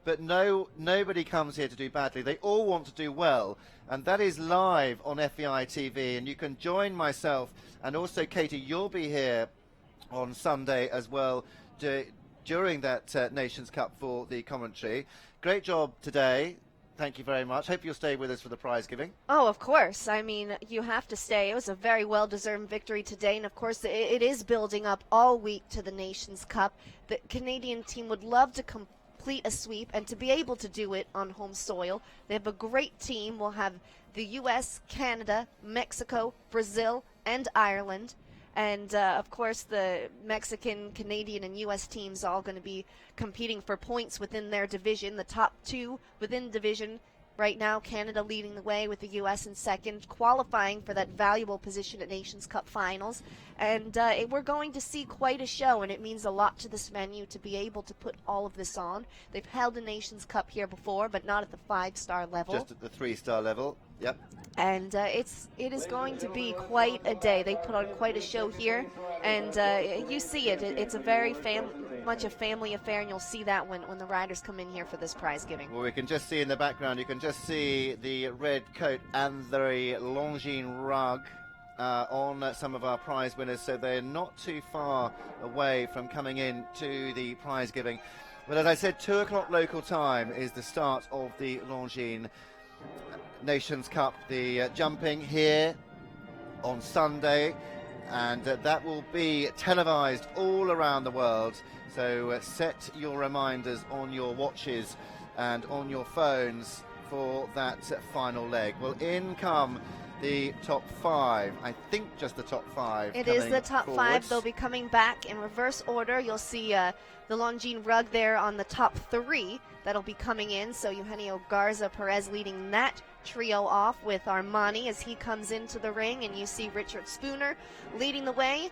but nobody comes here to do badly. They all want to do well, and that is live on FEI TV, and you can join myself, and also Katie, you'll be here on Sunday as well during that Nations Cup for the commentary. Great job today. Thank you very much. Hope you'll stay with us for the prize giving. Oh, of course. I mean, you have to stay. It was a very well-deserved victory today, and of course it is building up all week to the Nations Cup. The Canadian team would love to complete a sweep and to be able to do it on home soil. They have a great team. We'll have the U.S., Canada, Mexico, Brazil, and Ireland. And, of course, the Mexican, Canadian, and U.S. teams are all going to be competing for points within their division. The top 2 within division right now, Canada leading the way with the U.S. in second, qualifying for that valuable position at Nations Cup finals. And we're going to see quite a show, and it means a lot to this venue to be able to put all of this on. They've held a Nations Cup here before, but not at the 5-star level. Just at the 3-star level, yep. And it is going to be quite a day. They put on quite a show here, and you see it. It's a very much a family affair, and you'll see that when the riders come in here for this prize giving. Well, we can just see in the background, you can just see the red coat and the Longines rug on some of our prize winners, so they're not too far away from coming in to the prize giving. But as I said, 2 o'clock local time is the start of the Longines Nations Cup, the jumping here on Sunday, and that will be televised all around the world. So set your reminders on your watches and on your phones for that final leg. Well, in come the top 5. I think just the top 5. It is the top 5. They'll be coming back in reverse order. You'll see the Longines rug there on the top 3 that'll be coming in. So Eugenio Garza Perez leading that trio off with Armani as he comes into the ring, and you see Richard Spooner leading the way,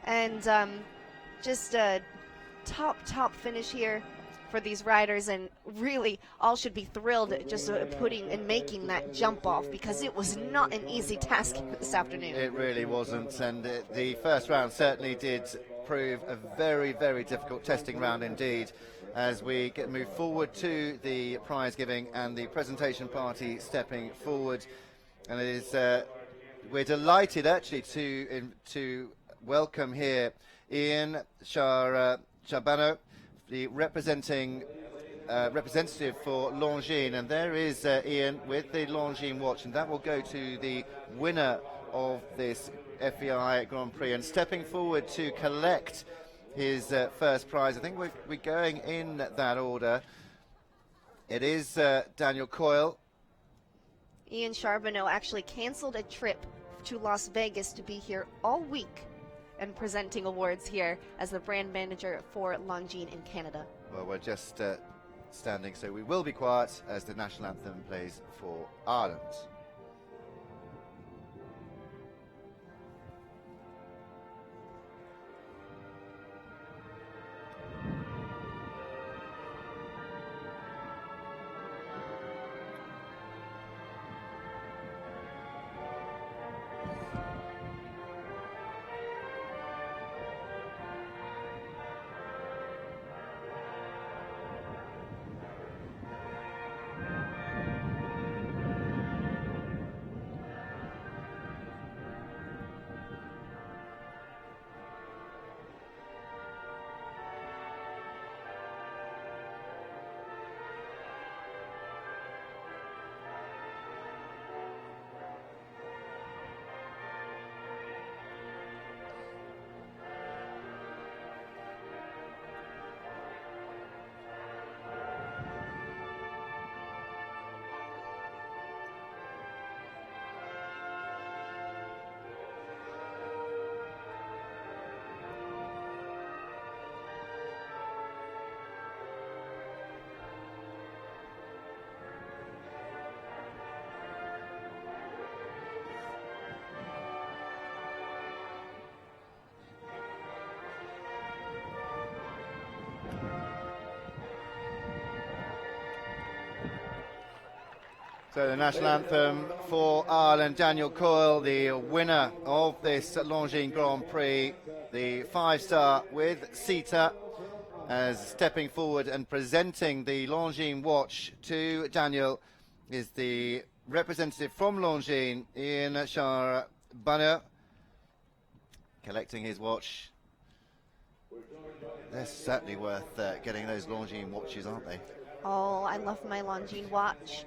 and just a top finish here for these riders, and really all should be thrilled just putting and making that jump off, because it was not an easy task this afternoon. It really wasn't, and the first round certainly did prove a very, very difficult testing round indeed, as we move forward to the prize giving and the presentation party stepping forward. And it is we're delighted actually to welcome here Ian Charbonneau, the representative for Longines, and there is Ian with the Longines watch, and that will go to the winner of this FEI Grand Prix, and stepping forward to collect his first prize. I think we're going in that order. It is Daniel Coyle. Ian Charbonneau actually canceled a trip to Las Vegas to be here all week and presenting awards here as the brand manager for Longines in Canada. Well, we're just standing, so we will be quiet as the national anthem plays for Ireland. So the national anthem for Ireland, Daniel Coyle, the winner of this Longines Grand Prix, the 5-star with Sita, as stepping forward and presenting the Longines watch to Daniel is the representative from Longines, Ian Charbonneau, collecting his watch. They're certainly worth getting those Longines watches, aren't they? Oh, I love my Longines watch.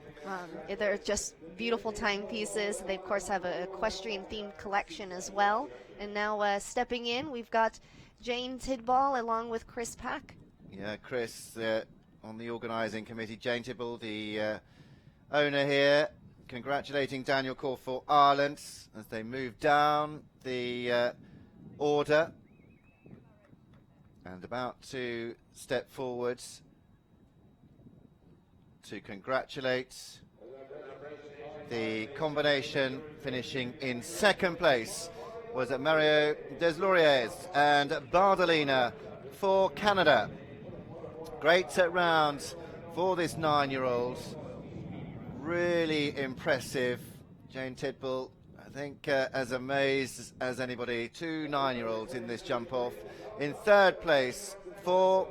They're just beautiful timepieces. They, of course, have a equestrian-themed collection as well. And now stepping in, we've got Jane Tidball along with Chris Pack. Yeah, Chris on the organising committee. Jane Tidball, the owner here, congratulating Daniel Coyle for Ireland as they move down the order and about to step forwards to congratulate the combination. Finishing in second place was Mario Deslauriers and Bardolina for Canada. Great round for this 9-year-old. Really impressive. Jane Tidball, I think, as amazed as anybody. 2 9-year-olds in this jump off. In third place for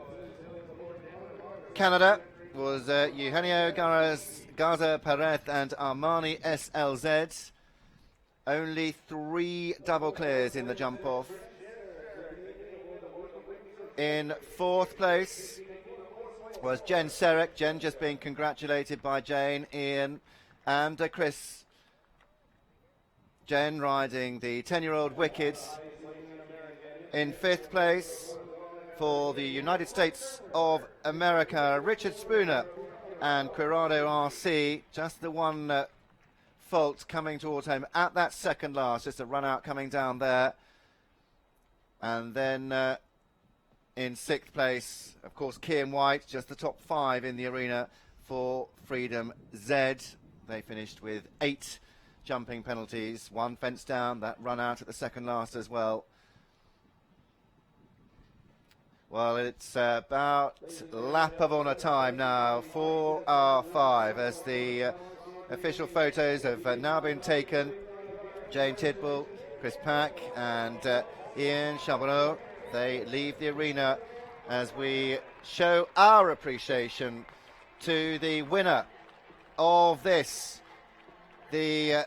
Canada was Eugenio Garza Perez and Armani SLZ. Only 3 double clears in the jump off. In fourth place was Jen Serek. Jen just being congratulated by Jane, Ian and Chris. Jen riding the 10-year-old Wicked. In fifth place for the United States of America, Richard Spooner and Quirado RC. Just the one fault coming towards home at that second last. Just a run out coming down there. And then in sixth place, of course, Kian White, just the top 5 in the arena for Freedom Z. They finished with 8 jumping penalties, 1 fence down, that run out at the second last as well. Well, it's about lap of honour time now for R5 as the official photos have now been taken. Jane Tidball, Chris Pack and Ian Charbonneau, they leave the arena as we show our appreciation to the winner of this, the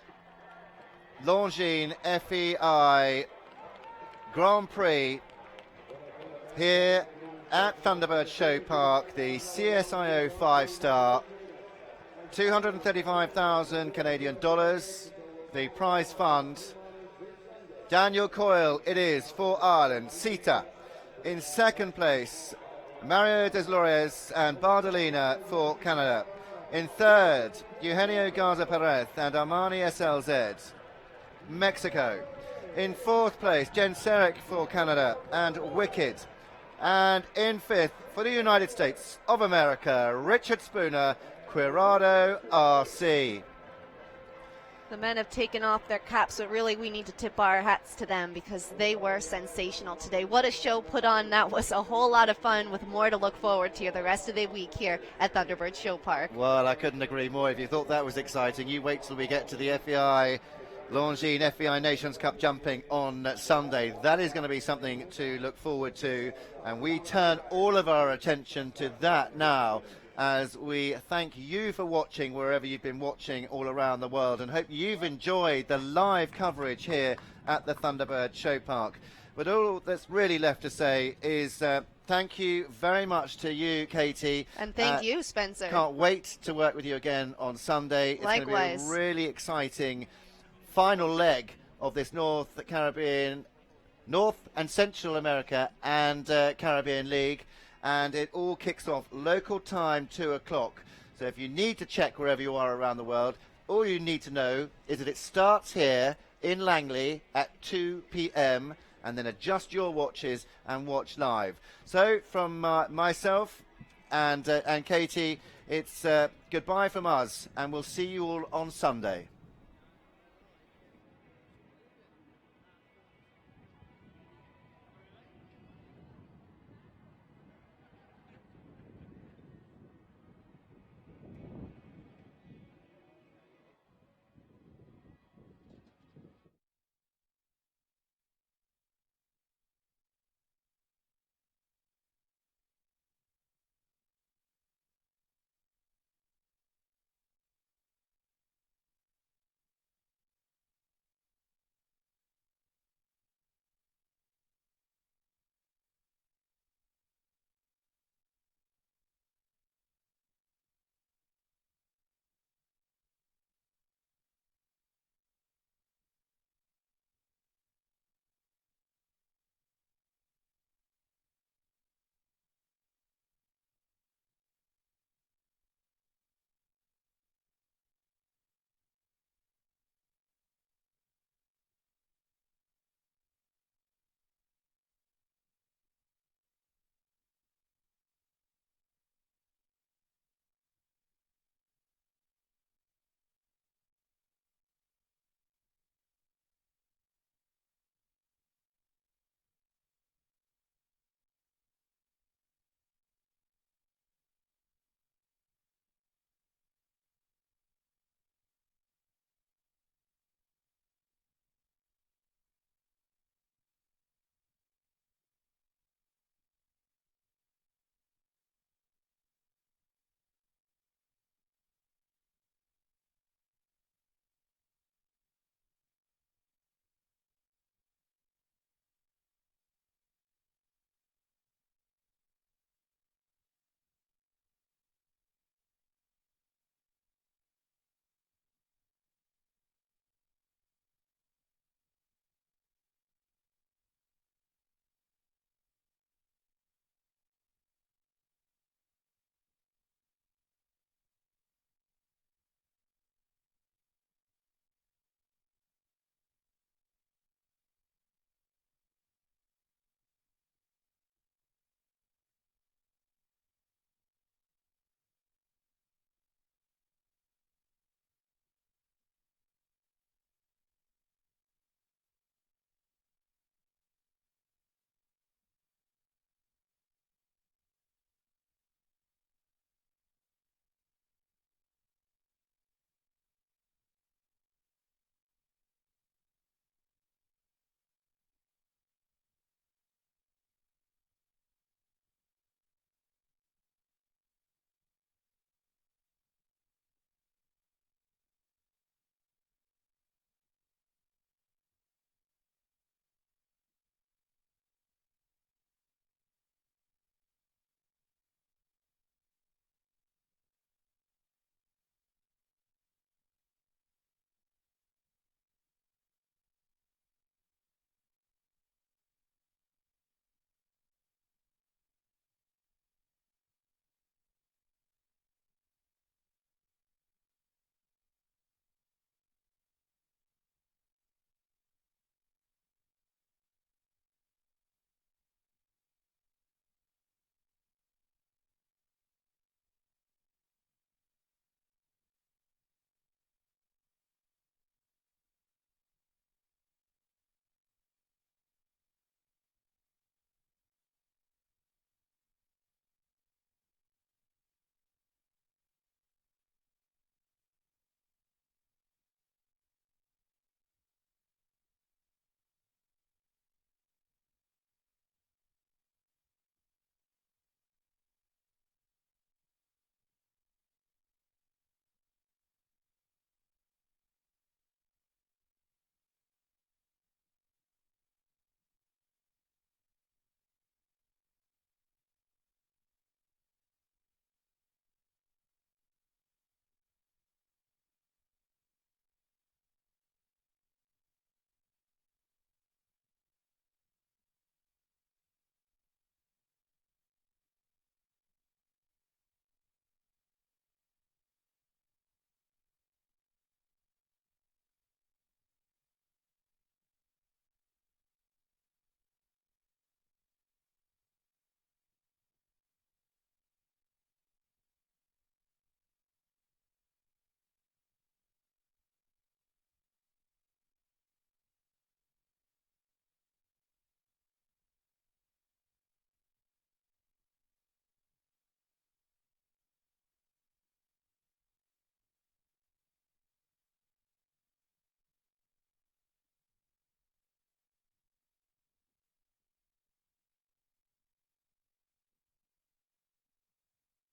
Longines FEI Grand Prix here at Thunderbird Show Park, the CSIO 5-star, 235,000 Canadian dollars, the prize fund. Daniel Coyle, it is for Ireland. Sita in second place, Mario Deslauriers and Bardolina for Canada. In third, Eugenio Garza Perez and Armani SLZ, Mexico. In fourth place, Jen Serek for Canada and Wicked. And in fifth, for the United States of America, Richard Spooner, Quirado RC. The men have taken off their caps, but really we need to tip our hats to them because they were sensational today. What a show put on. That was a whole lot of fun with more to look forward to the rest of the week here at Thunderbird Show Park. Well, I couldn't agree more. If you thought that was exciting, you wait till we get to the FEI Longines FEI Nations Cup jumping on Sunday. That is going to be something to look forward to, and we turn all of our attention to that now as we thank you for watching wherever you've been watching all around the world, and hope you've enjoyed the live coverage here at the Thunderbird Show Park. But all that's really left to say is thank you very much to you, Katie. And thank you, Spencer. Can't wait to work with you again on Sunday. It's Likewise. going to be a really exciting final leg of this North and Central America and Caribbean League, and it all kicks off local time 2 o'clock. So if you need to check wherever you are around the world, all you need to know is that it starts here in Langley at 2 p.m. and then adjust your watches and watch live. So from myself and Katie, it's goodbye from us, and we'll see you all on Sunday.